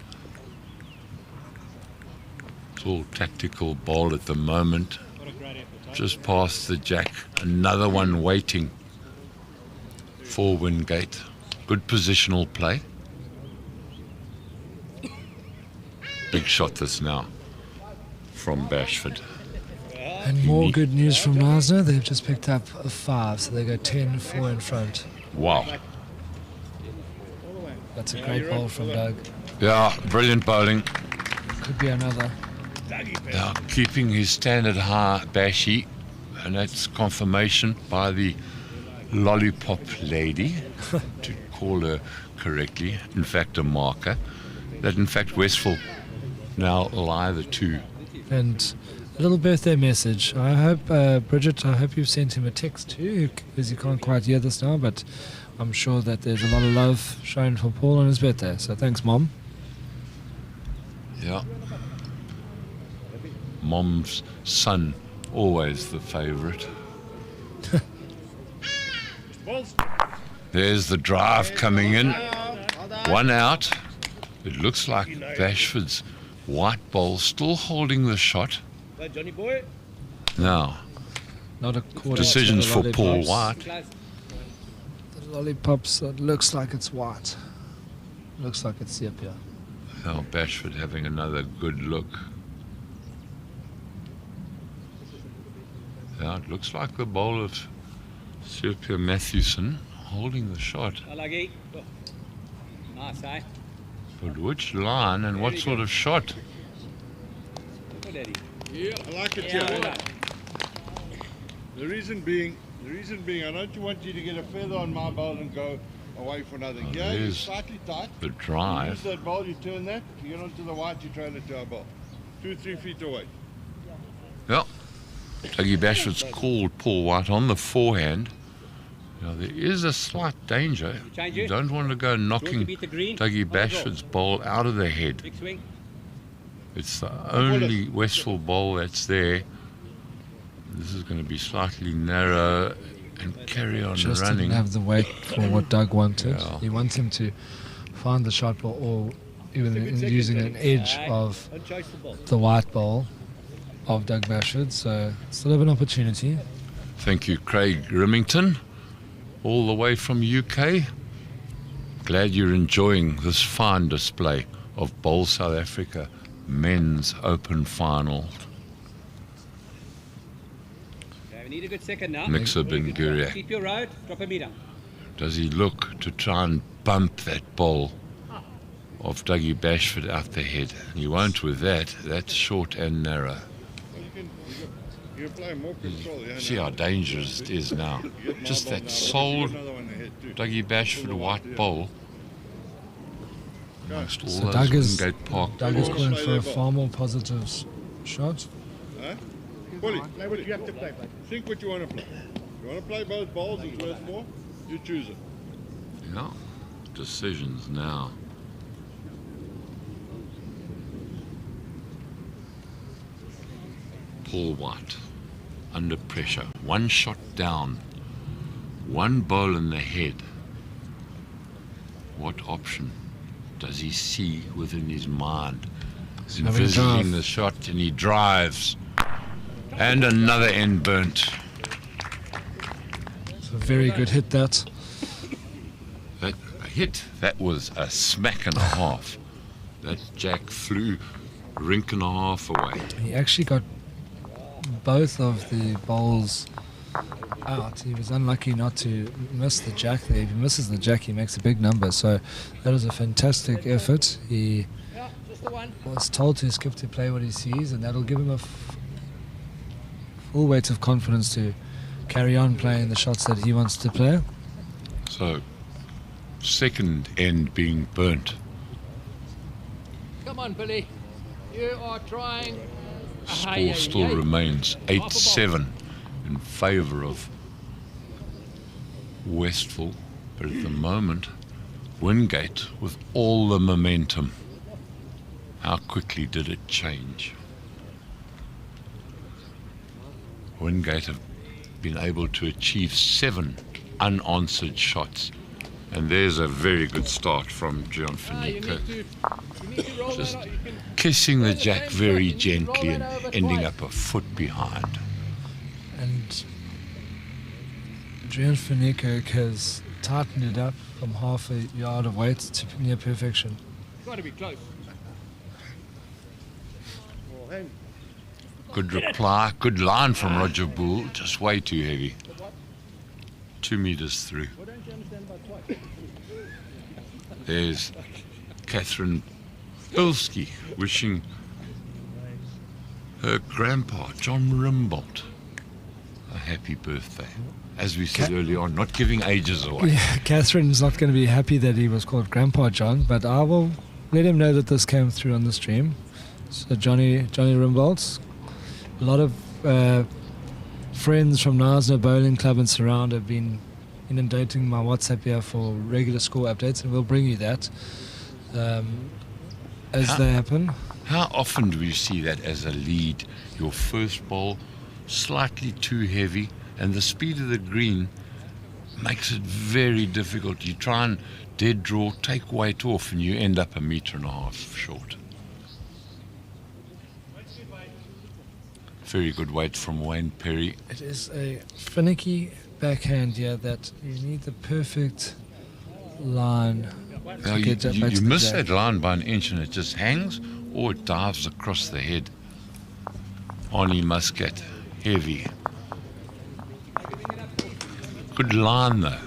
It's all tactical ball at the moment. What a great effort, eh? Just past the jack. Another one waiting for Wingate. Good positional play. Big shot this now from Bashford. and more good news from Mazda. They've just picked up a 5, so they go 10-4 in front. Wow. That's a great bowl from Doug. Yeah, brilliant bowling. Could be another. Now keeping his standard high, Bashy, and that's confirmation by the lollipop lady, to call her correctly, in fact a marker, that in fact Westphal now lie the two. And a little birthday message. I hope, Bridget, I hope you've sent him a text too, because you can't quite hear this now, but I'm sure that there's a lot of love shown for Paul on his birthday. So thanks, Mom. Yeah. Mom's son, always the favourite. There's the drive coming in. One out. It looks like Bashford's white ball still holding the shot. Well, Johnny boy. Now, Not a quarter. decisions to the for Paul lollipops. White. The lollipops, it looks like it's white. Looks like it's sepia. Now Bashford having another good look. Yeah, it looks like the bowl of Sepia Mathewson holding the shot. I like it. Oh. Nice, eh? But which line and what sort of shot? Good, Eddie. Yeah, I like it, Yeah, well Joe. done. The reason being, I don't want you to get a feather on my bowl and go away for nothing. Oh, Yeah, you're there's slightly tight. The You use drive. that bowl, you turn that, you get onto the white, you trail it to our bowl. 2-3 feet away. Yeah. Dougie Bashford's called Paul White on the forehand. Now there is a slight danger. change You it? don't want to go Want to knocking beat the green? Dougie On the draw. Bashford's bowl out of the head. Big swing. It's the only Westphal bowl that's there. This is going to be slightly narrow and carry on Just running. didn't have the weight for what Doug wanted. Yeah. He wants him to find the shot ball, or even using an edge of Don't chase the ball. the white ball of Doug Bashford. So still have an opportunity. Thank you, Craig Rimington, all the way from UK. Glad you're enjoying this fine display of Bowl South Africa Men's Open Final. Okay, we need a good second now. Mixer Benguric. Keep your road. Drop a meter. Does he look to try and bump that ball of Dougie Bashford out the head? He won't with that. That's short and narrow. You can play more control. Yeah, See how dangerous it is now. Just that solid Dougie Bashford white ball amongst all So those Doug is Wingate Park Doug is balls. calling for a far more positive shot. Bully, play what you have to play. Think what you want to play. You want to play both balls, it's worth more, you choose it. Yeah, decisions now. Paul White under pressure. One shot down. One ball in the head. What option does he see within his mind? He's having a envisaging drive. the shot and he drives. And another end burnt. It's a very good hit, that. That hit, that was a smack and a half. That jack flew rink and a half away. He actually got both of the bowls out. He was unlucky not to miss the jack there. If he misses the jack, he makes a big number. So that was a fantastic effort. He was told to skip to play what he sees, and that'll give him a full weight of confidence to carry on playing the shots that he wants to play. So, second end being burnt. Come on, Billy. You are trying. Score still remains 8-7 in favour of Westphal. But at the moment, Wingate with all the momentum. How quickly did it change? Wingate have been able to achieve 7 unanswered shots. And there's a very good start from John Finneker. Just kissing the jack very gently and ending up a foot behind. And Adrian Finneker has tightened it up from half a yard of weight to near perfection. Got to be close. Good reply, good line from Roger Bull, just way too heavy. 2 meters through. There's Catherine Bilski wishing her grandpa, John Rimbold, a happy birthday. As we said earlier on, not giving ages away. Yeah, Catherine's not going to be happy that he was called Grandpa John, but I will let him know that this came through on the stream. So Johnny Rimbold, a lot of friends from Knysna Bowling Club and surround have been inundating my WhatsApp here for regular score updates, and we'll bring you that as they happen. How often do we see that as a lead? Your first ball slightly too heavy, and the speed of the green makes it very difficult. You try and dead draw, take weight off, and you end up 1.5 meters short. Very good weight from Wayne Perry. It is a finicky backhand here that you need the perfect line. Now you miss that line by 1 inch and it just hangs, or it dives across the head. Arnie Muscat, heavy. Good line though.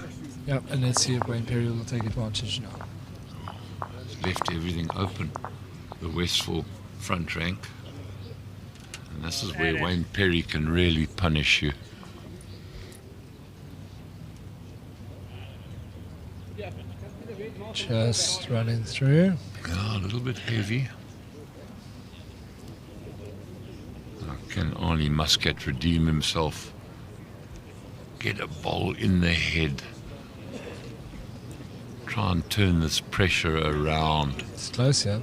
Yep, and let's see if Wayne Perry will take advantage now. Left everything open. The Westphal front rank. And this is where Wayne Perry can really punish you. Just running through. Yeah, a little bit heavy. Now, can Arnie Muscat redeem himself? Get a ball in the head. Try and turn this pressure around. It's close, yeah.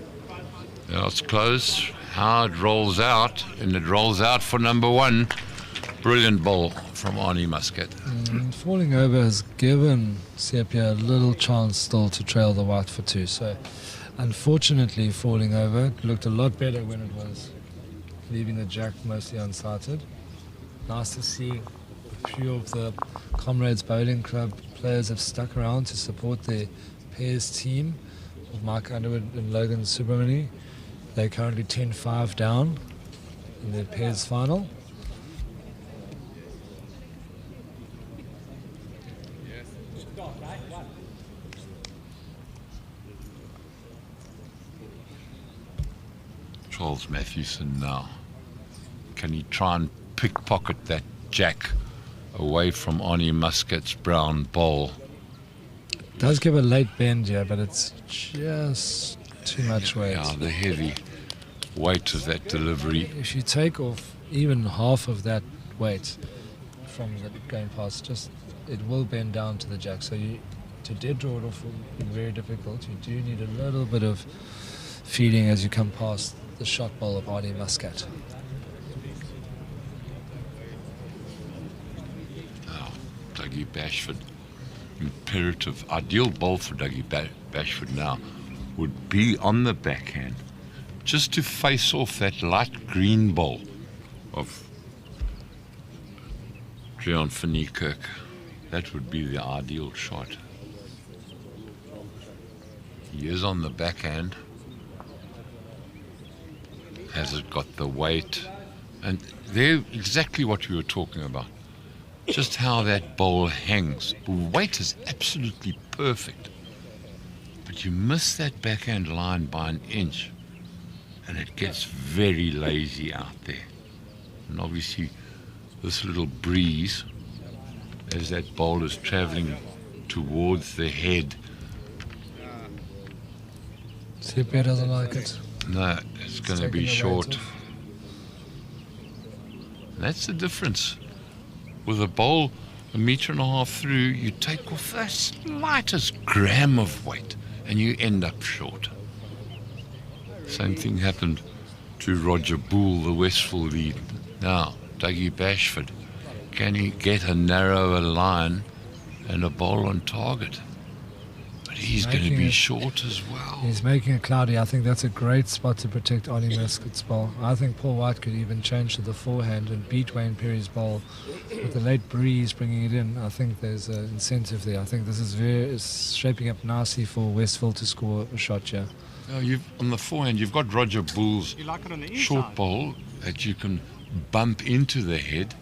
Yeah, it's close. How it rolls out, and it rolls out for number 1. Brilliant ball from Arnie Muscat. Falling over has given Sepia a little chance still to trail the white for 2. So, unfortunately, falling over it looked a lot better when it was leaving the jack mostly unsighted. Nice to see a few of the Comrades Bowling Club players have stuck around to support their pairs team of Mike Underwood and Logan Subramani. They're currently 10-5 down in their pairs final. Charles Mathewson now. Can he try and pickpocket that jack away from Arnie Muscat's brown bowl? It does give a late bend here, but it's just too much weight. Yeah, the heavy weight of that delivery. If you take off even half of that weight from the going past, just it will bend down to the jack. So to dead draw it off will be very difficult. You do need a little bit of feeding as you come past the shot bowl of Arnie Muscat. Oh, Dougie Bashford. Imperative, ideal bowl for Dougie Bashford now would be on the backhand, just to face off that light green bowl of Dreon Finney-Kirk. That would be the ideal shot. He is on the backhand. Has it got the weight? And they're exactly what we were talking about. just how that bowl hangs. The weight is absolutely perfect. But you miss that backhand line by an inch, and it gets very lazy out there. And obviously, this little breeze, as that bowl is traveling towards the head. Sepia doesn't like it. No, it's going to taking be the weight short. off. That's the difference. With a bowl 1.5 meters through, you take off the slightest gram of weight and you end up short. Same thing happened to Roger Boole, the Westphal lead. Now, Dougie Bashford, can he get a narrower line and a bowl on target? But he's going to Making be it- short as well. He's making it cloudy. I think that's a great spot to protect Ollie Muscat's bowl. I think Paul White could even change to the forehand and beat Wayne Perry's bowl. With the late breeze bringing it in, I think there's an incentive there. I think this is shaping up nicely for Westphal to score a shot here. On the forehand, you've got Roger Boole's You like it on the inside? short bowl that you can bump into the head.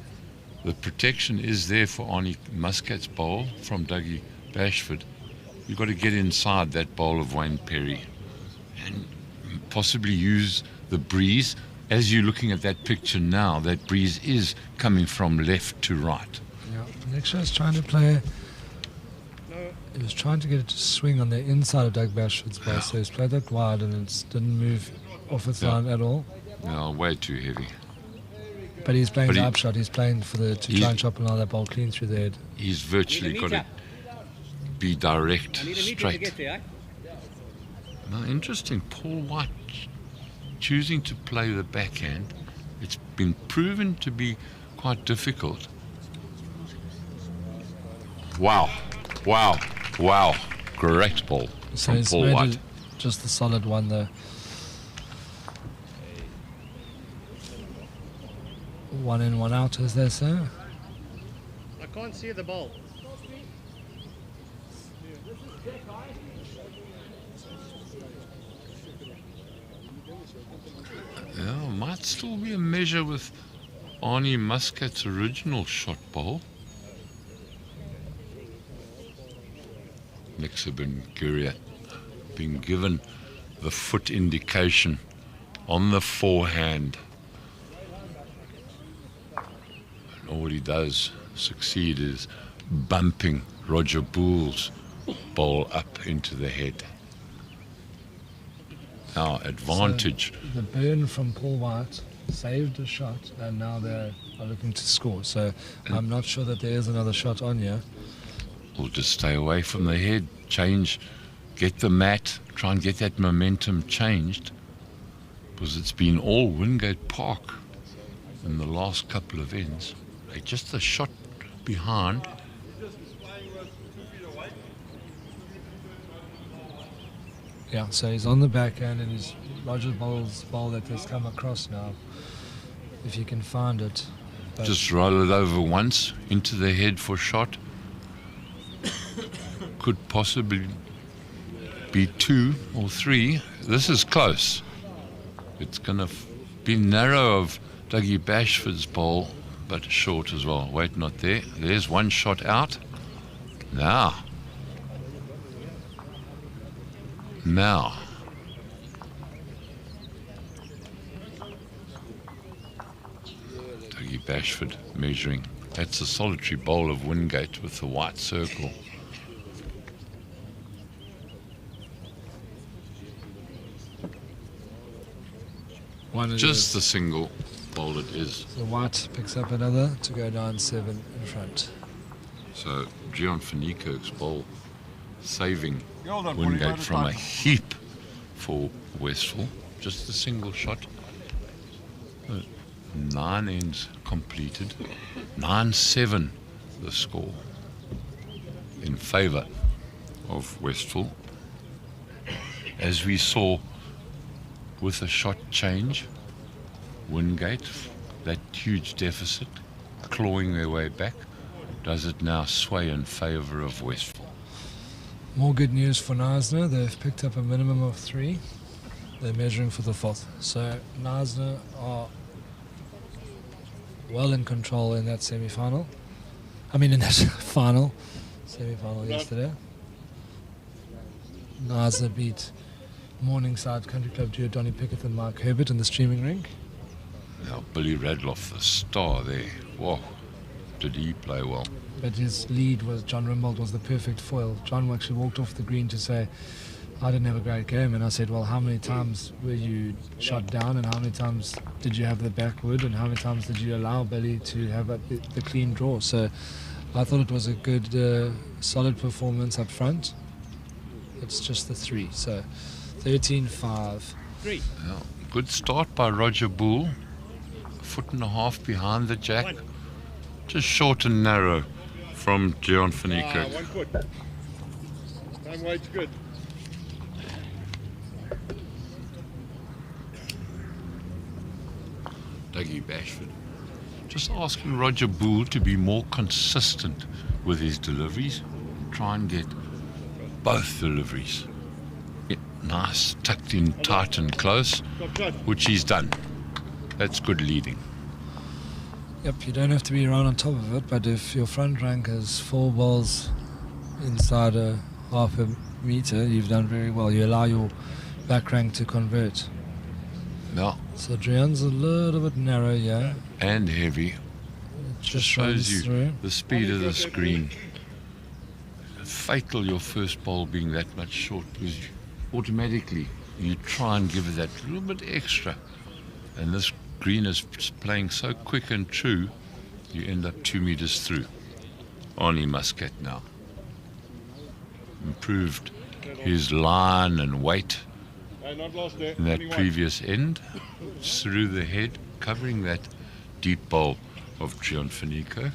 The protection is there for Arnie Muscat's bowl from Dougie Bashford. You've got to get inside that bowl of Wayne Perry and possibly use the breeze. As you're looking at that picture now, that breeze is coming from left to right. Yeah, Niksha is trying to play. He was trying to get it to swing on the inside of Doug Bashford's bowl, so he's played that wide and it didn't move off its Yeah. line at all. No, way too heavy. But he's playing But the he- upshot. He's playing for to He's- try and chop another ball clean through the head. He's virtually got to be direct, I need a meter to straight. get there. Now, interesting, Paul White choosing to play the backhand. It's been proven to be quite difficult. Wow, wow, wow. Great ball So from he's Paul made White. it just a solid one though. 1 in, 1 out, as they say. I can't see the ball. Yeah, might still be a measure with Arnie Muscat's original shot bowl. Nixa Benguric being given the foot indication on the forehand. And all he does succeed is bumping Roger Boole's ball up into the head. Now, advantage. The burn from Paul White saved a shot, and now they are looking to score. So I'm not sure that there is another shot on here. We'll just stay away from the head, change, get the mat, try and get that momentum changed, because it's been all Wingate Park in the last couple of ends. They're just a shot behind. Yeah, so he's on the backhand, and his Roger Bowles ball that has come across now, if you can find it. But Just roll it over once into the head for shot. Could possibly be 2 or 3. This is close. It's going to be narrow of Dougie Bashford's ball, but short as well. Wait, not there. There's one shot out. Now. Dougie Bashford measuring. That's a solitary bowl of Wingate with the white circle. one of Just the single bowl it is. the White picks up another to go down 7 in front. So Gian Finicker's bowl saving Wingate from a heap for Westphal. Just a single shot. 9 ends completed. 9-7 the score in favour of Westphal. As we saw with a shot change, Wingate, that huge deficit, clawing their way back, does it now sway in favour of Westphal. More good news for Knysna. They've picked up a minimum of 3. They're measuring for the 4th. So Knysna are well in control in that semi-final. in that final, semi-final yesterday. Naza beat Morningside Country Club duo Donny Pickett and Mark Herbert in the streaming ring. Now, Billy Radloff, the star there. Whoa, did he play well? But his lead was John Rimbold was the perfect foil. John actually walked off the green to say, I didn't have a great game. And I said, well, how many times were you shot down and how many times did you have the backwood and how many times did you allow Billy to have the clean draw? So I thought it was a good, solid performance up front. It's just the 3. So 13-5. 3. Yeah, good start by Roger Bull. A foot and a half behind the jack. Just short and narrow from Gian Finico. 1 foot. Time weight's good. Dougie Bashford. Just asking Roger Bull to be more consistent with his deliveries. Try and get both deliveries nice, tucked in tight and close, which he's done. That's good leading. Yep, you don't have to be around on top of it, but if your front rank has 4 balls inside a half a meter, you've done very well. You allow your back rank to convert. No. So Drian's a little bit narrow, yeah. And heavy. It Just shows you through. the speed of the screen. Fatal your first ball being that much short, because automatically you try and give it that little bit extra. And this green is playing so quick and true, you end up 2 meters through. Arnie Muscat now. Improved his line and weight in that previous end. Through the head, covering that deep bowl of Gian Finico.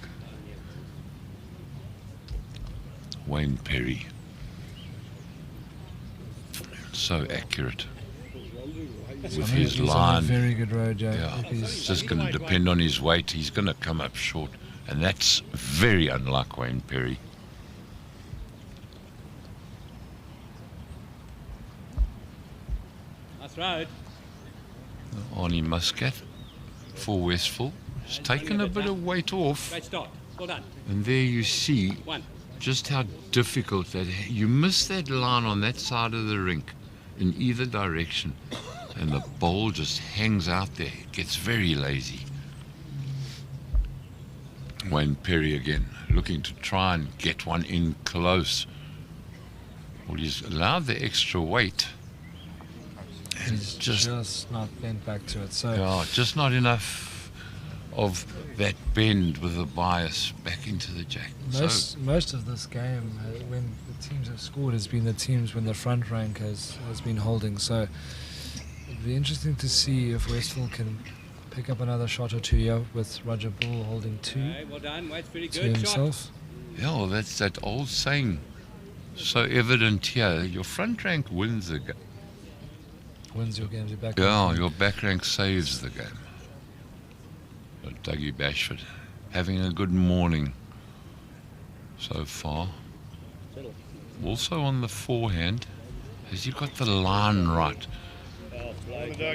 Wayne Perry. So accurate with his He's line. on a very good road, yeah. Yeah, it's just going to depend on his weight. He's going to come up short, and that's very unlike Wayne Perry. That's right. Arnie Muscat for Westphal. He's taken a bit of weight off, Great start. Well done. and there you see 1. just how difficult that you miss that line on that side of the rink in either direction, and the ball just hangs out there. It gets very lazy. Wayne Perry again, looking to try and get one in close. Well, he's allowed the extra weight, and He's just not bent back to it. So yeah, just not enough of that bend with the bias back into the jack. most of this game, when the teams have scored, has been the teams when the front rank has been holding. So it'd be interesting to see if Westphal can pick up another shot or 2 here with Roger Bull holding 2 Okay, well done. Wait's very to good. himself. Yeah, well, that's that old saying. So evident here, your front rank wins the game. Wins your games, your back. Yeah, rank. your back rank saves the game. But Dougie Bashford having a good morning so far. Also on the forehand, has he got the line right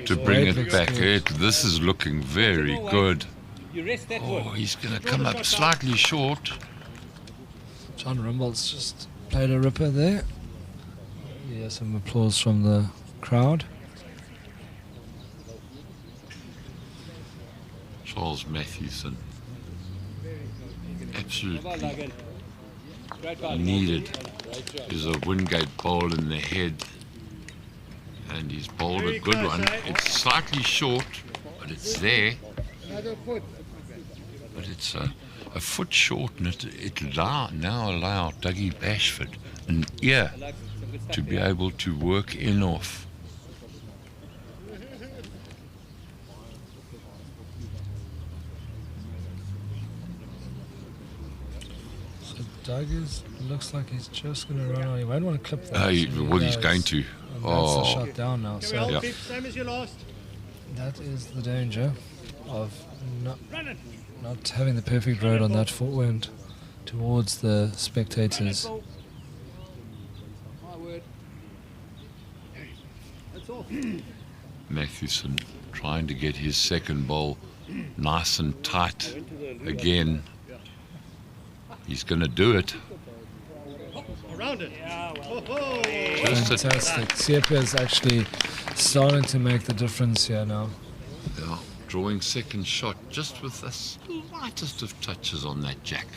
to bring Weight it looks back? good. This is looking very good. You rest that Oh, wood. he's going to come up slightly short. John Rimbold's just played a ripper there. Yeah, some applause from the crowd. Charles Mathewson. Well Absolutely done. Great bowling. needed is a Wingate bowl in the head, and he's bowled a good one. It's slightly short, but it's there. But it's a foot short, and it now allow Dougie Bashford an ear I like some good stuff to be there. able to work in off. So Doug looks like he's just going to run on. He won't want to clip that. Well, he's knows. going to. And that's Oh. a shot down now. So Yeah. Same as your last. that is the danger of not Run it. not having the perfect road on that forehand towards the spectators. Ball. My word. That's all. Mathewson trying to get his second bowl nice and tight again. He's going to do it. Around it. Fantastic. Siepe is actually starting to make the difference here now. Yeah, drawing second shot just with the slightest of touches on that jack.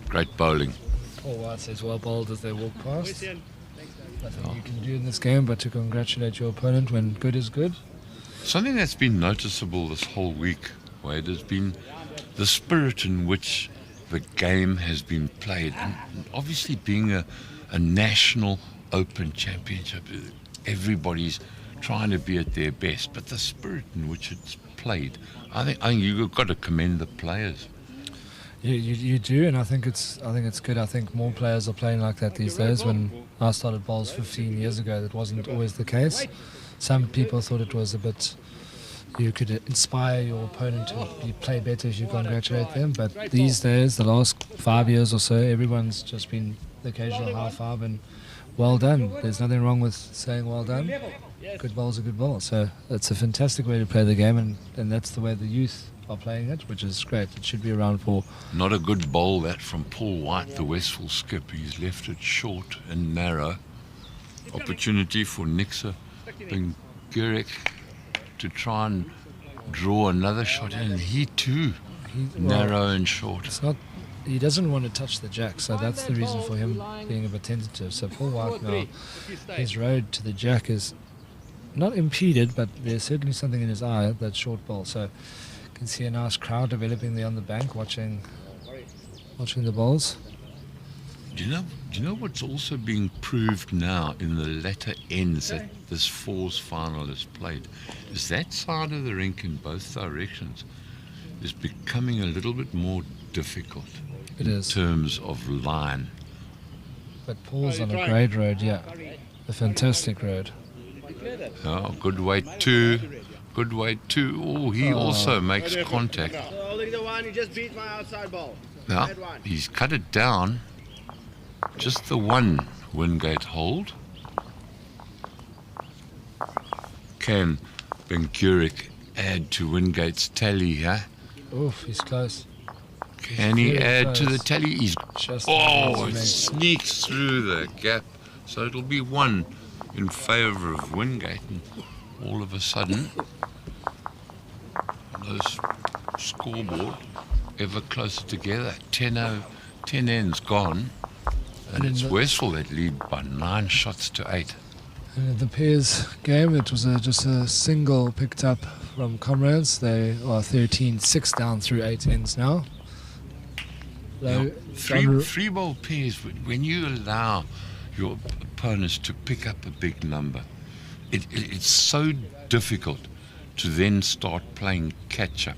Great bowling. Paul White says well bowled as they walk past. Nothing you can do in this game but to congratulate your opponent when good is good. Something that's been noticeable this whole week, Wade, has been the spirit in which the game has been played. And obviously being a national open championship, everybody's trying to be at their best, but the spirit in which it's played, I think you've got to commend the players. You do, and I think it's good. I think more players are playing like that these days. When I started bowls 15 years ago, that wasn't always the case. Some people thought it was a bit, you could inspire your opponent to play better if you congratulate them. But these days, the last 5 years or so, everyone's just been the occasional high five and well done. There's nothing wrong with saying well done. Good bowl's a good bowl. So it's a fantastic way to play the game, and that's the way the youth are playing it, which is great. It should be around for. Not a good bowl that from Paul White, the Westfall skip. He's left it short and narrow. Opportunity for Nixa Benguric to try and draw another shot, and he too narrow and short. It's not. He doesn't want to touch the jack, so that's the reason for him being a bit tentative. So Paul White now, his road to the jack is not impeded, but there's certainly something in his eye, that short ball. So you can see a nice crowd developing there on the bank, watching the bowls. Do you know what's also being proved now in the latter ends that this fours final is played? Is that side of the rink in both directions is becoming a little bit more difficult in terms of line. But Paul's on a great road, yeah. A fantastic road. Oh, good weight too. Good weight too. Oh, he also makes contact. Holding the one, he just beat my outside ball. Now, he's cut it down. Just the one Wingate hold. Can Benguric add to Wingate's tally here? Oof, he's close. Can he add to the tally? He's Just it sneaks through the gap. So it'll be one in favour of Wingate. And all of a sudden, those scoreboard ever closer together. 10 ends gone. And it's Westfall that lead by 9 shots to 8. And in the pairs game, it was just a single picked up from Comrades. They are 13-6 down through 8 ends now. Now, three ball pairs, when you allow your opponents to pick up a big number, it's so difficult to then start playing catch up.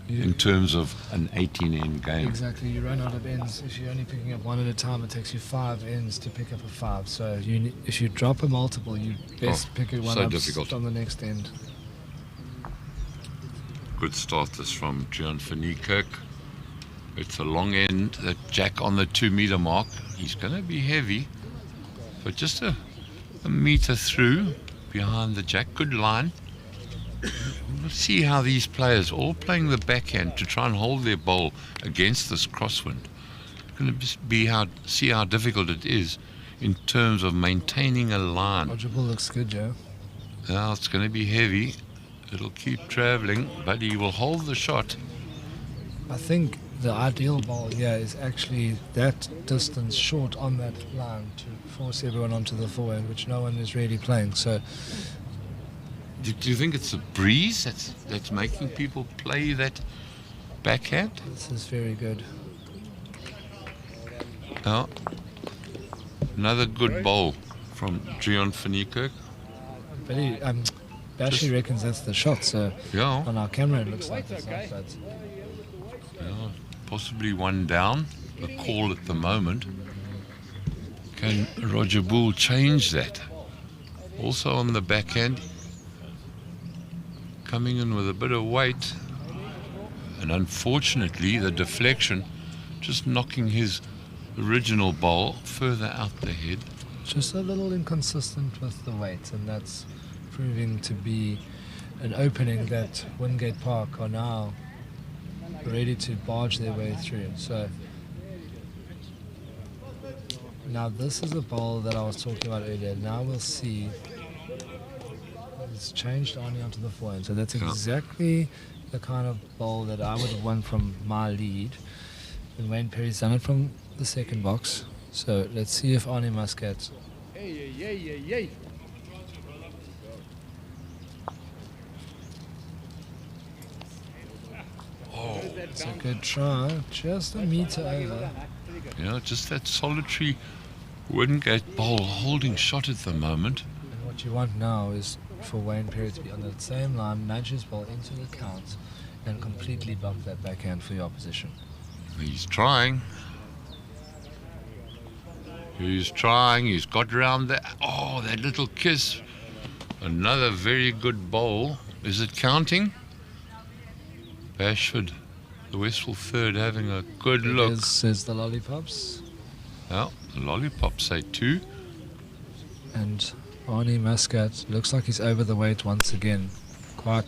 In terms of an 18-end game. Exactly, you run out of ends. If you're only picking up one at a time, it takes you 5 ends to pick up a 5. So if you drop a multiple, you best pick it one up from the next end. Good start this from John van Niekerk. It's a long end, that jack on the 2 meter mark. He's going to be heavy, but just a meter through behind the jack. Good line. We'll see how these players, all playing the backhand to try and hold their bowl against this crosswind. It's going to be see how difficult it is in terms of maintaining a line. Roger Bull looks good, Joe. Now it's going to be heavy. It'll keep travelling, but he will hold the shot. I think the ideal bowl here is actually that distance short on that line to force everyone onto the forehand, which no one is really playing. So. Do you think it's a breeze that's making people play that backhand? This is very good. Oh, another good bowl from Drion van Niekerk. Bashi reckons that's the shot, so yeah. On our camera it looks like it's not, but yeah, possibly one down. The call at the moment. Can Roger Bull change that? Also on the backhand. Coming in with a bit of weight, and unfortunately the deflection just knocking his original bowl further out the head. Just a little inconsistent with the weight, and that's proving to be an opening that Wingate Park are now ready to barge their way through. So Now this is a bowl that I was talking about earlier. Now we'll see. It's changed Arnie onto the forehand. So that's Yeah. exactly the kind of bowl that I would have won from my lead. And Wayne Perry's done it from the second box. So let's see if Arnie Muscat. Oh, It's a good try. Just a meter over. yeah, just that solitary Wingate bowl holding shot at the moment. And what you want now is for Wayne Perry to be on the same line, nudge his ball into the count, and completely block that backhand for your opposition. He's trying. He's trying. He's got round there. Oh, that little kiss. Another very good bowl. Is it counting? Bashford, the Westphal third, having a good look. Says the lollipops. Yeah, the lollipops say 2. And Arnie Muscat looks like he's over the weight once again. Quite.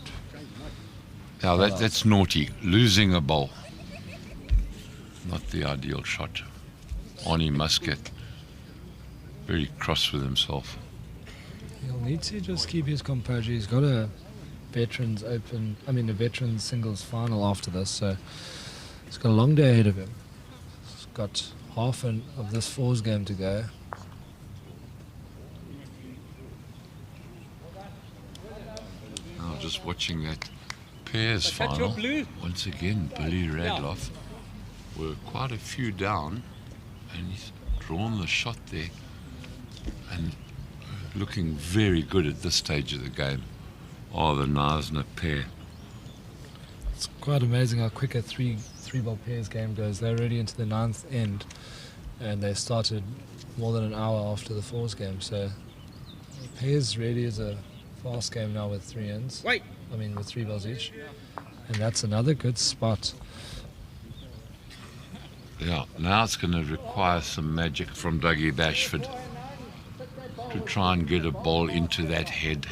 Now that's naughty. Losing a bowl. Not the ideal shot. Arnie Muscat, very cross with himself. He'll need to just keep his composure. He's got a veterans singles final after this, so he's got a long day ahead of him. He's got half of this fours game to go. Now just watching that pairs final. Once again, Billy Radloff were quite a few down, and he's drawn the shot there, and looking very good at this stage of the game. Oh, the Nasner pair. It's quite amazing how quick a three-ball pairs game goes. They're already into the 9th end, and they started more than an hour after the fours game. So pairs really is a fast game now with 3 ends. With 3 balls each, and that's another good spot. Yeah, now it's going to require some magic from Dougie Bashford to try and get a ball into that head.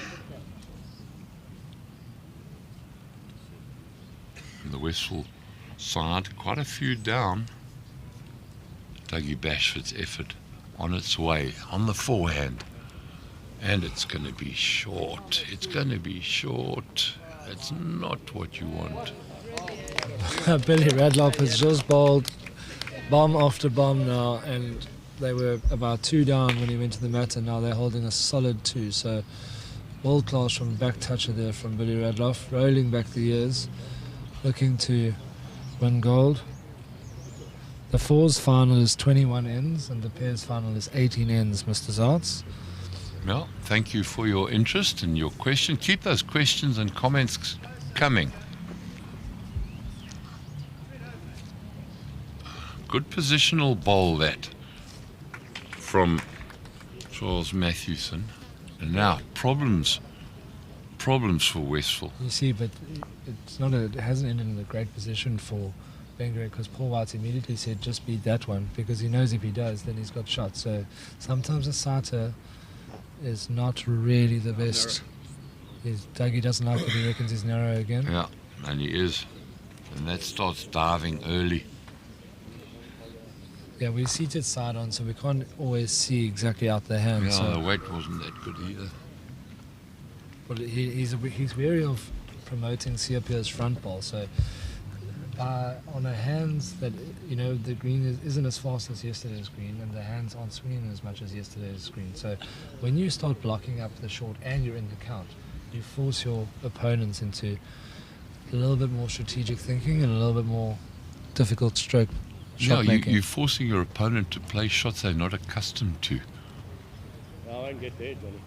And the Westphal side, quite a few down. Dougie Bashford's effort on its way, on the forehand. And it's going to be short. It's going to be short. It's not what you want. Billy Radloff has just bowled bomb after bomb now, and they were about 2 down when he went to the mat, and now they're holding a solid 2. So world class from back toucher there from Billy Radloff, rolling back the years, looking to win gold. The fours final is 21 ends, and the pairs final is 18 ends, Mr. Zarts. Well, thank you for your interest and your question. Keep those questions and comments coming. Good positional bowl that from Charles Mathewson. And now problems for Westphal. You see, but it hasn't ended in a great position for Benguric, because Paul White immediately said just beat that one, because he knows if he does then he's got shots. So sometimes a sighter is not really the best. Dougie doesn't like it, he reckons he's narrow again. Yeah, and he is. And that starts diving early. Yeah, we're seated side on, so we can't always see exactly out the hand. Yeah, So, the weight wasn't that good either. well, he's wary of promoting Siapia's front ball. So on a hands that, the green isn't as fast as yesterday's green, and the hands aren't swinging as much as yesterday's green. So when you start blocking up the short and you're in the count, you force your opponents into a little bit more strategic thinking and a little bit more difficult shot making. You're forcing your opponent to play shots they're not accustomed to. I won't get there, Johnny.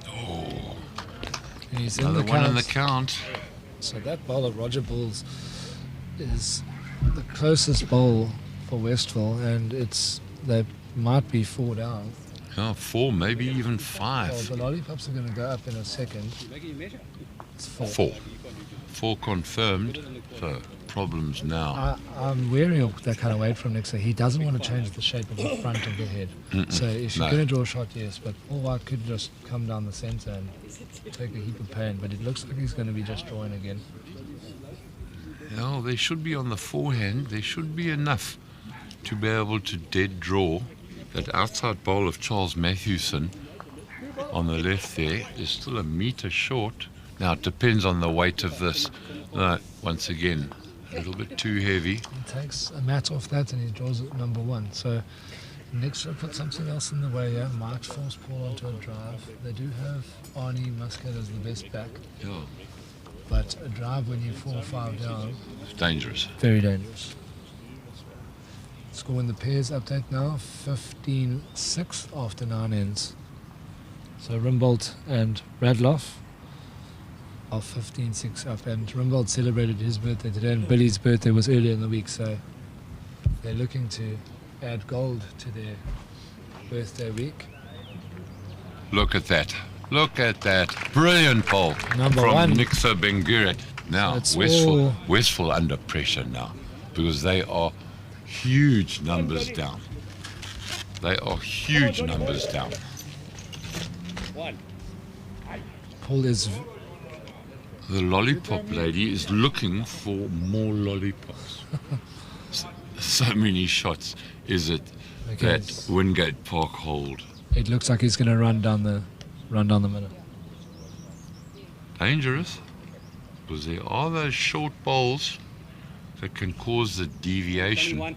Oh, And he's in another the one count. in the count. So that bowl of Roger Bulls is the closest bowl for Westphal, and they might be 4 down. Yeah, 4, maybe even Well, 5. the lollipops are going to go up in a second. It's 4. 4. 4 confirmed. So problems now. I'm wary of that kind of weight from Nick, so he doesn't want to change the shape of the front of the head. So if you're No. going to draw a shot, yes, but Paul White could just come down the centre and take a heap of pain, but it looks like he's going to be just drawing again. They should be on the forehand. There should be enough to be able to dead draw that outside bowl of Charles Mathewson on the left there is still a metre short. Now it depends on the weight of this. No, once again, a little bit too heavy. He takes a mat off that and he draws it number one. So next we'll put something else in the way here. Might force Paul onto a drive. They do have Arnie Muscat as the best back. Yeah, But a drive when you're 4-5 down, it's dangerous. very dangerous. Score in the pairs update now, 15-6 after 9 ends. So Rimbold and Radloff are 15-6 up, and Rimbold celebrated his birthday today, and Billy's birthday was earlier in the week, so they're looking to add gold to their birthday week. Look at that. Look at that. Brilliant ball Number from one. Nixa Benguric. Now, That's Westful, all. Westful under pressure now because they are huge numbers down. They are huge numbers down. Paul is The lollipop lady is looking for more lollipops. So many shots is it Okay, that it's- Wingate Park hold. It looks like he's going to run down the middle. Dangerous because there are those short bowls that can cause the deviation. One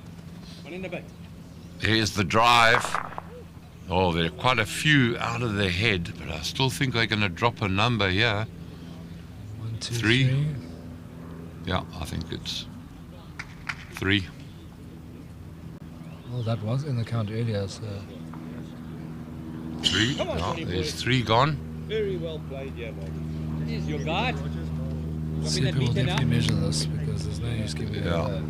in the back. Here's the drive. Oh, there are quite a few out of their head, but I still think they're going to drop a number here. 1, 2, Three. 3. Yeah, I think it's 3. Well, that was in the count earlier, so 3. Come on, Yeah, Johnny there's boy. 3 gone. Very well played, yeah, boy. Here's your guard. Sippy will definitely measure this because there's no use giving it Yeah.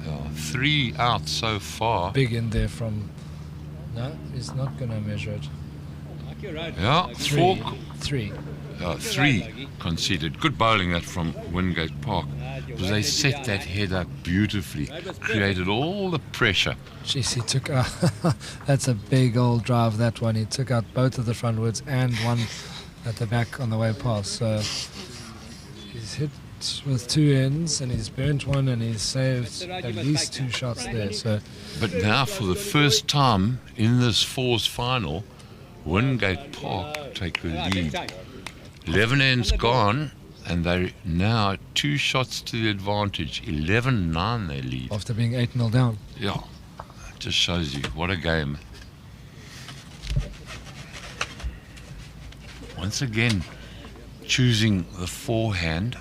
a 3 out so far. big in there from. No, he's not going to measure it. Like your road. Yeah, Like 3. 4. 3. 3 conceded. Good bowling that from Wingate Park because they set that head up beautifully, created all the pressure. Jeez, he took out. That's a big old drive, that one. He took out both of the frontwards and one at the back on the way past. So he's hit with 2 ends and he's burnt one and he's saved at least 2 shots there. So But now, for the first time in this fours final, Wingate Park take the lead. 11 ends gone, and they're now 2 shots to the advantage. 11-9 they lead. after being 8-0 down. Yeah, it just shows you what a game. Once again, choosing the forehand.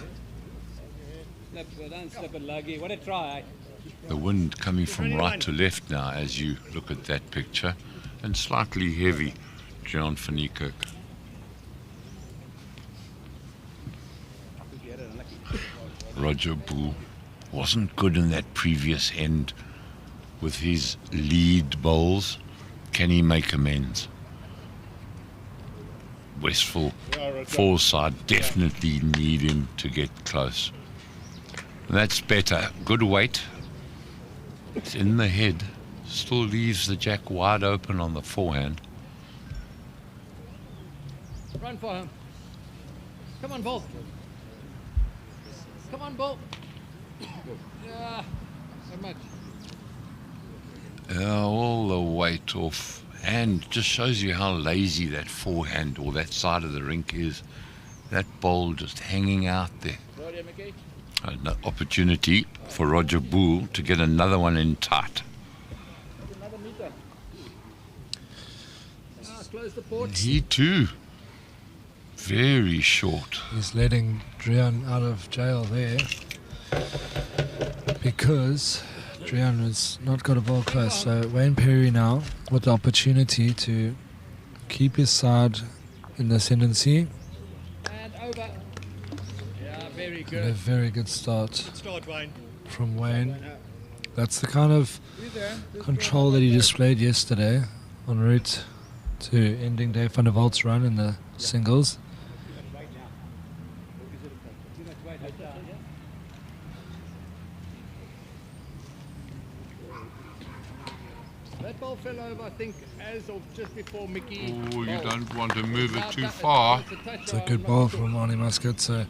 Don't slip it, Luggy. What a try. The wind coming from right to left now as you look at that picture, and slightly heavy, John van Niekerk. Roger Bull wasn't good in that previous end with his lead bowls. Can he make amends? Westfall foresight definitely need him to get close. That's better. Good weight. It's in the head. Still leaves the jack wide open on the forehand. Run for him. Come on, Bull. Come on, Bull. Yeah, so much. Yeah, all the weight off. And just shows you how lazy that forehand or that side of the rink is. That ball just hanging out there. Roger, Mickey. An opportunity for Roger Bull to get another one in tight. Another meter. Close the port. And he too, very short. He's letting Drian out of jail there because Drian has not got a ball close. So Wayne Perry now with the opportunity to keep his side in the ascendancy. And over. Yeah, very And a good. very good start Start, Wayne. from Wayne. That's the kind of You there? control that he displayed yesterday en route to ending Dave van der Wald's run in the singles. That ball fell over, I think, as of just before Mickey. Oh, you bowled. don't want to move it Now too that- far. it's a touch It's a on, good not ball sure. from Arnie Muscat. So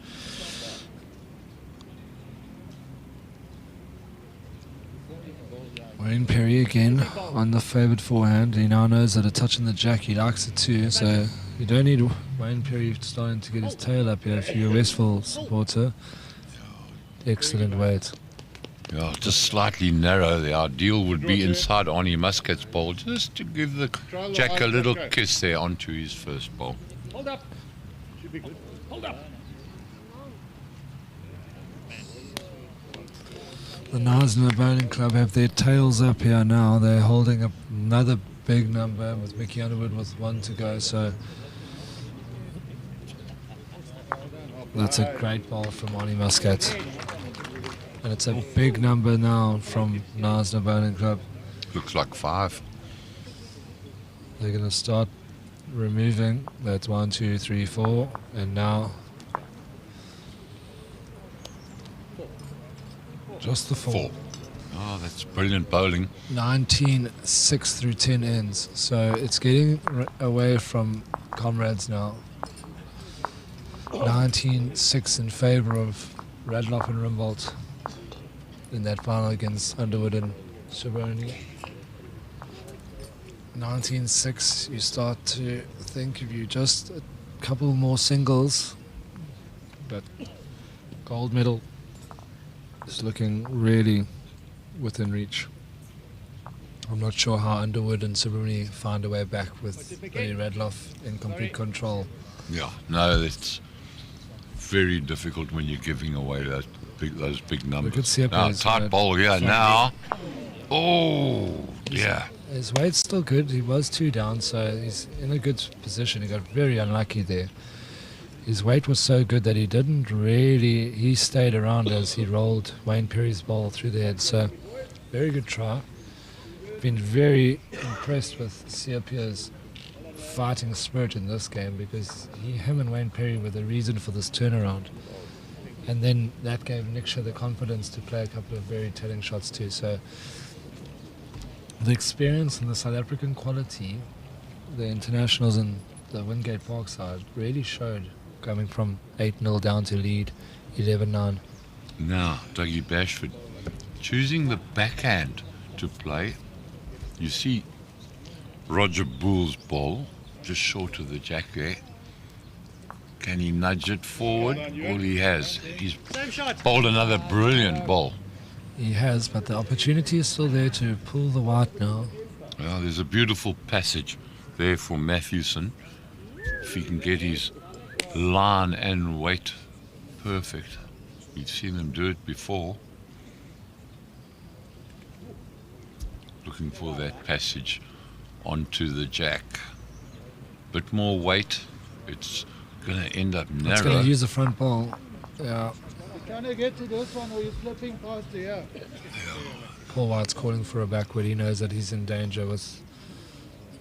Wayne Perry again on the favoured forehand. He now knows that a touch in the jack, he likes it too. So you don't need Wayne Perry starting to get his tail up here if you're a Westphal supporter. Excellent weight. Yeah, just slightly narrow. The ideal would be inside Arnie Muscat's bowl, just to give the jack a little kiss there onto his first bowl. Hold up. Should be good. Hold up. The Knysna Bowling Club have their tails up here now. They're holding up another big number with Mickey Underwood with one to go. So that's a great ball from Arnie Muscat. And it's a big number now from Knysna Bowling Club. Looks like 5. They're going to start removing. That's 1, 2, 3, 4. And now just the 4. Oh, that's brilliant bowling. 19, 6 through 10 ends. So it's getting away from comrades now. 19, 6 in favour of Radloff and Rimbold in that final against Underwood and Shaboni. 19, 6, you start to think if you just a couple more singles, but gold medal is looking really within reach. I'm not sure how Underwood and Subrumani find a way back with Billy Radloff in complete control. Yeah, no, it's very difficult when you're giving away those big numbers. could see Now, tight ball here now. Oh, yeah. His weight's still good. He was 2 down, so he's in a good position. He got very unlucky there. His weight was so good that he didn't really, he stayed around as he rolled Wayne Perry's ball through the head. So, very good try. Been very impressed with Siapia's fighting spirit in this game because him and Wayne Perry were the reason for this turnaround. And then that gave Niksha the confidence to play a couple of very telling shots too. So, the experience and the South African quality, the internationals and the Wingate Park side really showed coming from 8-0 down to lead 11-9. Now, Dougie Bashford choosing the backhand to play. You see Roger Boole's ball just short of the jack there. Can he nudge it forward? All he has. He's bowled another brilliant ball. He has, but the opportunity is still there to pull the white now. Well, there's a beautiful passage there for Matthewson. If he can get his line and weight perfect. We've seen him do it before. Looking for that passage onto the jack. Bit more weight. It's going to end up narrow. It's going to use the front ball. Yeah. Can I get to this one or you're slipping past here? Paul White's calling for a backward. He knows that he's in danger with.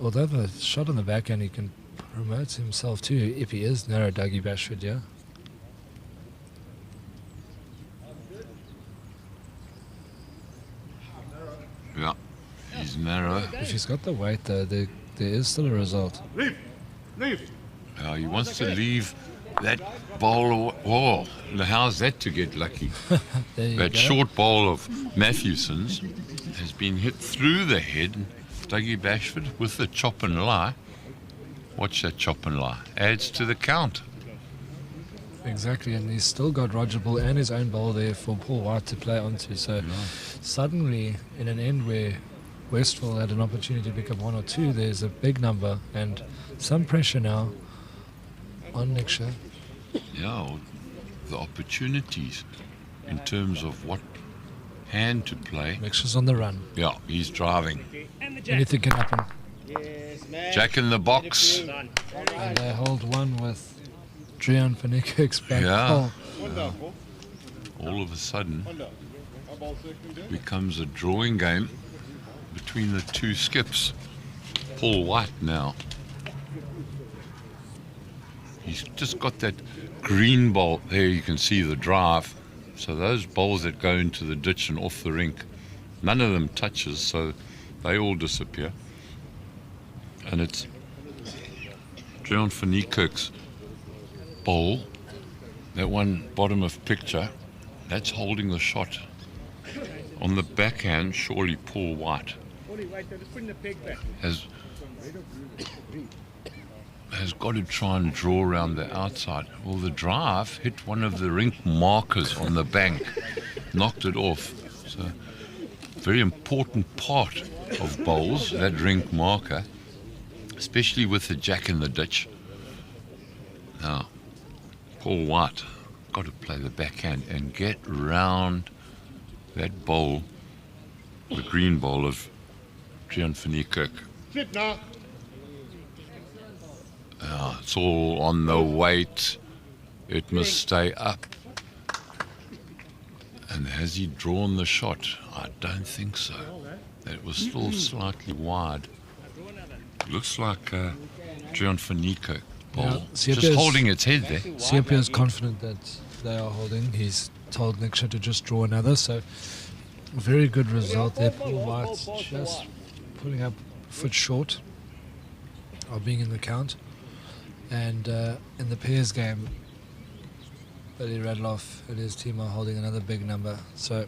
Although the shot on the backhand, he can promote himself too if he is narrow, Dougie Bashford, yeah? Yeah, he's narrow. If he's got the weight though, there is still a result. Leave. He wants to leave that bowl. Oh, how's that to get lucky? There you That go. short ball of Matthewson's has been hit through the head. Dougie Bashford with the chop and lie. Watch that chop and lie. Adds to the count. Exactly, and he's still got Roger Bull and his own ball there for Paul White to play onto. So suddenly, in an end where Westphal had an opportunity to pick up 1 or 2, there's a big number and some pressure now on Niksha. Yeah, the opportunities in terms of what hand to play. Niksha's on the run. Yeah, he's driving. And the jack. Anything can happen. Yes, man. Jack in the box. And they hold one with Dreon Panikik's back Yeah. ball. All of a sudden, becomes a drawing game between the two skips. Paul White now. He's just got that green ball there. You can see the drive. So those balls that go into the ditch and off the rink, none of them touches, so they all disappear. And it's John van Niekerk's ball, that one bottom of picture, that's holding the shot On the backhand, surely Paul White has got to try and draw around the outside. Well, the drive hit one of the rink markers on the bank, knocked it off. So, very important part of bowls, that rink marker, especially with the jack in the ditch. Now, Paul White got to play the backhand and get round that bowl, the green bowl of Gian van Niekerk. Sit now. It's all on the weight. It must stay up. And has he drawn the shot? I don't think so. That was still slightly wide. Looks like Gian van Niekerk ball. Just holding its head there. CP is confident that they are holding. He's told Niksha to just draw another, so very good result there. Paul White's just pulling up a foot short of being in the count. And in the pairs game, Billy Radloff and his team are holding another big number. So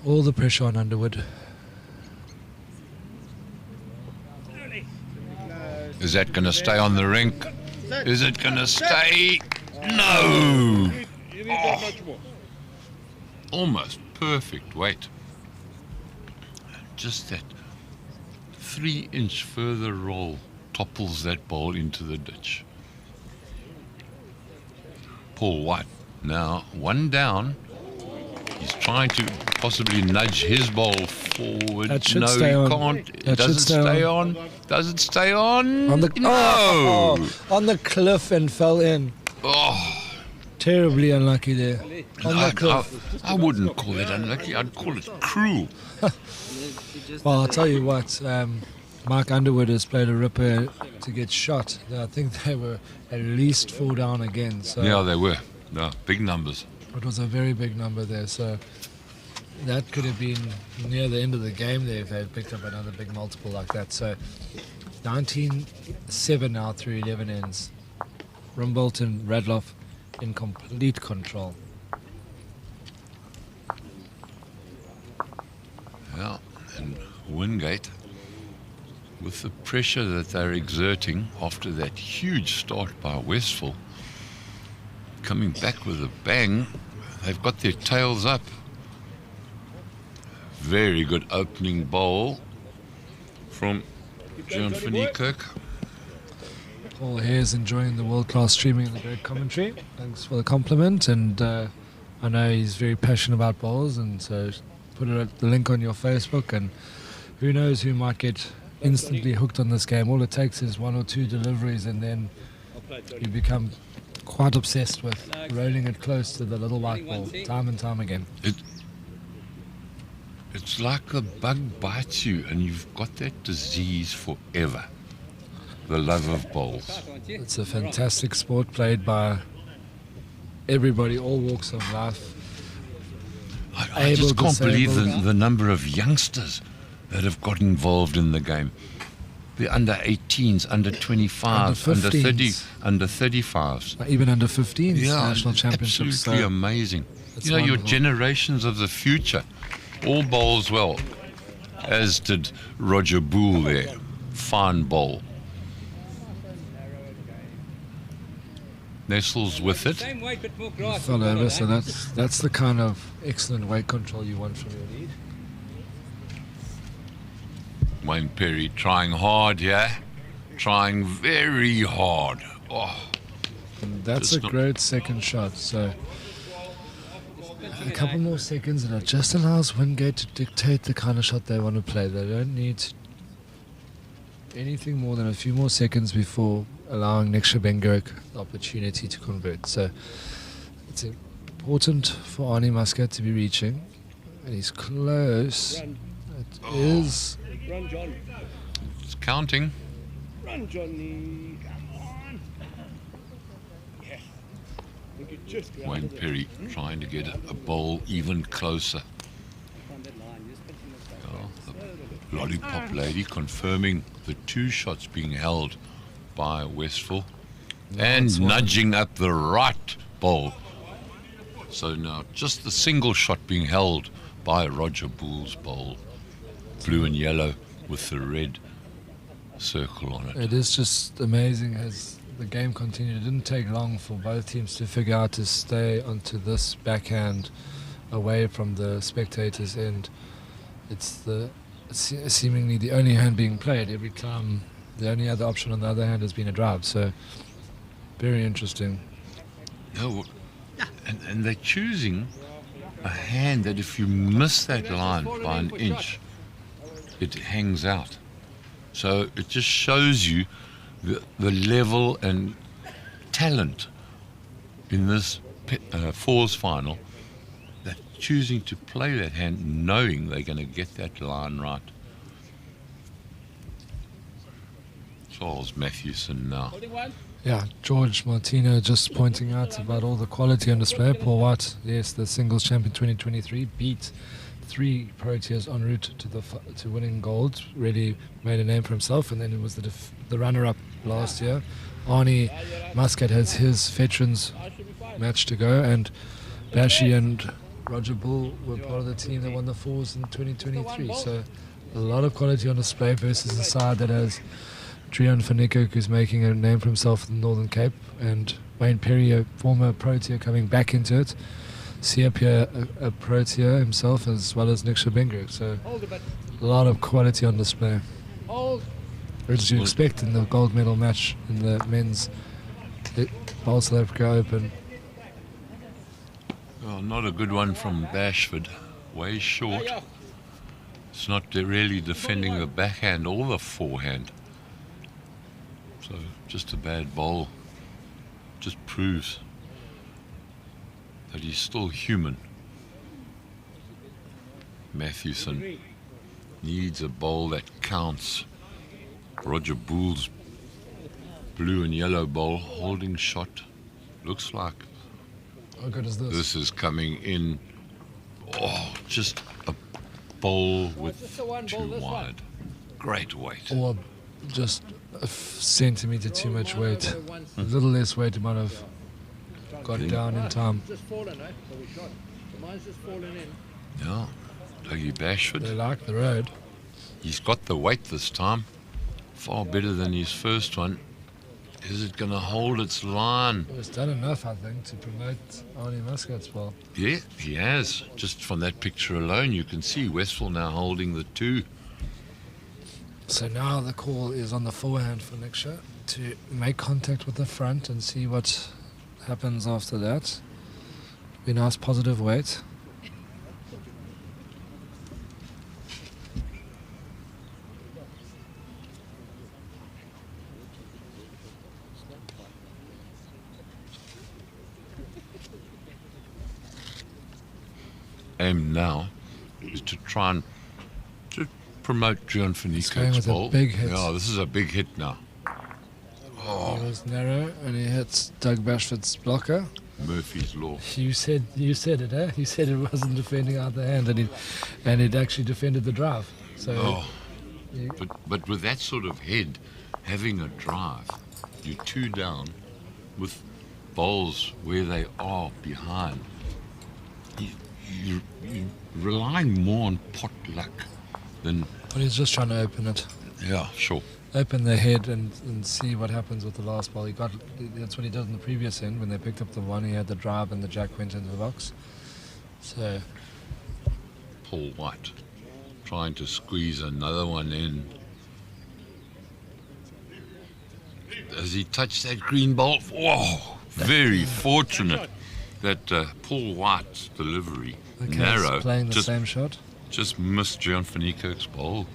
all the pressure on Underwood. Is that going to stay on the rink? Is it going to stay? No! Oh, almost perfect weight. Just that 3-inch further roll topples that ball into the ditch. Paul White now one down. He's trying to possibly nudge his ball forward. That should no, stay he on. can't. That Does it should stay on? Does it stay on? On the no. On the cliff and fell in. Oh, Terribly unlucky there. On the cliff. I wouldn't call it unlucky. I'd call it cruel. Well, I'll tell you what. Mark Underwood has played a ripper to get shot. I think they were at least 4 down again. So Yeah, they were. No, big numbers. it was a very big number there. So that could have been near the end of the game there if they had picked up another big multiple like that. So 19-7 now through 11 ends. Rumboldt and Radloff in complete control. Yeah, and Wingate, with the pressure that they're exerting after that huge start by Westphal, coming back with a bang, they've got their tails up. Very good opening bowl from Gian van Niekerk. Paul Hare's enjoying the world-class streaming and the great commentary. Thanks for the compliment, and I know he's very passionate about bowls, and so put the link on your Facebook, and who knows who might get instantly hooked on this game. All it takes is 1 or 2 deliveries, and then you become quite obsessed with rolling it close to the little white ball time and time again. It's like a bug bites you and you've got that disease forever. The love of bowls. It's a fantastic sport played by everybody, all walks of life. I just Able, can't believe disabled. the number of youngsters that have got involved in the game. The under 18s, under 25s, under 30, under 35s. Even under 15s, Yeah, national championships. absolutely So amazing. it's You know, your wonderful. generations of the future all bowls well, as did Roger Boole there. Fine bowl. Nestles with it. fell over, so that's the kind of excellent weight control you want from your lead. Wayne Perry trying hard, yeah? Trying very hard. Oh, And that's Just a not- great second shot. So a couple more seconds, and it just allows Wingate to dictate the kind of shot they want to play. They don't need anything more than a few more seconds before allowing Niksha Benguric the opportunity to convert. So it's important for Arnie Muscat to be reaching, and he's close. It is. Run, John. it's counting. Run, Johnny. Come on. Yes. I think you just go Wayne under Perry trying to get a bowl even closer. Oh, the lollipop lady confirming the 2 shots being held by Westphal and it's one. nudging up the right bowl. So now just the single shot being held by Roger Boole's bowl. Blue and yellow with the red circle on it. It is just amazing as the game continued. It didn't take long for both teams to figure out to stay onto this backhand away from the spectators' end. It's seemingly the only hand being played every time. The only other option on the other hand has been a drive. So very interesting. No, and they're choosing a hand that if you miss that line by an inch, it hangs out. So it just shows you the level and talent in this fours final, that choosing to play that hand knowing they're going to get that line right. Charles Matthewson now. Yeah, George Martino just pointing out about all the quality on display. Paul White, yes, the singles champion 2023, beat 3 Proteas en route to winning gold. Really made a name for himself, and then it was the runner-up last year. Arnie Muscat has his veterans match to go, and Bashi and Roger Bull were part of the team that won the fours in 2023. So a lot of quality on display versus a side that has Drian van Niekerk, who's making a name for himself in the Northern Cape, and Wayne Perry, a former Protea, coming back into it. Siapia, a Protea himself, as well as Nick Benguric. So a lot of quality on display. As you expect in the gold medal match in the men's Bowl South Africa Open. Well, not a good one from Bashford. Way short. It's not really defending the backhand or the forehand. So just a bad bowl. Just proves that he's still human. Matthewson needs a bowl that counts. Roger Boole's blue and yellow bowl holding shot. Looks like How good is this? this is coming in. Oh, just a bowl with too wide. Great weight. Or just a centimetre too much weight. A little less weight, it might have got down in time. Just fallen, eh? So we shot. So mine's just fallen in. Yeah, Dougie Bashford. They like the road. He's got the weight this time. Far better than his first one. Is it going to hold its line? It's done enough, I think, to promote Arnie Muscat's ball. Yeah, he has. Just from that picture alone, you can see Westphal now holding the 2. So now the call is on the forehand for Niksha to make contact with the front and see what happens after that. Be a nice positive weight. Aim now is to try and to promote Drian van going Niekerk's with a ball. big hit. Yeah, this is a big hit now. He was narrow and he hits Doug Bashford's blocker. Murphy's Law. You said it, eh? You said it wasn't defending out the hand, and it actually defended the drive. So Oh, you- but with that sort of head, having a drive, you're 2 down with bowls where they are behind. You're relying more on pot luck than, but he's just trying to open it. yeah, sure. Open the head and see what happens with the last ball. That's what he did in the previous end when they picked up the one. He had the drive and the jack went into the box. So Paul White trying to squeeze another one in. Does he touch that green ball? Whoa! Very fortunate that Paul White's delivery, the narrow, cat's playing the same shot. just missed Drian van Niekerk's ball.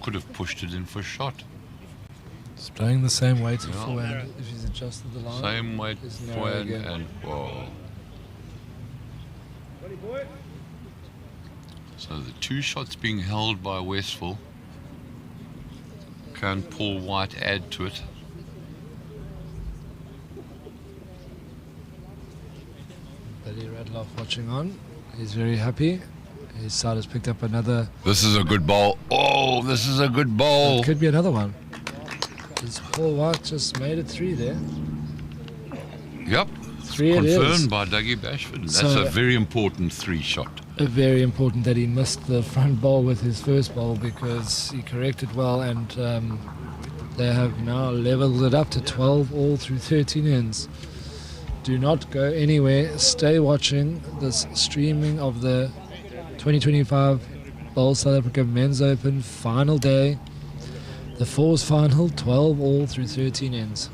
Could have pushed it in for a shot. He's playing the same way to Yeah. forehand. If he's adjusted the line, Same weight it's narrow forehand again. and whoa. Ready, boy? So the 2 shots being held by Westphal. Can Paul White add to it? Billy Radloff watching on. He's very happy. His side has picked up another. This is a good ball. Oh, this is a good ball. It could be another one. Paul White just made it 3 there. Yep, Three it is. Confirmed by Dougie Bashford. That's So- a very important 3 shot. Very important that he missed the front ball with his first ball because he corrected well, and they have now leveled it up to 12 all through 13 ends. Do not go anywhere. Stay watching this streaming of the 2025 Bowl South Africa Men's Open final day. The fours final, 12 all through 13 ends.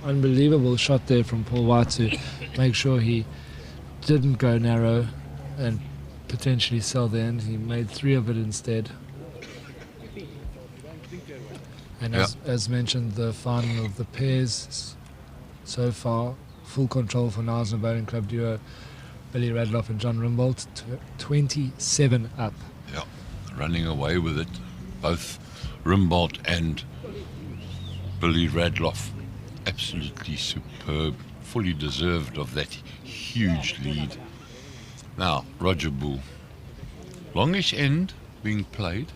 Unbelievable shot there from Paul White to make sure he didn't go narrow and potentially sell the end. He made 3 of it instead. And as mentioned, the final of the pairs so far, full control for Knysna Bowling Club duo Billy Radloff and John Rimbold, 27 up. Yeah, running away with it. Both Rimbold and Billy Radloff, absolutely superb, fully deserved of that huge lead. Now, Roger Bull. Longish end being played.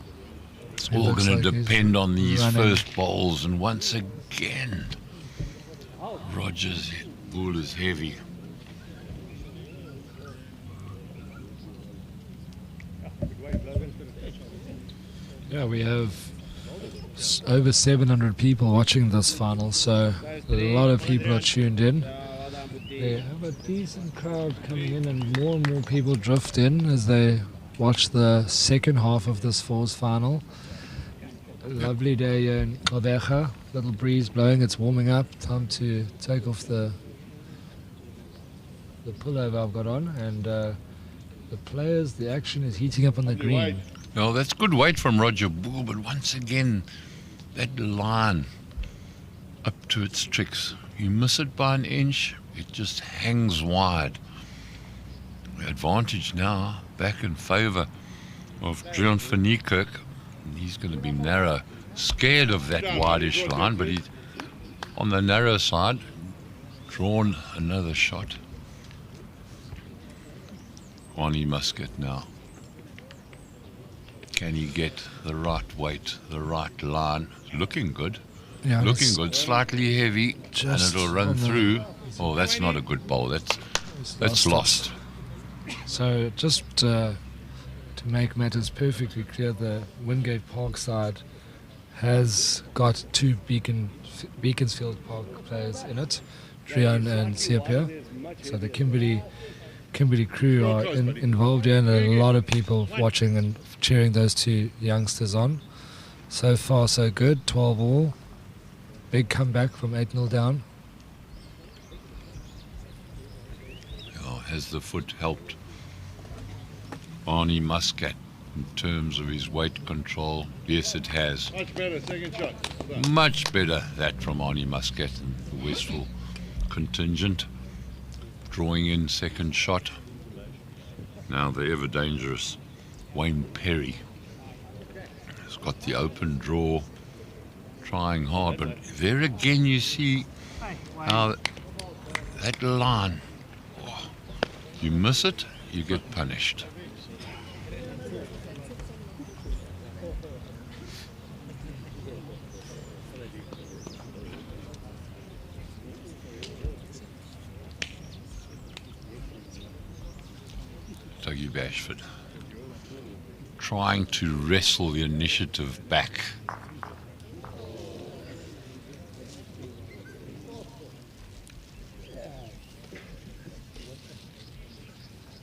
It's It all looks going to like he's depend on these running. first bowls. And once again, Roger's Bull is heavy. Yeah, we have over 700 people watching this final, so a lot of people are tuned in. They have a decent crowd coming in, and more people drift in as they watch the second half of this fours final. A lovely day here in Kobecha, little breeze blowing, it's warming up. Time to take off the pullover I've got on, and the players, the action is heating up on the green. Well, that's good weight from Roger Bull, but once again, that line up to its tricks. You miss it by an inch, it just hangs wide. Advantage now back in favour of Drian van Niekerk. He's going to be narrow, scared of that wideish line, but he's on the narrow side, drawn another shot. Kwani Muscat now. Can he get the right weight, the right line? Looking good. Yeah, Looking it's good, slightly heavy, and just it'll run on the- through. Oh, that's not a good bowl. That's lost. So just to make matters perfectly clear, the Wingate Park side has got 2 Beaconsfield Park players in it, Drian and Siapia. So the Kimberley crew are involved here, and a lot of people watching and cheering those 2 youngsters on. So far so good, 12 all. Big comeback from 8-0 down. Has the foot helped Barney Muscat in terms of his weight control? Yes, it has. Much better, second shot. Much better, that from Arnie Muscat and the Westville contingent. Drawing in second shot. Now the ever dangerous Wayne Perry has got the open draw, trying hard, but there again you see how that line, you miss it, you get punished. Dougie Bashford trying to wrestle the initiative back.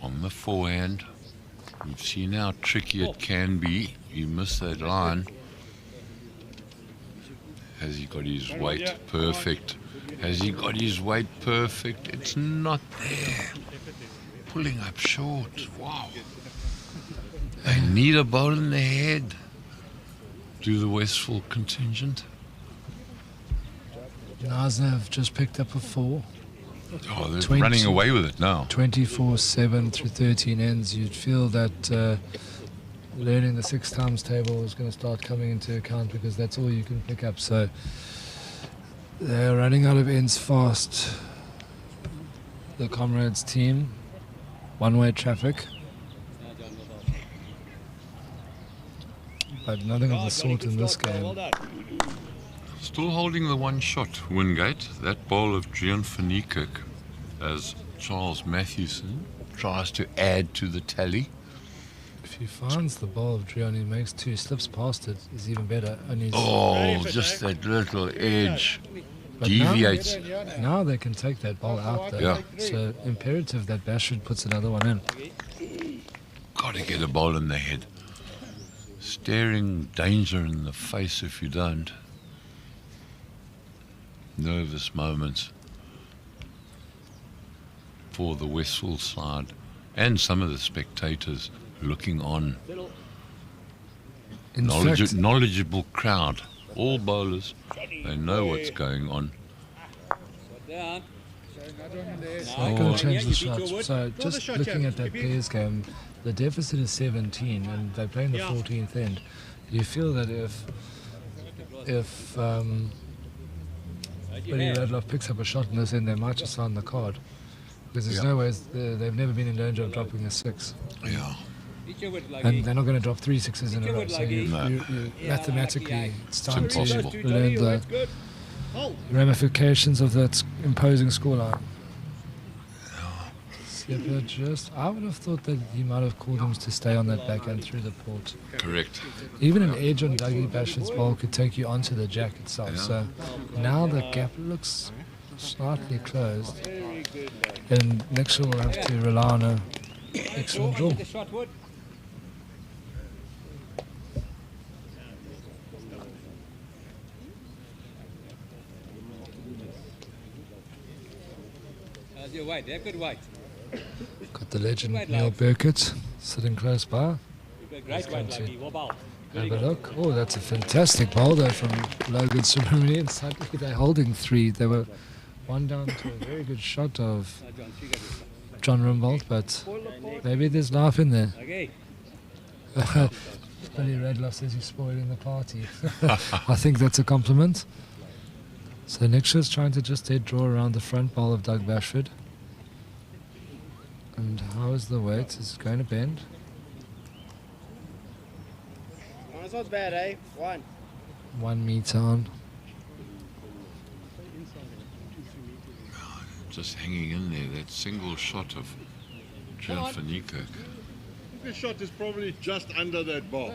On the forehand, you've seen how tricky it can be. You miss that line. Has he got his weight perfect? Has he got his weight perfect? It's not there. Pulling up short. Wow. They need a bowl in the head. Do the Westville contingent. Knysna have just picked up a 4. Oh, they're 20. running away with it now. 24-7 through 13 ends. You'd feel that learning the 6 times table is going to start coming into account, because that's all you can pick up. So they're running out of ends fast. The Comrades team, one-way traffic. But nothing of the sort in this game. Still holding the one shot, Wingate. That ball of Drian van Niekerk. as Charles Mathewson tries to add to the tally. If he finds the ball of Drion, he makes two, slips past it, is even better. And he's, Oh, just that little edge but deviates. now they can take that ball out there. Yeah. So imperative that Bashford puts another one in. Got to get a ball in the head. Staring danger in the face if you don't. Nervous moments for the Westfield side and some of the spectators looking on. In fact, Knowledgeable crowd. All bowlers, they know what's going on. they're going to change the shots. So just looking at that Pairs game, the deficit is 17 and they're playing the 14th end. You feel that if Willie Radloff picks up a shot in this end, they might just sign the card. Because there's no ways, they've never been in danger of dropping a 6. Yeah. And they're not going to drop 3 6s in a row. So you mathematically, it's time to learn the ramifications of that imposing scoreline. Slipper just, I would have thought that he might have called him to stay on that backhand through the port. Correct. Even an edge on Dougie Bashford's ball could take you onto the jack itself. So now the gap looks slightly closed. And next will have to rely on an excellent draw. Your weight, they're good weight. Got the legend Neil Burkett sitting close by. Great weight, like what about? Have a look. Oh, that's a fantastic bowl there from Logan Subramanian. And suddenly they're holding 3. They were one down to a very good shot of John Rimbold, but maybe there's life in there. Okay. Billy Radloff says he's spoiling the party. I think that's a compliment. So Nixon's trying to just dead draw around the front bowl of Doug Bashford. And how is the weight? Is it going to bend? Oh, it's not bad, eh? 1. 1 meter on. Just hanging in there, that single shot of John van Niekerk. This shot is probably just under that ball.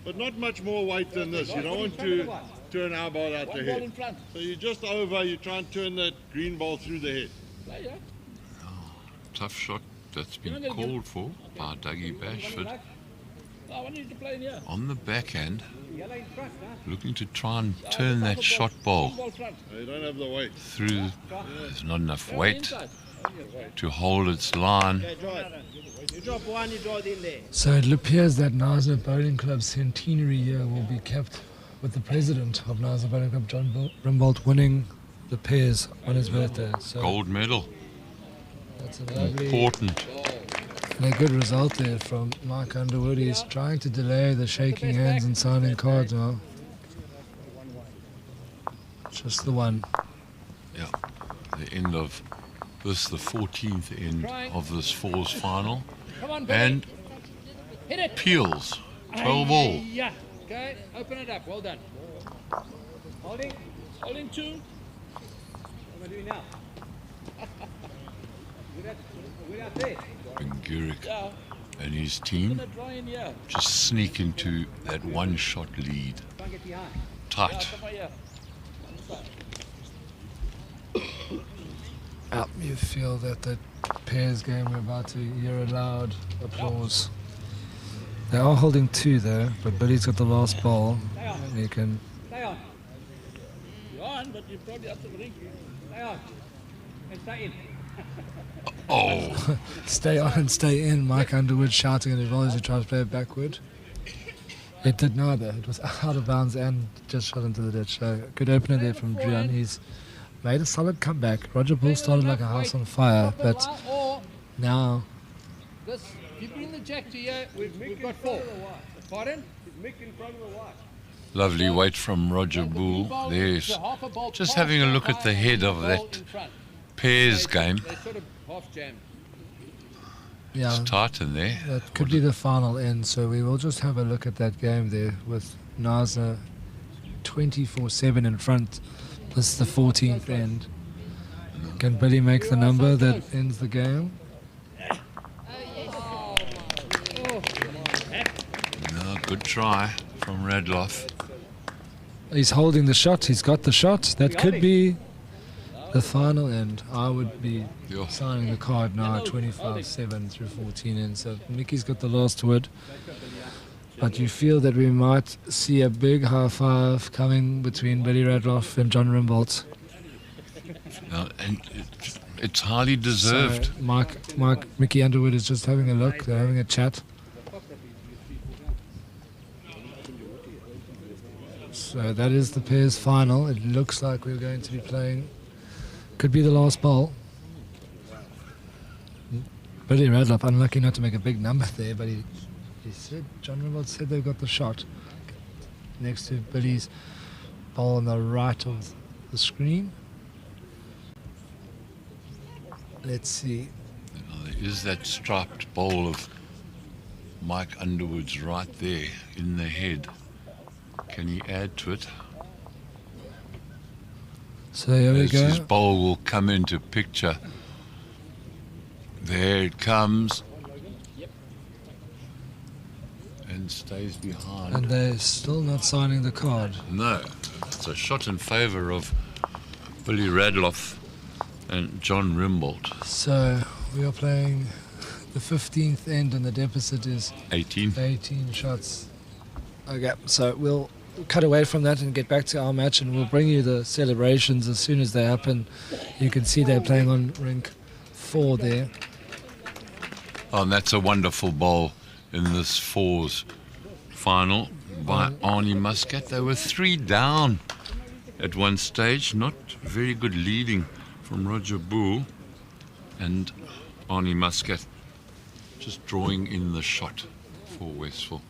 But not much more weight than this. You don't want to turn our ball out the head. So you just over, you try and turn that green ball through the head. Tough shot that's been called for by Dougie Bashford. On the backhand, looking to try and turn that shot ball You don't have the weight. through. There's not enough weight to hold its line. Okay, draw it. You drop 1, you draw it in there. So it appears that Nasr Bowling Club's centenary year will be kept with the president of Nasr Bowling Club, John Rimbold, winning the Pairs on his birthday. So Gold medal, that's a lovely important. and a good result there from Mike Underwood. He's trying to delay the shaking hands and signing cards now. Just the one. Yeah, the end of this, the 14th end of this fours final. And Peels, 12 all. Yeah. Okay, open it up. Well done. Holding 2. What am I doing now? We're out there. Benguric and his team Dry in here. just sneak into that one shot lead. Can't get behind. Tight. You feel that the Pairs game we're about to hear a loud applause. They are holding 2 there, but Billy's got the last ball. And he can Stay on. You're on, but you're probably up to the ring. Stay on. And stay in. Oh, stay on and stay in. Mike Underwood shouting at his ball as he tries to play it backward. It did neither. It was out of bounds and just shot into the ditch. So good opener there from Drian. He's made a solid comeback. Roger Bull started like a house on fire, but now This, if you bring the jack to here, we've got 4. Pardon? lovely weight from Roger Bull. There's just having a look at the head of that Pairs game. They're sort of half jammed. yeah, It's tight in there. that could be the final end. So we will just have a look at that game there with Nasr 24/7 in front. This is the 14th end. Can Billy make the number that ends the game? No, good try from Radloff. He's holding the shot. He's got the shot. That could be the final end. I would be Yeah. signing the card now at 25-7 through 14 in. So Mickey's got the last word. But you feel that we might see a big high five coming between Billy Radloff and John Rimbold. No, and it's highly deserved. So Mickey Underwood is just having a look. They're having a chat. So that is the pairs final. It looks like we're going to be playing. Could be the last bowl. Billy Radloff, unlucky not to make a big number there, but he said, John Rimbold said they've got the shot. Next to Billy's bowl on the right of the screen. Let's see. There is that striped bowl of Mike Underwood's right there in the head. Can he add to it? So here we As go. his bowl will come into picture. There it comes. And stays behind. And they're still not signing the card. No, it's a shot in favour of Billy Radloff and John Rimbold. So we are playing the 15th end and the deficit is 18. 18 shots. Okay, so we'll cut away from that and get back to our match, and we'll bring you the celebrations as soon as they happen. You can see they're playing on rink 4 there. Oh, and that's a wonderful bowl in this fours final by Arnie Muscat. They were 3 down at one stage. Not very good leading from Roger Boole. And Arnie Muscat just drawing in the shot for Westville.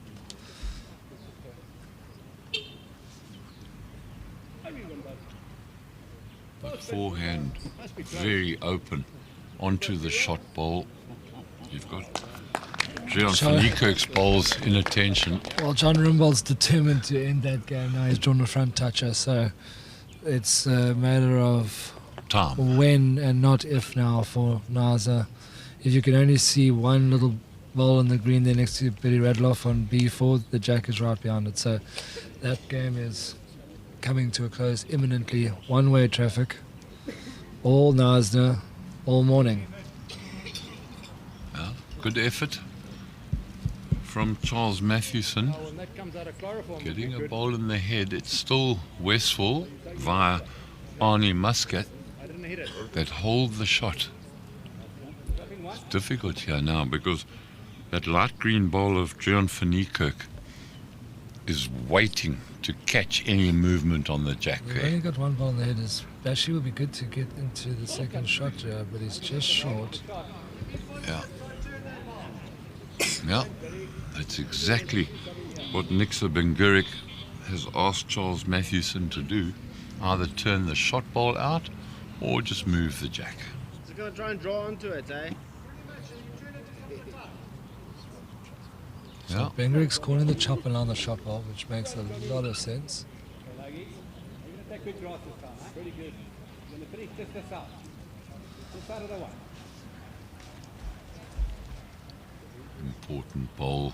But forehand very open onto the shot bowl. You've got Dreon van Niekerk's bowls in attention. Well, John Rimbold's determined to end that game now. He's drawn a front toucher, so it's a matter of Time. when and not if now for Naza. If you can only see one little bowl on the green there next to Billy Radloff on B4, the jack is right behind it. So that game is coming to a close imminently. One-way traffic, all Nasna, all morning. Yeah, good effort from Charles Mathewson. When that comes out of chloroform, Getting a bowl in the head. It's still Westville via Arnie Muscat I didn't hit it. that hold the shot. It's difficult here now because that light green bowl of Dreon van Niekerk is waiting to catch any movement on the jack We've there. only got one ball in the head. Bashi would be good to get into the second shot here, but he's just short. Yeah. Yeah, that's exactly what Nixa Benguric has asked Charles Mathewson to do. Either turn the shot ball out or just move the jack. He's going to try and draw onto it, eh? Yeah. Benguric's calling the chop along the shot ball, which makes a lot of sense. You're going to take quick draws this time, huh? Pretty good. You're going to finish this out. This side of the one. Important bowl.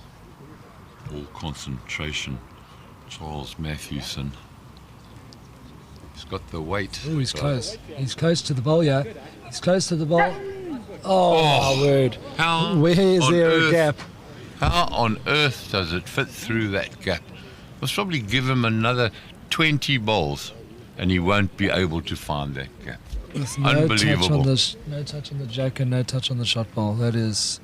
All concentration. Charles Mathewson. He's got the weight. Oh, he's close. He's close to the ball, yeah. He's close to the ball. Oh, my word. How Where is on there a earth- gap? How on earth does it fit through that gap? Must probably give him another 20 bowls and he won't be able to find that gap. With no touch Unbelievable. on no touch on the jack and no touch on the shot ball. That is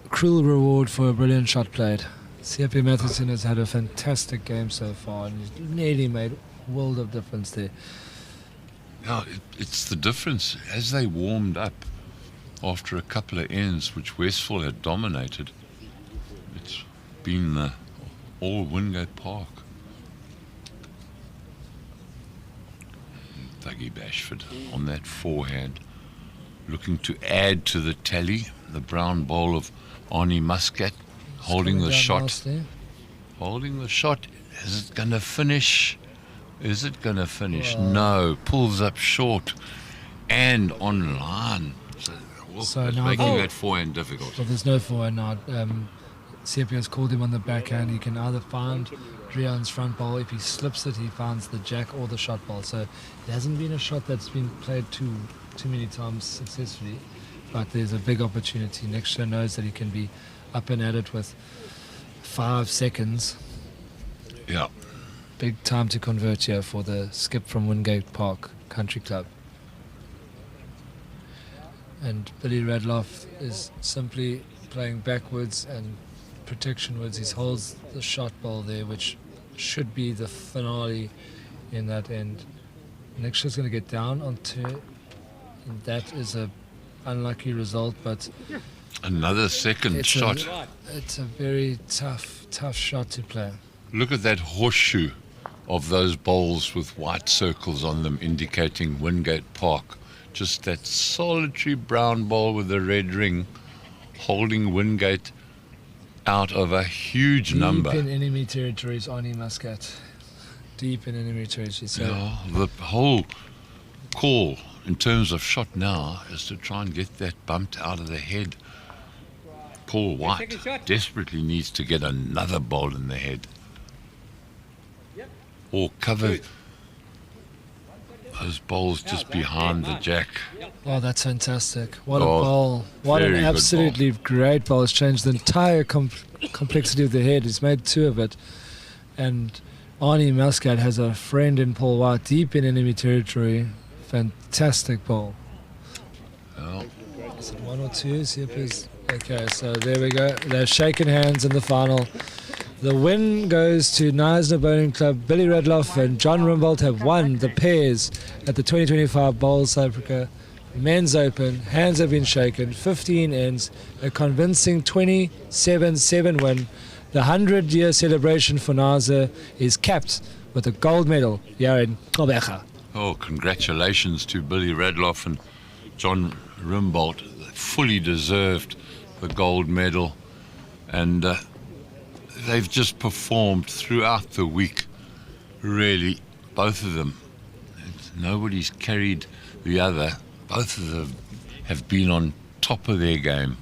a cruel reward for a brilliant shot played. C.P. Matheson has had a fantastic game so far, and he's nearly made a world of difference there. No, it's the difference. As they warmed up after a couple of ends, which Westville had dominated, it's been all Wingate Park. Dougie Bashford on that forehand, looking to add to the tally. The brown bowl of Arnie Muscat, holding Coming the down shot. last there. Holding the shot. Is it going to finish? Is it going to finish? Wow. No. Pulls up short and online. So it's now making that forehand difficult. So there's no forehand now. Sepio's called him on the backhand. He can either find Drion's front ball. If he slips it, he finds the jack or the shot ball. So it hasn't been a shot that's been played too many times successfully. But there's a big opportunity. Nextra knows that he can be up and at it with 5 seconds. Yeah. Big time to convert here for the skip from Wingate Park Country Club. And Billy Radloff is simply playing backwards and protectionwards. He holds the shot ball there, which should be the finale in that end. Nextra's going to get down onto, and that is a unlucky result, but another second shot. It's a very tough shot to play. Look at that horseshoe of those bowls with white circles on them indicating Wingate Park. Just that solitary brown ball with a red ring holding Wingate out of a huge number. Deep in enemy territories, Arnie Muscat. Deep in enemy territories. So yeah, the whole call in terms of shot now is to try and get that bumped out of the head. Paul White desperately needs to get another bowl in the head. Or cover those bowls just behind the jack. Oh, that's fantastic. What a bowl. What an very good absolutely great bowl. It's changed the entire complexity of the head. He's made 2 of it. And Arnie Muscat has a friend in Paul White, deep in enemy territory. Fantastic bowl. Oh. Is it 1 or 2? See if it's... Okay, so there we go. They're shaking hands in the final. The win goes to Knysna Bowling Club. Billy Radloff and John Rimbold have won the pairs at the 2025 Bowls South Africa Men's Open. Hands have been shaken, 15 ends, a convincing 27-7 win. The 100-year celebration for Knysna is capped with a gold medal here in Gqeberha. Oh, congratulations to Billy Radloff and John Rimbold. Fully deserved the gold medal. And they've just performed throughout the week, really, both of them. Nobody's carried the other. Both of them have been on top of their game.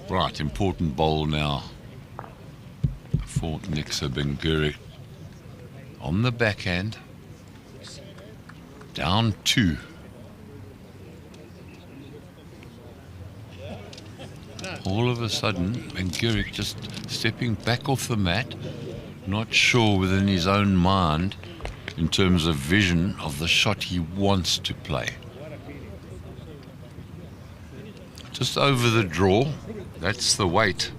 Right, important bowl now for Nixa Benguric. On the backhand, down 2. All of a sudden, Benguric just stepping back off the mat, not sure within his own mind in terms of vision of the shot he wants to play. Just over the draw, that's the weight.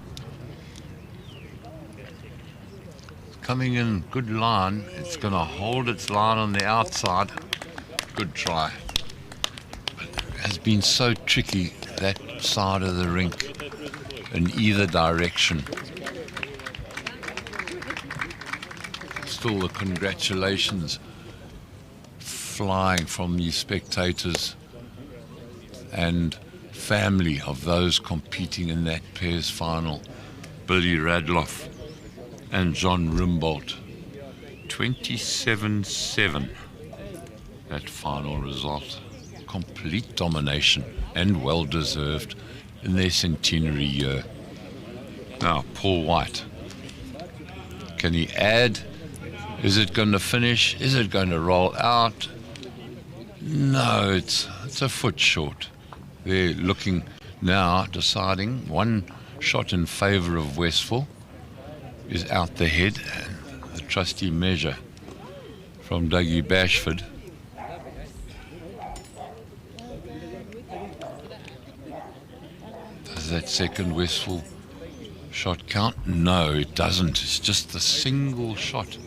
Coming in, good line, it's going to hold its line on the outside. Good try. But it has been so tricky, that side of the rink, in either direction. Still the congratulations flying from the spectators and family of those competing in that pairs final. Billy Radloff and John Rimbold. 27-7, that final result. Complete domination and well deserved in their centenary year. Now, Paul White. Can he add? Is it going to finish? Is it going to roll out? No, it's a foot short. They're looking now, deciding one shot in favour of Westville is out the head, and the trusty measure from Dougie Bashford. Does that second Westville shot count? No, it doesn't. It's just the single shot.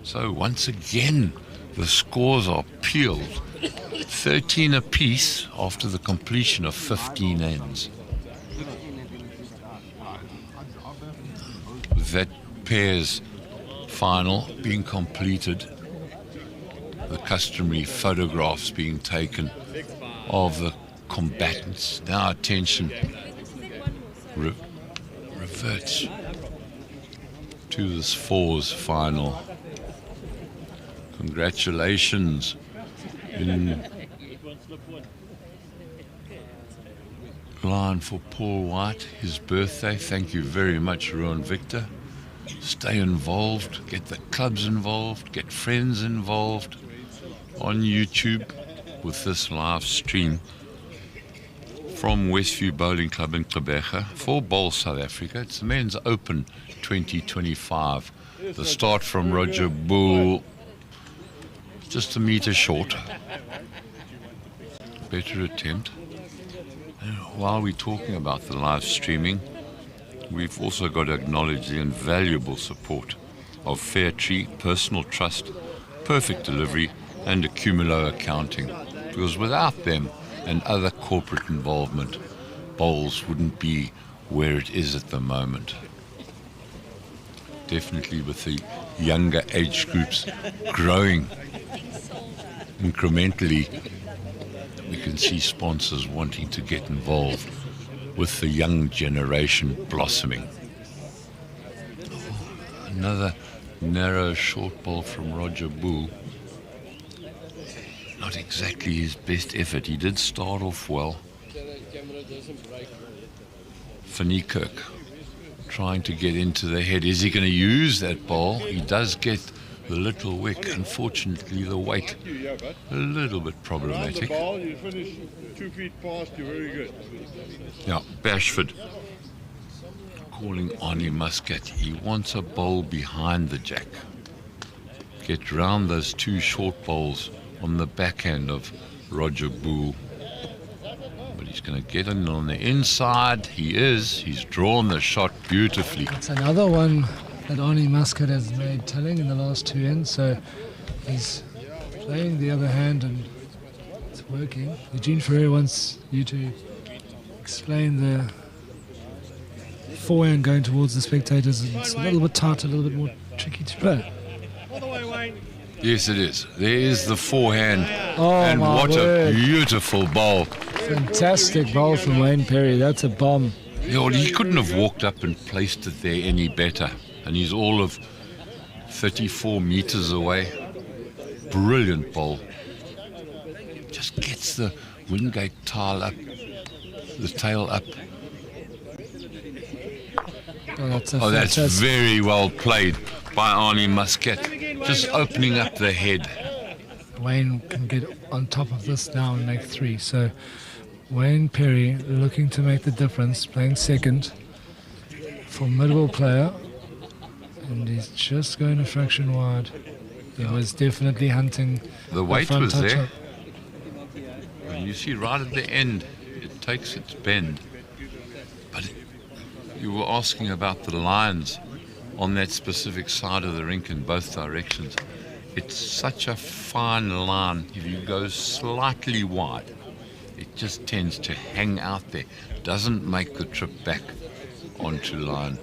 So once again, the scores are peeled. 13 apiece after the completion of 15 ends. With that pairs final being completed, the customary photographs being taken of the combatants. Now attention reverts to this fours final. Congratulations In line for Paul White, his birthday. Thank you very much, Rowan Victor. Stay involved, get the clubs involved, get friends involved on YouTube with this live stream from Westview Bowling Club in Gqeberha for Bowl South Africa. It's the Men's Open 2025. The start from Roger Bull, just a metre short. Better attempt. While we're talking about the live streaming, we've also got to acknowledge the invaluable support of Fairtree, Personal Trust, Perfect Delivery and Accumulo Accounting, because without them and other corporate involvement, bowls wouldn't be where it is at the moment. Definitely with the younger age groups growing incrementally, we can see sponsors wanting to get involved with the young generation blossoming. Another narrow short ball from Roger Bull. Not exactly his best effort. He did start off well. Van Niekerk trying to get into the head. Is he going to use that ball? He does get the little wick. Unfortunately, the weight a little bit problematic. The ball, you finish 2 feet past, you're very good. Yeah, Bashford calling Arnie Muscat. He wants a bowl behind the jack. Get round those two short bowls on the backhand of Roger Bull. But he's going to get in on the inside. He is. He's drawn the shot beautifully. It's another one that Arnie Muscat has made telling in the last 2 ends, so he's playing the other hand and it's working. Eugene Ferreira wants you to explain the forehand going towards the spectators. It's a little bit tight, a little bit more tricky to play. All the way, Wayne. Yes, it is. There is the forehand. Oh, and my what word. a beautiful bowl. Fantastic bowl from Wayne Perry. That's a bomb. Yeah, well, he couldn't have walked up and placed it there any better. And he's all of 34 meters away. Brilliant bowl. Just gets the Wingate tail up, the tail up. Oh, that's, Oh, that's very well played by Arnie Muscat. Just opening up the head. Wayne can get on top of this now and make 3. So Wayne Perry looking to make the difference, playing second, formidable player, and he's just going a fraction wide. He was definitely hunting. The weight front was touch there. up. And you see right at the end, it takes its bend. But you were asking about the lines on that specific side of the rink in both directions. It's such a fine line. If you go slightly wide, it just tends to hang out there. Doesn't make the trip back onto line.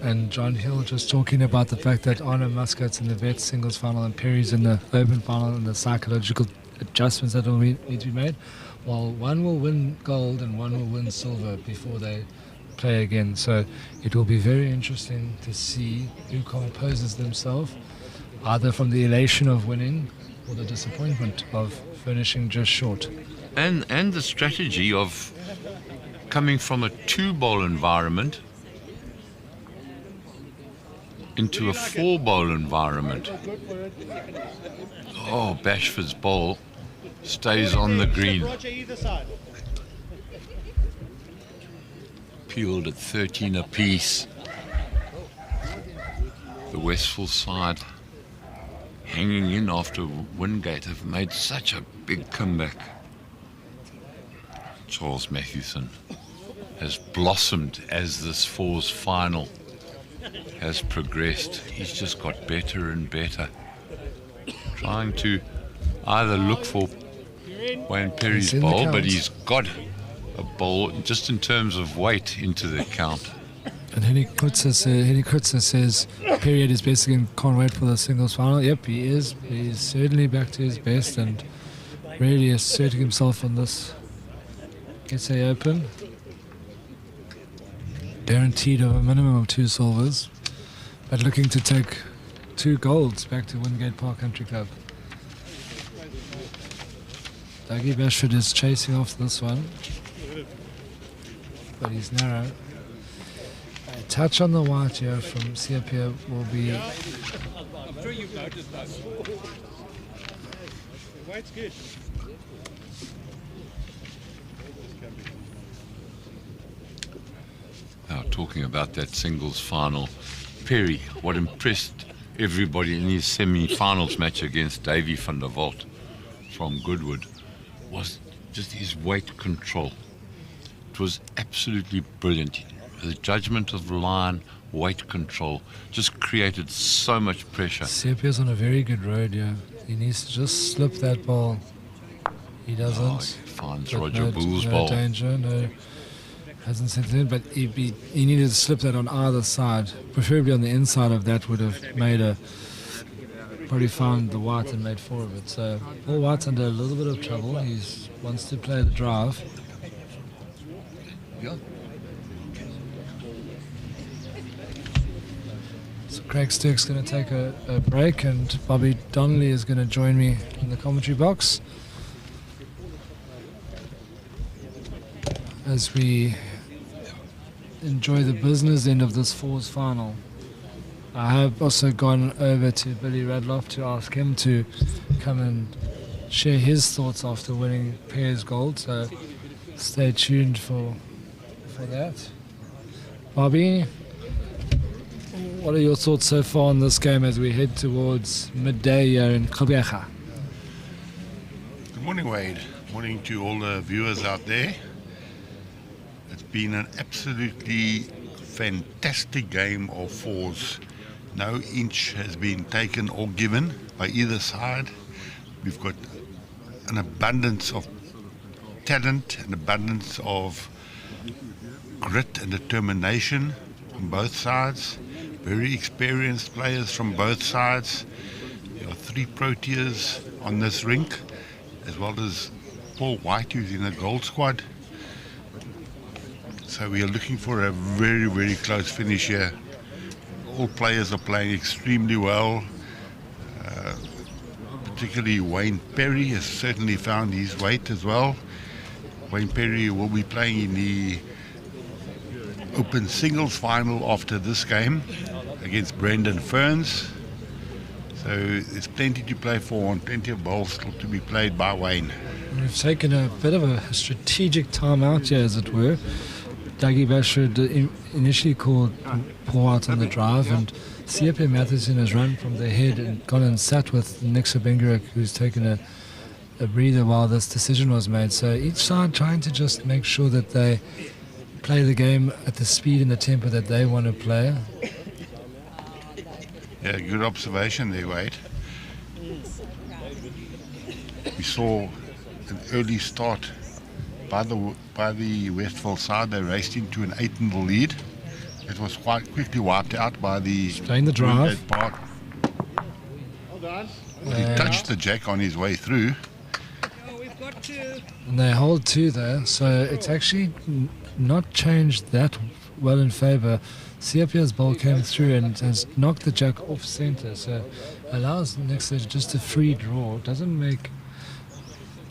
And John Hill just talking about the fact that Arno Muscat's in the vet singles final and Perry's in the open final, and the psychological adjustments that will need to be made. While one will win gold and one will win silver before they play again. So it will be very interesting to see who composes themselves, either from the elation of winning or the disappointment of finishing just short. And the strategy of coming from a 2-bowl environment into a 4-bowl environment. Oh, Bashford's ball stays on the green. Roger, either side. Peeled at 13 apiece. The Westfall side hanging in after Wingate have made such a big comeback. Charles Mathewson has blossomed as this 4's final has progressed. He's just got better and better. Trying to either look for Wayne Perry's He's in the bowl, but count. he's got a bowl just in terms of weight into the count. And Henny Kritzer says Perry at his best again, can't wait for the singles final. Yep, he is. He's certainly back to his best and really asserting himself on this SA Open. Guaranteed of a minimum of 2 silvers, but looking to take 2 golds back to Wingate Park Country Club. Dougie Bashford is chasing off this one, but he's narrow. A touch on the white here from Siapia will be. I'm sure you've noticed that. The white's good. Now, talking about that singles final, Perry, what impressed everybody in his semi-finals match against Davy van der Walt from Goodwood was just his weight control. It was absolutely brilliant. The judgment of the line, weight control, just created so much pressure. Siapia's on a very good road, yeah. He needs to just slip that ball. He doesn't. Oh, he finds But Roger Boole's no ball. danger, no. Hasn't sent it in, but he needed to slip that on either side. Preferably on the inside of that would have made probably found the white and made four of it. So Paul White's under a little bit of trouble. He wants to play the drive. Yeah. So Craig Stirk's going to take a break, and Bobby Donnelly is going to join me in the commentary box as we enjoy the business end of this fours final. I have also gone over to Billy Radloff to ask him to come and share his thoughts after winning Pairs Gold, so stay tuned for that. Bobby, what are your thoughts so far on this game as we head towards midday here in Gqeberha? Good morning, Wade. Morning to all the viewers out there. It's been an absolutely fantastic game of fours. No inch has been taken or given by either side. We've got an abundance of talent, an abundance of grit and determination on both sides. Very experienced players from both sides. There are 3 Proteas on this rink, as well as Paul White, who's in the gold squad. So we are looking for a very, very close finish here. All players are playing extremely well. Particularly Wayne Perry has certainly found his weight as well. Wayne Perry will be playing in the open singles final after this game against Brendan Ferns. So there's plenty to play for and plenty of balls still to be played by Wayne. We've taken a bit of a strategic time out here, as it were. Dougie Bashford initially called Paul White on the drive, and Siapia Matheson has run from the head and gone and sat with Nixa Benguric, who's taken a breather while this decision was made. So each side trying to just make sure that they play the game at the speed and the tempo that they want to play. Yeah, good observation there, Wade. We saw an early start by the Westville side. They raced into an 8-0 lead. It was quite quickly wiped out by the playing the drive. Part. Hold on. He touched the jack on his way through. We've got to. And they hold 2 there, so it's actually not changed that well in favour. Siapia's ball came through and has knocked the jack off centre, so allows Nixa just a free draw. Doesn't make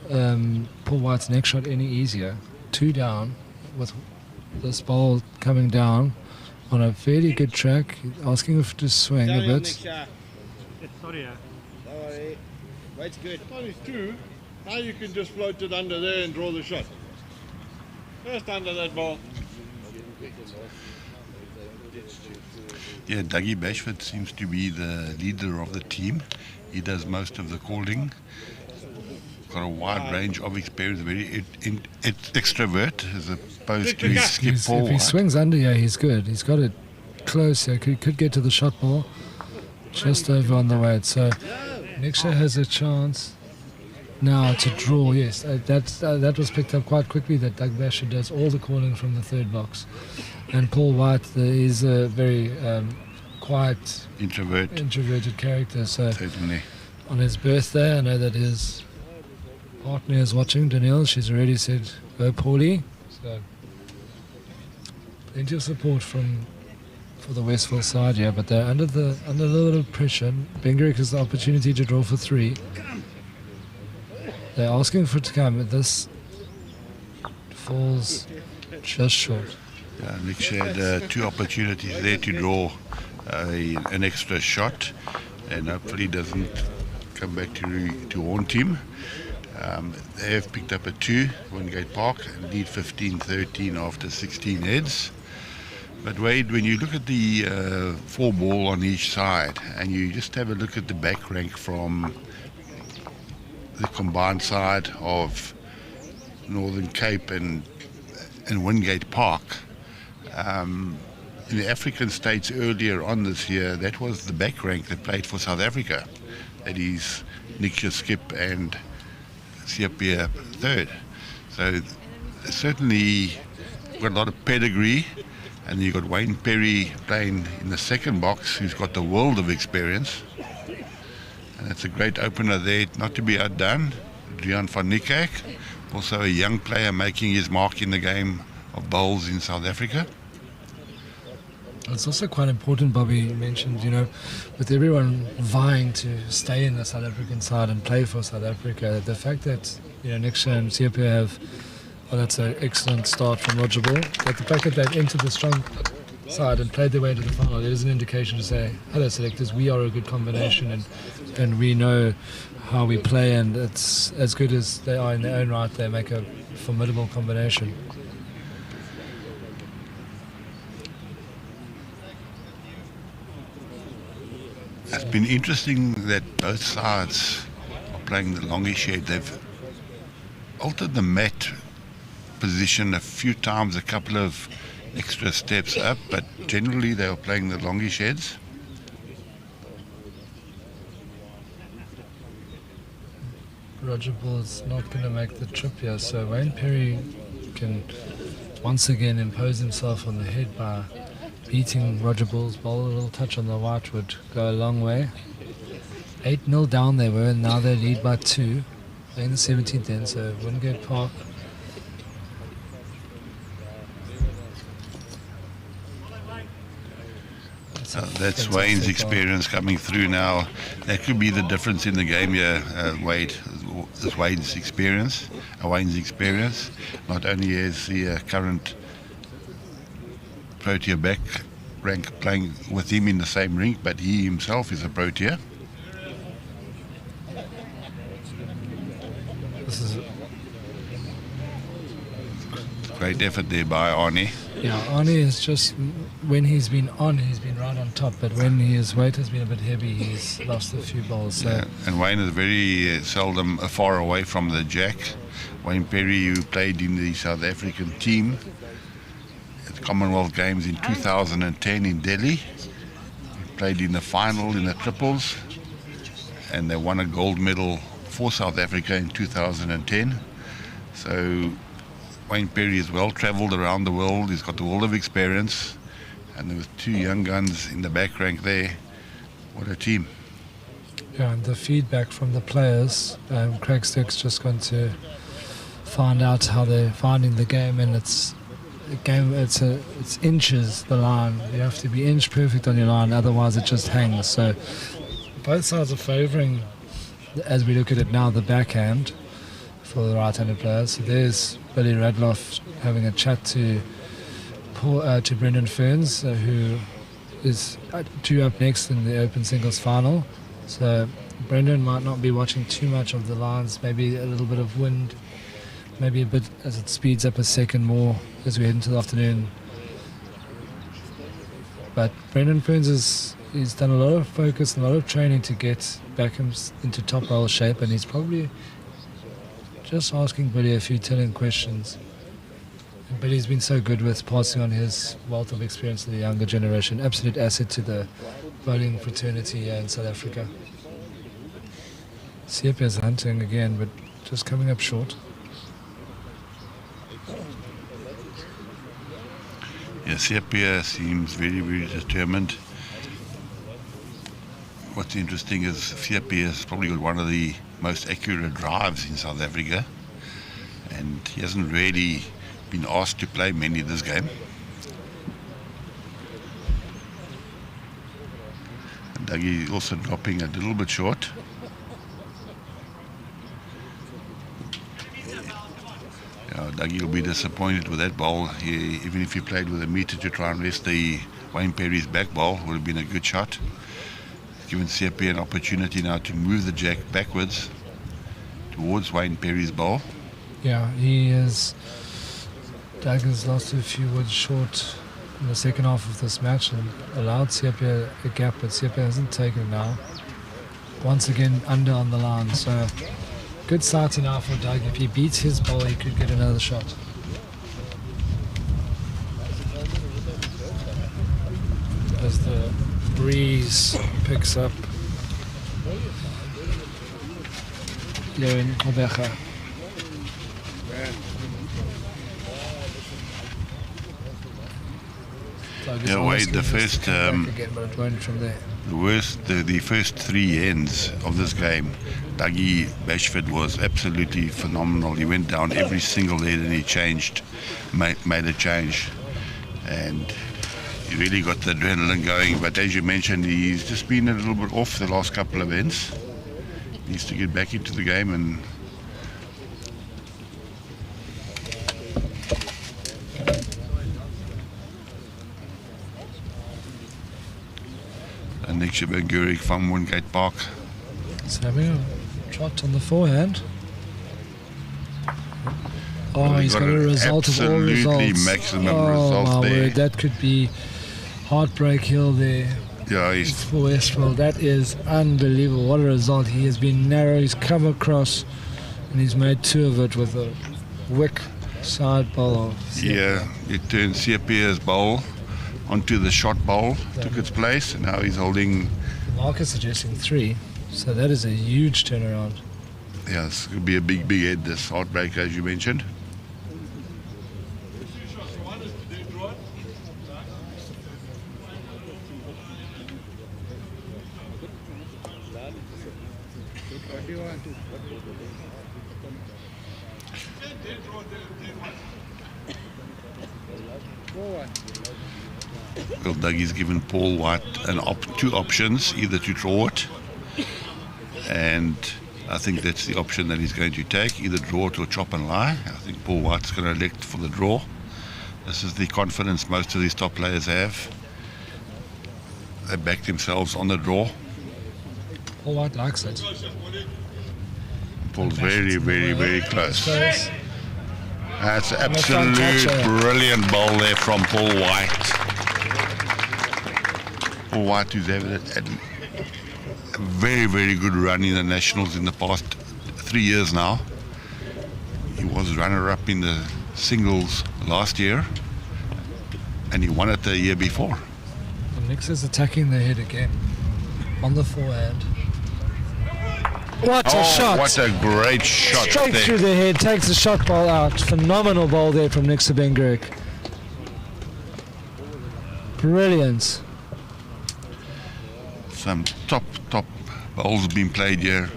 Paul White's next shot any easier. 2 down with this ball coming down on a fairly good track, asking if to swing a bit. Sorry, Sorry. Weight's good. that is 2. Now you can just float it under there and draw the shot. First under that ball. Yeah, Dougie Bashford seems to be the leader of the team. He does most of the calling. Got a wide range of experience, very extrovert as opposed to Skip Paul. If he swings under here, he's good. He's got it close here. Could get to the shot ball just over on the weight. So Nixa has a chance now to draw. Yes, that was picked up quite quickly, that Doug Bashford does all the calling from the third box. And Paul White is a very quiet, introverted character. So Certainly. on his birthday, I know that his partner is watching, Danielle. She's already said, go Paulie. So plenty of support for the Westville side here, but they're under a little bit of pressure. Benguric has the opportunity to draw for 3. They're asking for it to come, but this falls just short. Nick had 2 opportunities there to draw an extra shot, and hopefully doesn't come back to haunt him. They have picked up a 2, Wingate Park, and lead 15-13 after 16 heads. But Wade, when you look at the 4 ball on each side, and you just have a look at the back rank from the combined side of Northern Cape and Wingate Park, in the African states earlier on this year, that was the back rank that played for South Africa. That is Nick Skip and Siapia third. So certainly got a lot of pedigree, and you've got Wayne Perry playing in the second box, who's got the world of experience. And it's a great opener there, not to be outdone. Drian van Niekerk, also a young player making his mark in the game of bowls in South Africa. It's also quite important, Bobby, you mentioned, with everyone vying to stay in the South African side and play for South Africa, the fact that, Niksha and Siapia have, that's an excellent start from Roger Ball, but the fact that they've entered the strong side and played their way to the final, it is an indication to say, hello selectors, we are a good combination and we know how we play, and it's as good as they are in their own right, they make a formidable combination. It's been interesting that both sides are playing the longish head. They've altered the mat position a few times, a couple of extra steps up, but generally they are playing the longish heads. Roger Ball is not going to make the trip here, so Wayne Perry can once again impose himself on the head by beating Roger Ball's bowl. A little touch on the white would go a long way. 8-0 down they were, and now they lead by 2. They're in the 17th end, so Wingate Park. That's Wayne's experience coming through now. That could be the difference in the game here, Wade. Is Wayne's experience. Not only is the current Protea back rank playing with him in the same rink, but he himself is a Protea. This is Great effort there by Arnie. Yeah, Arnie is just, when he's been on, he's been right on top, but when his weight has been a bit heavy, he's lost a few balls. So. Yeah. And Wayne is very seldom far away from the jack. Wayne Perry, who played in the South African team at the Commonwealth Games in 2010 in Delhi. He played in the final in the triples, and they won a gold medal for South Africa in 2010. So Wayne Perry is well travelled around the world. He's got the world of experience, and there was 2 young guns in the back rank there. What a team. Yeah, and the feedback from the players, Craig Stick's just going to find out how they're finding the game, and it's inches the line. You have to be inch perfect on your line, otherwise it just hangs. So both sides are favouring, as we look at it now, the backhand for the right-handed players. So there's Billy Radloff having a chat to Brendan Ferns, who is due up next in the Open Singles final. So Brendan might not be watching too much of the lines, maybe a little bit of wind, maybe a bit as it speeds up a second more as we head into the afternoon. But Brendan Ferns he's done a lot of focus and a lot of training to get back into top roll shape, and he's probably just asking Billy a few telling questions. And Billy's been so good with passing on his wealth of experience to the younger generation. Absolute asset to the bowling fraternity here in South Africa. Siapia's hunting again, but just coming up short. Yeah, Siapia seems very, very determined. What's interesting is Siapia has probably got one of the most accurate drives in South Africa, and he hasn't really been asked to play many this game. And Dougie also dropping a little bit short. Dougie will be disappointed with that ball. Even if he played with a meter to try and rest the Wayne Perry's back ball, would have been a good shot. Given CP an opportunity now to move the jack backwards towards Wayne Perry's ball. Yeah, he is. Doug has lost a few woods short in the second half of this match and allowed CP a gap, but CP hasn't taken it now. Once again, under on the line. So good starting now for Doug. If he beats his ball, he could get another shot. As the breeze picks up. Lewin Obecha. Yeah, Wade, the first, again, but it won't from there. the first three ends of this game, Dougie Bashford was absolutely phenomenal. He went down every single head and he changed, made a change. And he really got the adrenaline going. But as you mentioned, he's just been a little bit off the last couple of ends. He needs to get back into the game and next year Benguric from Wingate Park. He's having a trot on the forehand. Oh, Well, he's got a result of all results. Absolutely maximum Oh, results my there. word, that could be heartbreak hill there. Yeah, he's For Westfield, that is unbelievable. What a result. He has been narrow, he's come across, and he's made two of it with a wick side bowl. yeah. He turned Siapia's bowl onto the shot bowl, took its place, and now he's holding. Marcus suggesting three, so that is a huge turnaround. Yeah, it's going to be a big head, this heartbreaker, as you mentioned. Well, Dougie's given Paul White two options, either to draw it, and I think that's the option that he's going to take, either draw it or chop and lie. I think Paul White's going to elect for the draw. This is the confidence most of these top players have. They back themselves on the draw. Paul White likes it. Paul's very close. Close. That's front absolute touch, brilliant ball there from Paul White. Paul White, who's had a very good run in the Nationals in the past 3 years now. He was runner-up in the singles last year, and he won it the year before. And Nix is attacking the head again on the forehand. What a shot! What a great shot Straight there. through the head, takes the shot ball out. Phenomenal ball there from Nix Benguric. Brilliant. Some top bowls being played here.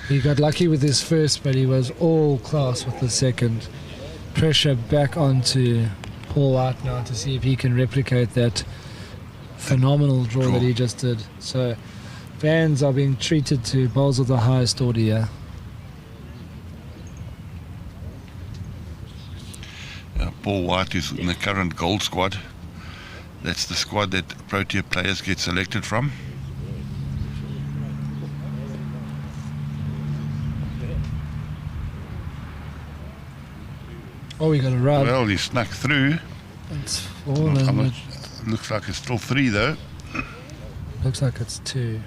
He got lucky with his first, but he was all class with the second. Pressure back onto Paul White now to see if he can replicate that phenomenal draw that he just did. So fans are being treated to bowls of the highest order here. Paul White is in the current gold squad. That's the squad that Protea players get selected from. Oh, we got a rub. Well, he snuck through. It's fallen. Looks like it's still 3 though. Looks like it's two.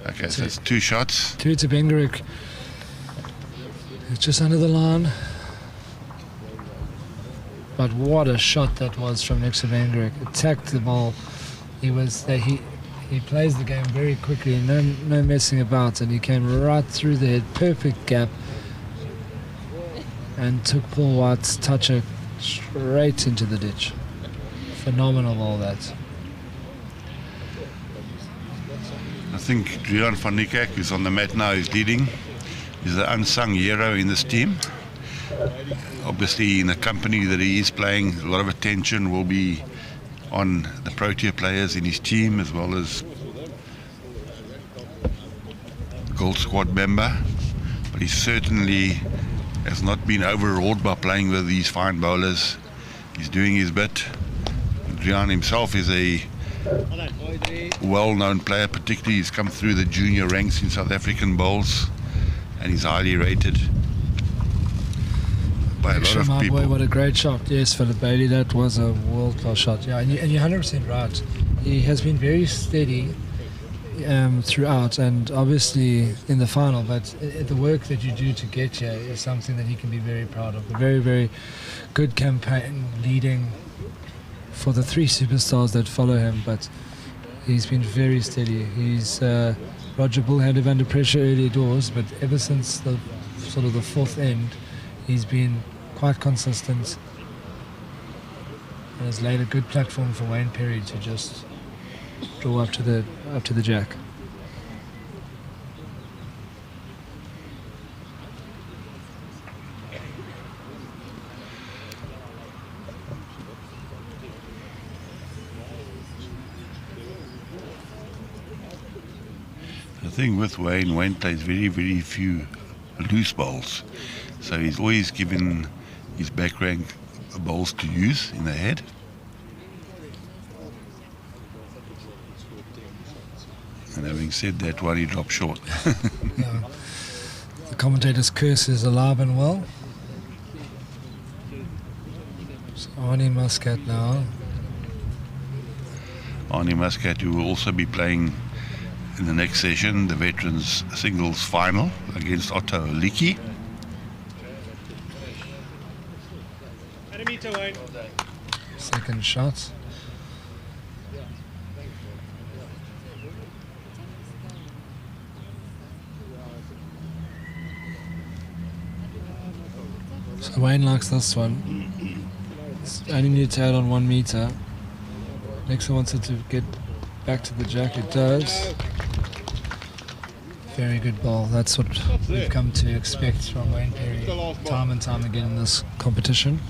Okay, so it's 2 shots. Two to Benguric. It's just under the line. But what a shot that was from Nix Benguric. Attacked the ball. He plays the game very quickly, no messing about, and he came right through the head, perfect gap, and took Paul White's toucher straight into the ditch. Phenomenal ball that. I think Drian van Niekerk, who's on the mat now, is leading. He's the unsung hero in this team. Obviously, in the company that he is playing, a lot of attention will be on the Protea players in his team, as well as Gold Squad member. But he's certainly has not been overawed by playing with these fine bowlers. He's doing his bit. Drian himself is a well-known player, particularly he's come through the junior ranks in South African bowls, and he's highly rated by a lot of my people. boy, what a great shot. Yes, Philip Bailey, that was a world-class shot. Yeah, and you're 100% right. He has been very steady throughout, and obviously in the final, but the work that you do to get here is something that he can be very proud of. A very, very good campaign leading for the 3 superstars that follow him, but he's been very steady. He's Roger Bull had him under pressure early doors, but ever since the sort of the 4th end, he's been quite consistent and has laid a good platform for Wayne Perry to just draw up to the jack. The thing with Wayne plays very, very few loose bowls. So he's always given his back rank bowls to use in the head. And having said that, one he dropped short. Yeah. The commentator's curse is alive and well. So Arnie Muscat now. Arnie Muscat, who will also be playing in the next session, the veterans singles final against Otto Leakey. Second shot. So Wayne likes this one. Only need to add on 1 meter. Next one wants it to get back to the jack. It does. Very good ball. That's what we've come to expect from Wayne Perry time and time again in this competition,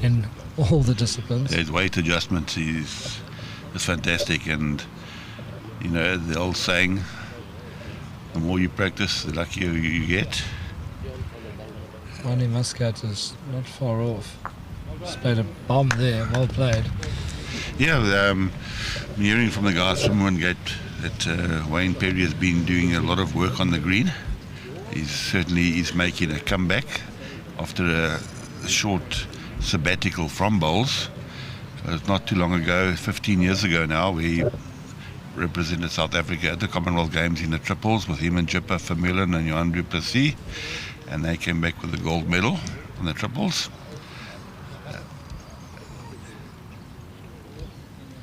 in all the disciplines. His weight adjustment is fantastic, and you know the old saying, the more you practice, the luckier you get. Arnie Muscat is not far off. Just played a bomb there. Well played. Yeah, I'm hearing from the guys from Wingate that Wayne Perry has been doing a lot of work on the green. He's making a comeback after a short sabbatical from bowls. It's not too long ago, 15 years ago now, where he represented South Africa at the Commonwealth Games in the triples with him and Jipper Vermeulen and Johan du Plessis, and they came back with the gold medal in the triples.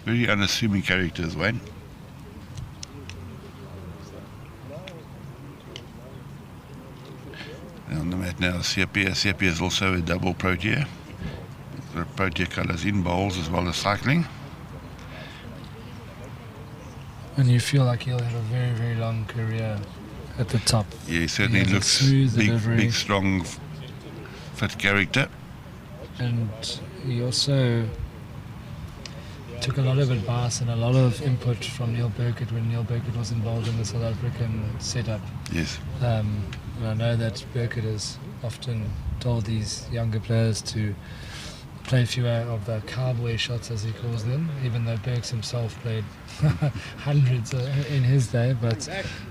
Very unassuming characters, Wayne. And on the mat now, Sepia. Sepia is also a double Protea. The Protea colours in bowls as well as cycling. And you feel like he'll have a very, very long career at the top. Yeah, he certainly has a looks smooth delivery. big, strong, fit character. And he also took a lot of advice and a lot of input from Neil Burkett when Neil Burkett was involved in the South African setup. Yes. And I know that Burkett has often told these younger players to play fewer of the cowboy shots, as he calls them, even though Burks himself played hundreds in his day, but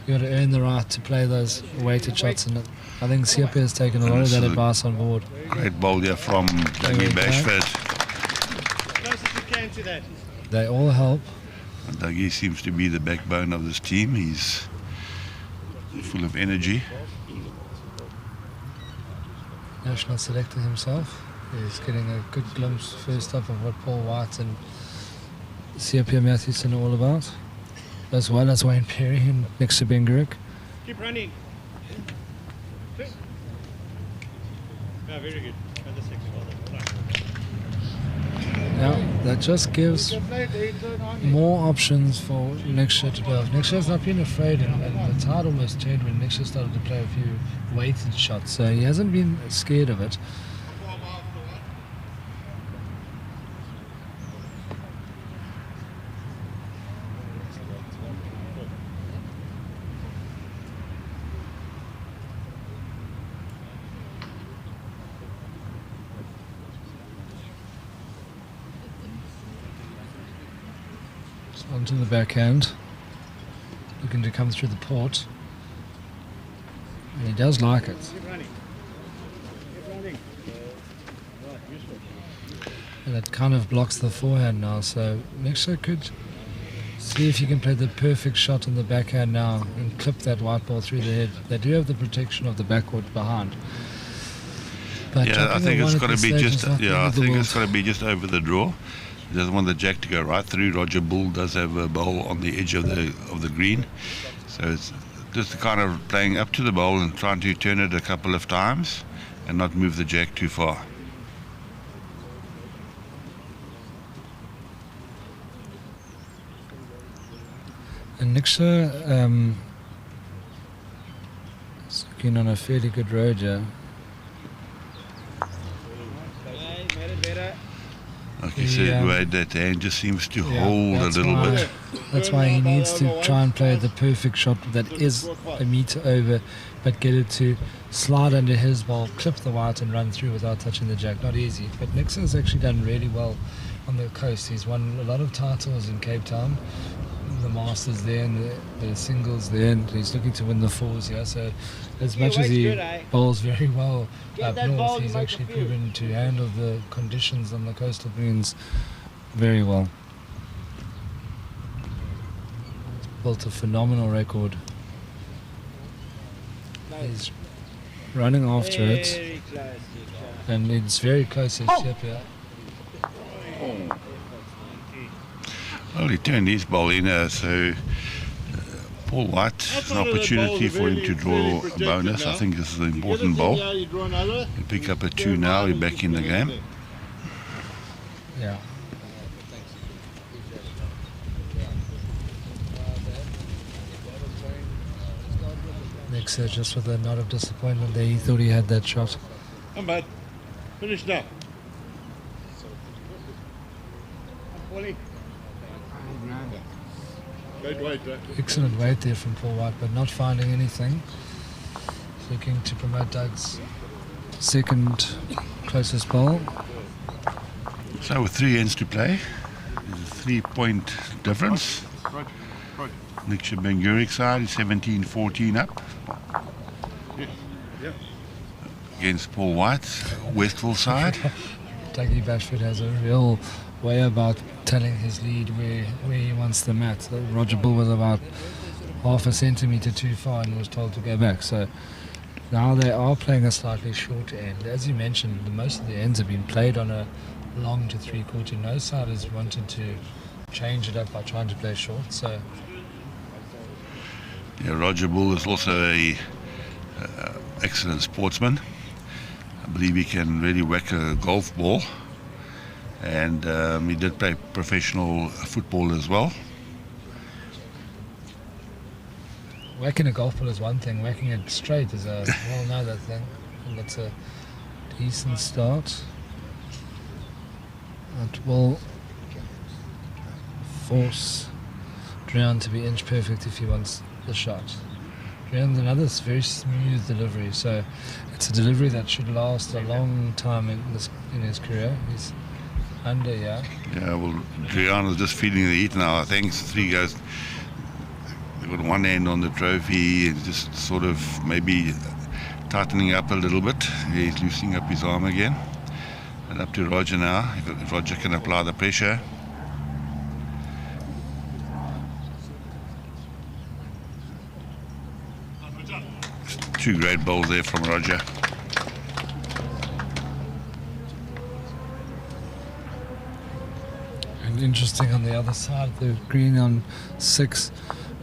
you got to earn the right to play those weighted shots, and I think Siape has taken a lot of that advice on board. Great ball there from Dougie Bashford. Closest you can to that. They all help. And Dougie seems to be the backbone of this team. He's full of energy. National selector himself. He's getting a good glimpse first off of what Paul White and C.P. Matthewson are all about, as well as Wayne Perry and next to Benguric. Keep running. Yeah, very good. And the second one. Now, that just gives more options for Nexia to play off. Nexia's not been afraid, and the tide almost turned when Nexia started to play a few weighted shots, so he hasn't been scared of it. onto the backhand. Looking to come through the port. And he does like it. Keep running. Keep running. Right, useful. And it kind of blocks the forehand now, so Nixon could see if he can play the perfect shot on the backhand now and clip that white ball through the head. They do have the protection of the backwood behind. But Yeah, I think it's got to be just. Yeah, I think it's got got to be just over the draw. He doesn't want the jack to go right through. Roger Bull does have a bowl on the edge of the green, so it's just kind of playing up to the bowl and trying to turn it a couple of times and not move the jack too far. And Niksha is looking on a fairly good road here. Okay, made it better. Like you said, Wade, that hand just seems to hold a that's little why- bit. That's why he needs to try and play the perfect shot that is a meter over, but get it to slide under his ball, clip the white and run through without touching the jack. Not easy, but Nixon has actually done really well on the coast. He's won a lot of titles in Cape Town, the Masters there and the singles there, and he's looking to win the fours here. So as much as he Wade's good, eh? bowls very well Get up that ball north, to he's make actually a few. proven to handle the conditions on the coastal greens very well. Built a phenomenal record. He's running after it, Very close, Niksha. and it's very close to his ship here. Well, he turned his ball in, so Paul White has an opportunity for him to draw a bonus. I think this is an important ball. You draw another. He pick up a 2 now, he's back in the game. Yeah. Nick's just with a nod of disappointment there. He thought he had that shot. Come bud. Finish now. Paulie. Great weight, Excellent weight there from Paul White, but not finding anything. Looking to promote Doug's second closest bowl. So with 3 ends to play, there's a 3-point difference. Right. Niksha Benguric side is 17-14 up Yes. Yeah. against Paul White's Westville side. Dougie Bashford has a real way about telling his lead where he wants the mat. So Roger Bull was about half a centimetre too far and was told to go back. So now they are playing a slightly shorter end. As you mentioned, most of the ends have been played on a long to 3/4. No side has wanted to change it up by trying to play short. So Yeah, Roger Bull is also a excellent sportsman. I believe he can really whack a golf ball, and he did play professional football as well. whacking a golf ball is one thing, whacking it straight is a whole another thing. And that's a decent start. It will force Dreon to be inch perfect if he wants the shot. Dreon's another very smooth delivery, so it's a delivery that should last a long time in his career. He's under here. Yeah, well, Dreon is just feeling the heat now. I think 3 goes. They've got one hand on the trophy and just sort of maybe tightening up a little bit. He's loosening up his arm again. And up to Roger now, if Roger can apply the pressure. Two great bowls there from Roger. And interesting on the other side, the green on 6,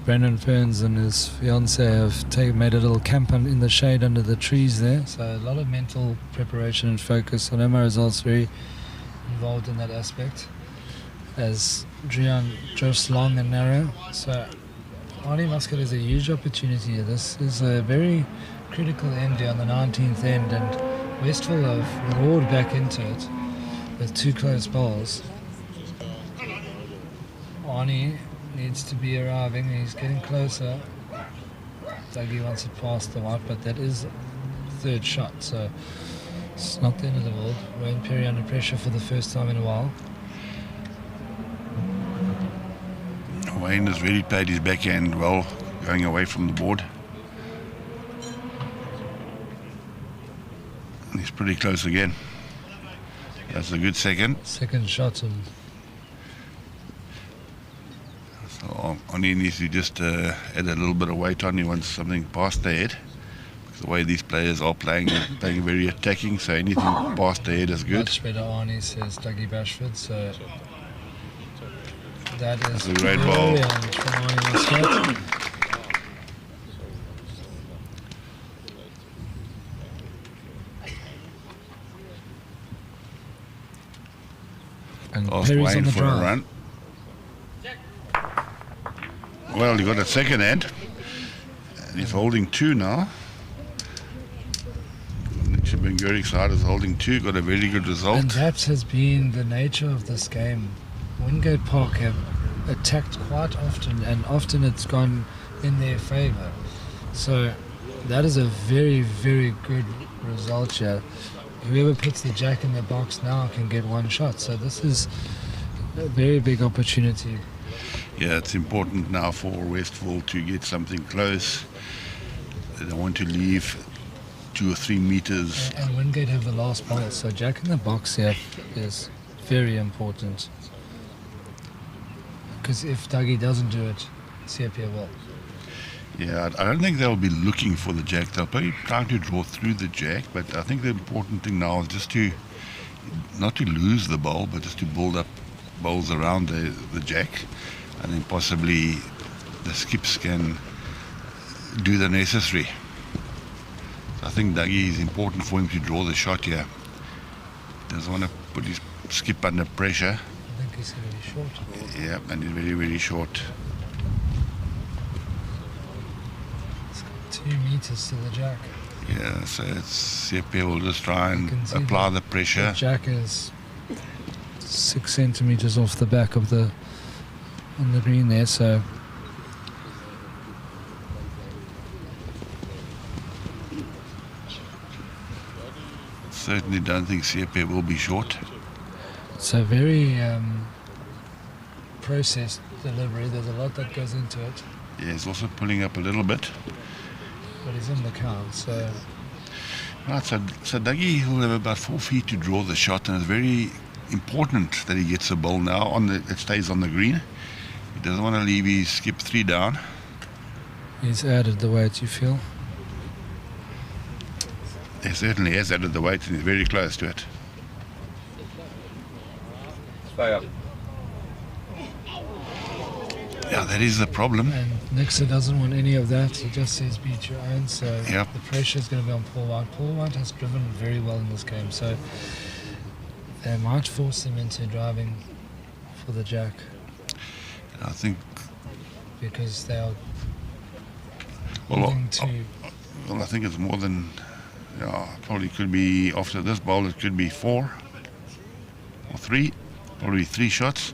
Brandon Ferns and his fiance have made a little camp in the shade under the trees there. So a lot of mental preparation and focus. I know Marisol's very involved in that aspect as Dreon drifts long and narrow. So Arnie Muscat is a huge opportunity. This is a very critical end here on the 19th end, and Westville have roared back into it with 2 close bowls. Arnie needs to be arriving. He's getting closer. Dougie wants it past the white, but that is the 3rd shot, so it's not the end of the world. Wayne Perry under pressure for the first time in a while. Wayne has really played his backhand well, going away from the board. And he's pretty close again. That's a good second. Second shot and So Oni needs to just add a little bit of weight on. He wants something past the head. Because the way these players are playing very attacking, so anything past the head is good. much better Arnie, says Dougie Bashford. So that is That's a great ball. brilliant from Arnie Muscat. And Ask Perry's on Wayne the for a drive. run. Well, he got a second hand. And he's holding 2 now. Benguric side is holding 2, got a very good result. And that has been the nature of this game. Wingate Park have attacked quite often, and often it's gone in their favour. So that is a very, very good result here. Whoever puts the jack in the box now can get one shot. So this is a very big opportunity. Yeah, it's important now for Westville to get something close. They don't want to leave 2 or 3 meters. And Wingate have the last ball, so jack in the box here is very important. Because if Dougie doesn't do it, CFP will. Yeah, I don't think they'll be looking for the jack. They'll probably try to draw through the jack, but I think the important thing now is just to not to lose the ball, but just to build up bowls around the jack, and then possibly the skips can do the necessary. So I think Dougie is important for him to draw the shot here. Doesn't want to put his skip under pressure. I think he's going to be short. Yeah, and he's very, very short. 2 meters to the jack. Yeah, so it's CFP will just try and can see apply that the pressure. The jack is 6 centimeters off the back of the on the green there, so Certainly don't think CFP will be short. it's a very processed delivery. There's a lot that goes into it, Yeah, he's also pulling up a little bit. but he's in the count, so Right, so Dougie will have about 4 feet to draw the shot, and it's very important that he gets a ball now. It stays on the green. He doesn't want to leave his skip 3 down. he's added the weight, you feel? He certainly has added the weight, and he's very close to it. Stay up. Yeah, that is the problem. And Nixon doesn't want any of that. He just says beat your own. So Yep. the pressure is going to be on Paul White. Paul White has driven very well in this game, so they might force him into driving for the jack I think, because they are well, willing to. I think it's more than, probably could be, after this ball, it could be 4 or 3. Probably 3 shots.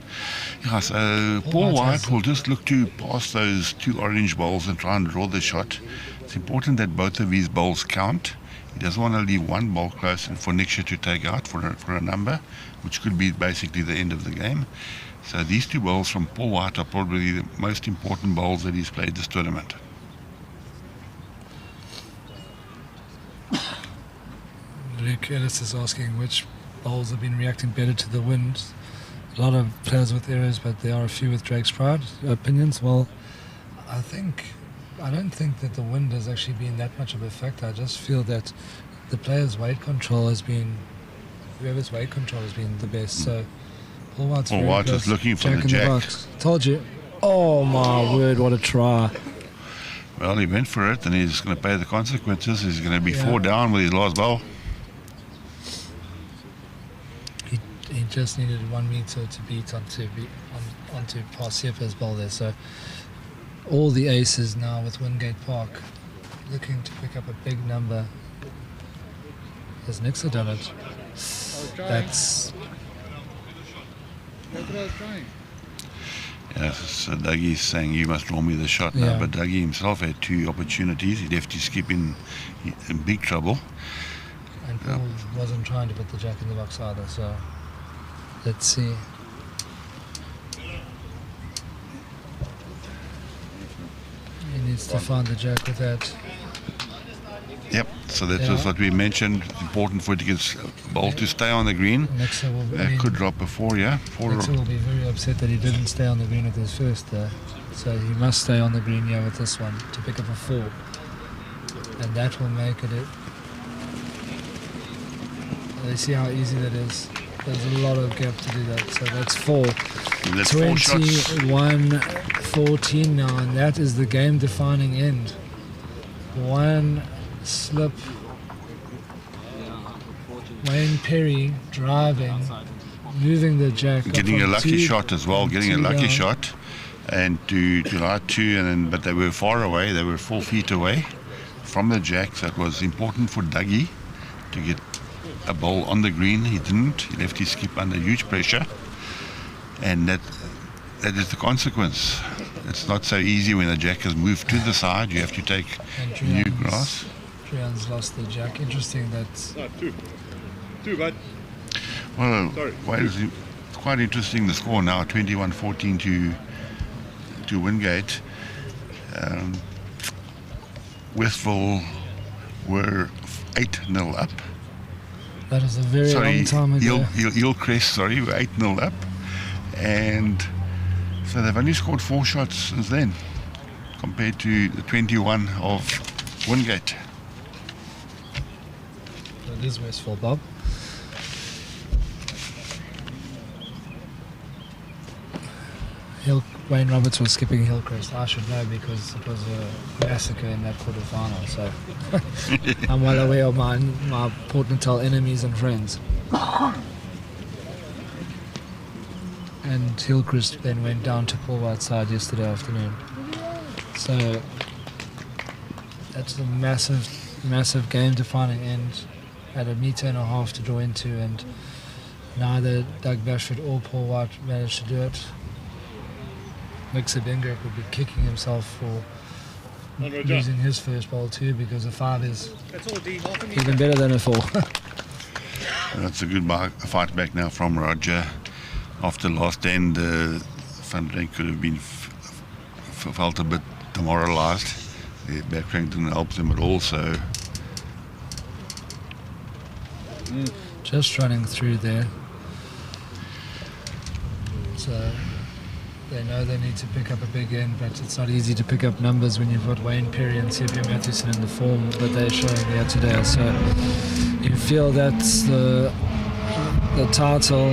Yeah, so Paul White will just look to pass those 2 orange balls and try and draw the shot. It's important that both of these balls count. He doesn't want to leave one ball close and for next year to take out for a number, which could be basically the end of the game. So these 2 balls from Paul White are probably the most important balls that he's played this tournament. Luke Ellis is asking which bowls have been reacting better to the wind. A lot of players with errors, but there are a few with Drake's Pride. Opinions? Well, I don't think that the wind has actually been that much of a factor. I just feel that the players' weight control has been, whoever's weight control has been the best. So Paul White's Paul very White close. is looking for Jack the in jack. box. Told you. Oh my word, what a try. Well, he went for it, and he's going to pay the consequences. He's going to be Yeah. 4 down with his last ball. He just needed 1 meter to beat onto Parsiapa's ball there. So all the aces now with Wingate Park looking to pick up a big number. Has Nixon done it? That's That's what I was trying. Yes, so Dougie's saying you must draw me the shot Yeah. now, but Dougie himself had 2 opportunities. He left his skip in big trouble. and Paul wasn't trying to put the jack in the box either. So let's see. needs to find the jack with that. Yep, so that was what we mentioned. It's important for it to get ball to stay on the green. Nixon will, That could drop a 4, yeah? 4 Nixon will be very upset that he didn't stay on the green with his first there. So he must stay on the green here with this one to pick up a 4. And that will make it. You see how easy that is. There's a lot of gap to do that. So that's 4. And that's 4 shots. 21-14 now, and that is the game-defining end. One slip. Wayne Perry driving, moving the jack. Getting a lucky shot as well, getting a lucky down. shot. And to light 2, but they were far away. They were 4 feet away from the jack. So it was important for Dougie to get a ball on the green. He didn't. He left his skip under huge pressure. And that is the consequence. It's not so easy when the jack has moved to the side. You have to take new grass. Trian's lost the jack. Interesting that. No, 2, bud. Well, Sorry. it's quite interesting the score now, 21-14 to Wingate. Westville were 8-0 up. That is a very long time ago. Hillcrest, were 8-0 up. And so they've only scored 4 shots since then, compared to the 21 of Wingate. It is Westville, Bob. Wayne Roberts was skipping Hillcrest. I should know because it was a massacre in that quarterfinal. So I'm well aware of my Port Natal enemies and friends. And Hillcrest then went down to Paul Whiteside yesterday afternoon. So that's a massive game-defining end. Had a metre and a half to draw into, and neither Doug Bashford or Paul White managed to do it. Mixer Benguric would be kicking himself for losing his first bowl too, because a 5 is even better than a 4. That's a good fight back now from Roger. After last end, front rank could have been felt a bit demoralised. The back rank didn't help them at all, so... Just running through there. So they know they need to pick up a big end, but it's not easy to pick up numbers when you've got Wayne Perry and Sepia Mathewson in the form that they're showing here today. So you feel that the title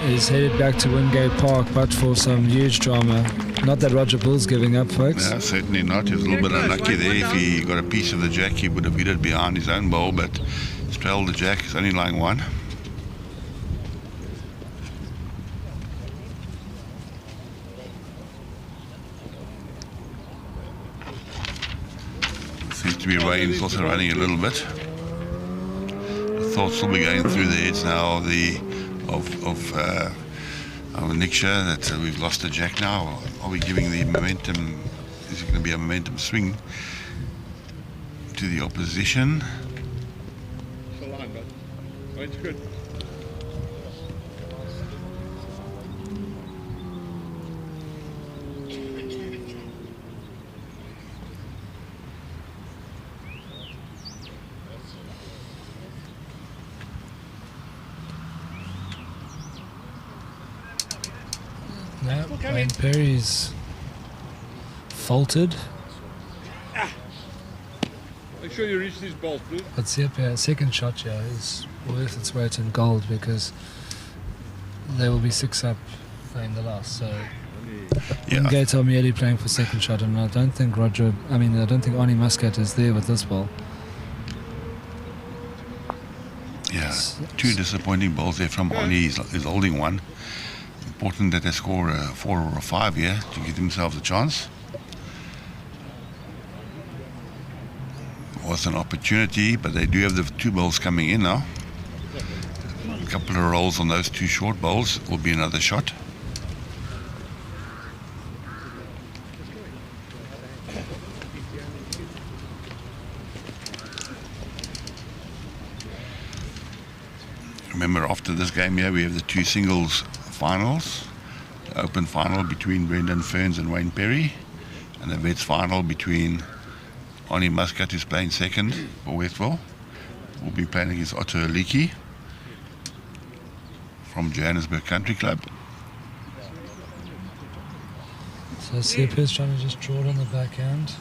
is headed back to Wingate Park, but for some huge drama. Not that Roger Bull's giving up, folks. No, certainly not. He was a little bit unlucky there. If he got a piece of the jack, he would have hit it behind his own bowl, but straddled the jack. He's only lying 1. Seems to be Wayne's also running a little bit. The thoughts will be going through the heads now of Nick Shah that we've lost the jack now. Are we giving the momentum? Is it going to be a momentum swing to the opposition? It's a line, bud. Wayne's good. No, Wayne Perry's faltered. Make sure you reach these balls, please. But Sepia, second shot here is worth its weight in gold, because they will be 6 up in the last. So Wingate are merely playing for second shot, and I don't think Arnie Muscat is there with this ball. Yeah, 2 disappointing balls there from Arnie. He's holding 1. Important that they score a 4 or a 5 here to give themselves a chance. Was an opportunity, but they do have the 2 balls coming in now. A couple of rolls on those 2 short balls will be another shot. Remember, after this game here, we have the 2 singles finals. Open final between Brendan Ferns and Wayne Perry. And the Vets final between Oni Muscat, who's playing second for Westville, will be playing against Otto Aliki from Johannesburg Country Club. So CP is trying to just draw it on the backhand.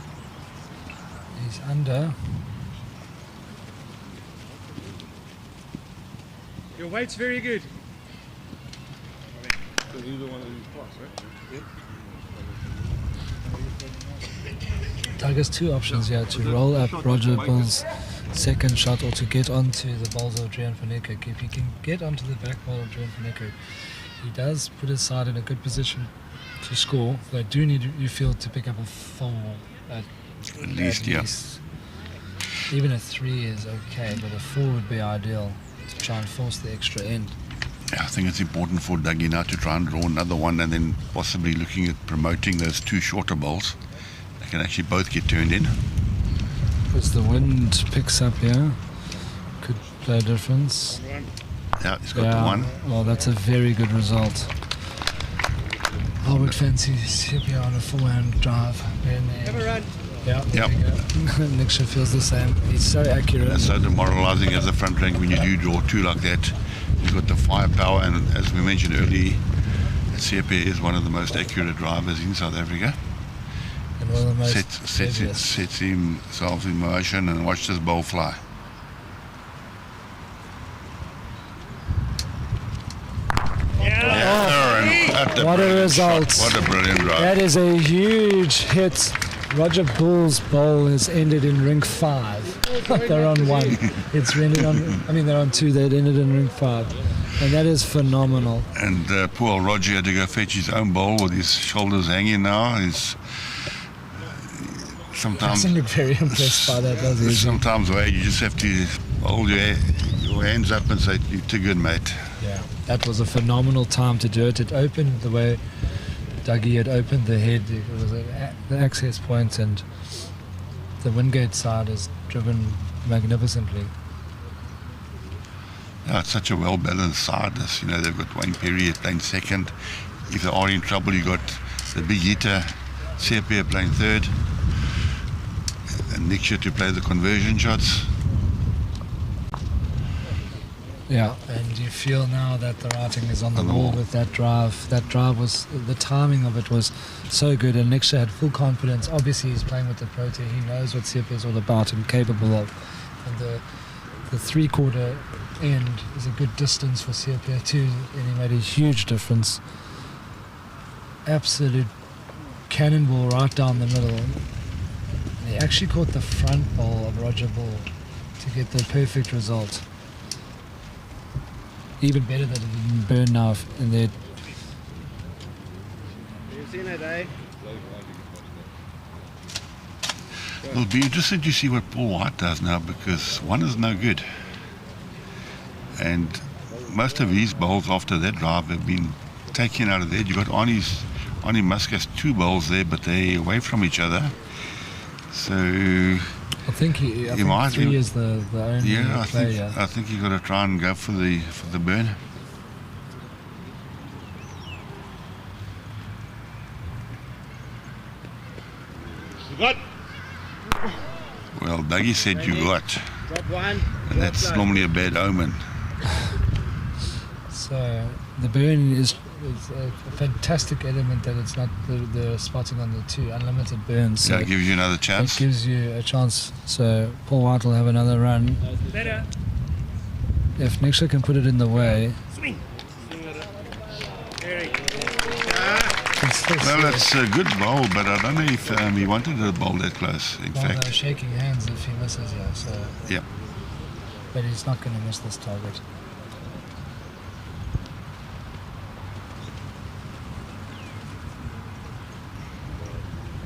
He's under. Your weight's very good. Doug has two options here, to roll up Roger Bull's second shot or to get onto the balls of Drian van Niekerk. If he can get onto the back ball of Drian van Niekerk, he does put his side in a good position to score. They do need, you feel, to pick up a 4 at least. Even a 3 is okay, but a 4 would be ideal to try and force the extra end. Yeah, I think it's important for Dougie now to try and draw another one, and then possibly looking at promoting those 2 shorter balls. They can actually both get turned in. As the wind picks up here, could play a difference. Yeah, he's got the one. Well, that's a very good result. I would fancy CP on a forehand drive. Have a run. Yeah. Yep. Niksha feels the same. He's so accurate. That's so demoralizing as a front rank when you do draw 2 like that. You've got the firepower, and as we mentioned earlier, CP is one of the most accurate drivers in South Africa. And one of the most Sets himself in motion and watch this ball fly. What a result. What a brilliant drive. That is a huge hit. Roger Bull's bowl has ended in ring 5. They're on 1. It's ended on, they're on 2. They'd ended in ring 5. And that is phenomenal. And poor Roger had to go fetch his own bowl with his shoulders hanging now. He's sometimes Doesn't look very impressed by that, does he? Sometimes you just have to hold your hands up and say, "You're too good, mate." Yeah, that was a phenomenal time to do it. It opened the way Dougie had opened the head. It was the access point, and the Wingate side is driven magnificently. Yeah, it's such a well-balanced side. They've got Wayne Perry playing second. If they are in trouble, you got the big hitter, CP playing third, and Niksha to play the conversion shots. Yeah, and you feel now that the writing is on the wall with that drive. That drive was, the timing of it was so good, and Niksha had full confidence. Obviously, he's playing with the Protea. He knows what CP is all about and capable of. And the 3/4 end is a good distance for CP too, and he made a huge difference. Absolute cannonball right down the middle. And he actually caught the front ball of Roger Bull to get the perfect result. Even better that it didn't burn now in there. You've seen it, eh? It'll be interesting to see what Paul White does now, because one is no good. And most of his bowls after that drive have been taken out of there. You got Arnie Muscat's 2 bowls there, but they're away from each other. So I think 3 is the only play. I think you got to try and go for the burn. You got. Well, Dougie said you got, Drop 1. and that's normally a bad omen. So the burn is a fantastic element that it's not the spotting on the 2 unlimited burns. So That gives you another chance. it gives you a chance. So Paul White will have another run. Better. If Niksha can put it in the way, Swing. Very good. it's still Well, that's a good bowl, but I don't know if he wanted a bowl that close, in fact. they're shaking hands if he misses here. So, Yeah. but he's not going to miss this target.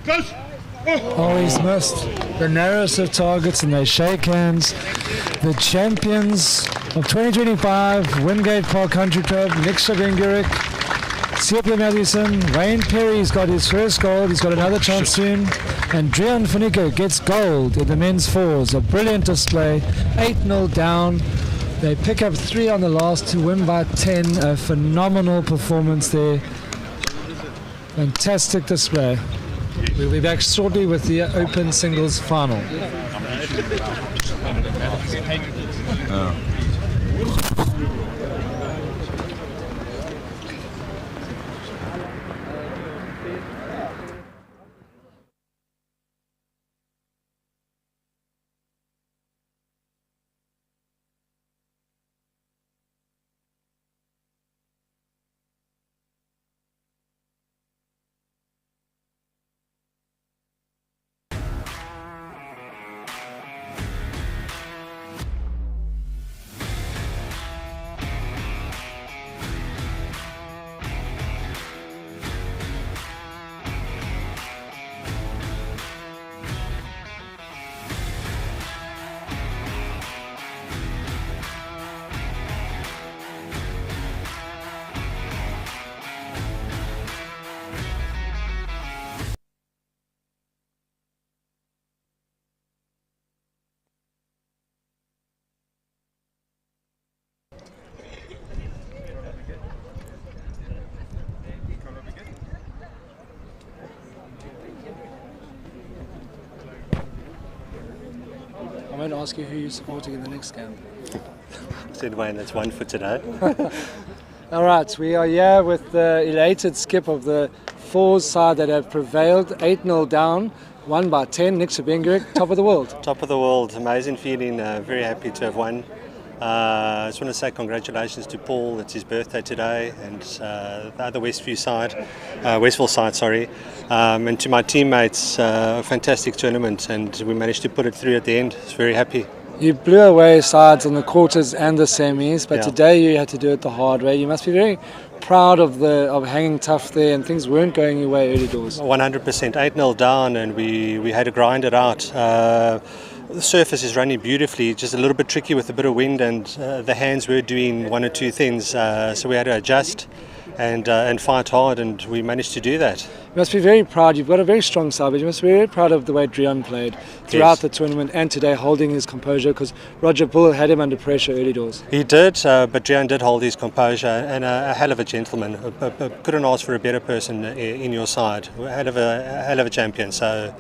Close. Oh, he's missed the narrowest of targets, and they shake hands. The champions of 2025, Wingate Park Country Club, Niksha Benguric, CP Matthewson, Wayne Perry's got his first gold. He's got another chance soon. And Drian van Niekerk gets gold in the men's 4s. A brilliant display, 8-0 down. They pick up 3 on the last to win by 10. A phenomenal performance there. Fantastic display. We'll be back shortly with the Open Singles Final. I won't ask you who you're supporting in the next game. Said Wayne, that's one for today. All right, we are here with the elated skip of the Fours side that have prevailed, 8-0 down, won by 10. Nick Benguric, top of the world. Top of the world, amazing feeling, very happy to have won. I just want to say congratulations to Paul, it's his birthday today, and the other Westville side, sorry. And to my teammates, a fantastic tournament, and we managed to put it through at the end. It's very happy. You blew away sides on the quarters and the semis, but Yeah. today you had to do it the hard way. You must be very proud of hanging tough there, and things weren't going your way early doors. 100%, 8-0 down, and we had to grind it out. The surface is running beautifully, just a little bit tricky with a bit of wind, and the hands were doing one or two things, so we had to adjust and fight hard, and we managed to do that. You must be very proud. You've got a very strong side, but you must be very proud of the way Drian played throughout the tournament and today, holding his composure, because Roger Bull had him under pressure early doors. He did, but Drian did hold his composure, and a hell of a gentleman. Couldn't ask for a better person in your side. A hell of a champion. So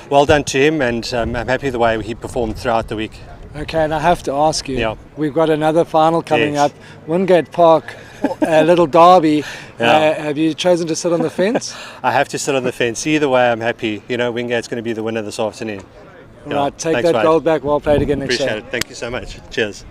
well done to him, and I'm happy the way he performed throughout the week. Okay, and I have to ask you, Yeah. we've got another final coming Yes. up, Wingate Park, a little derby. Yeah. Have you chosen to sit on the fence? I have to sit on the fence. Either way, I'm happy. You know, Wingate's going to be the winner this afternoon. All right, take Thanks, that mate. gold back. Well played again next Appreciate year. it. Thank you so much. Cheers.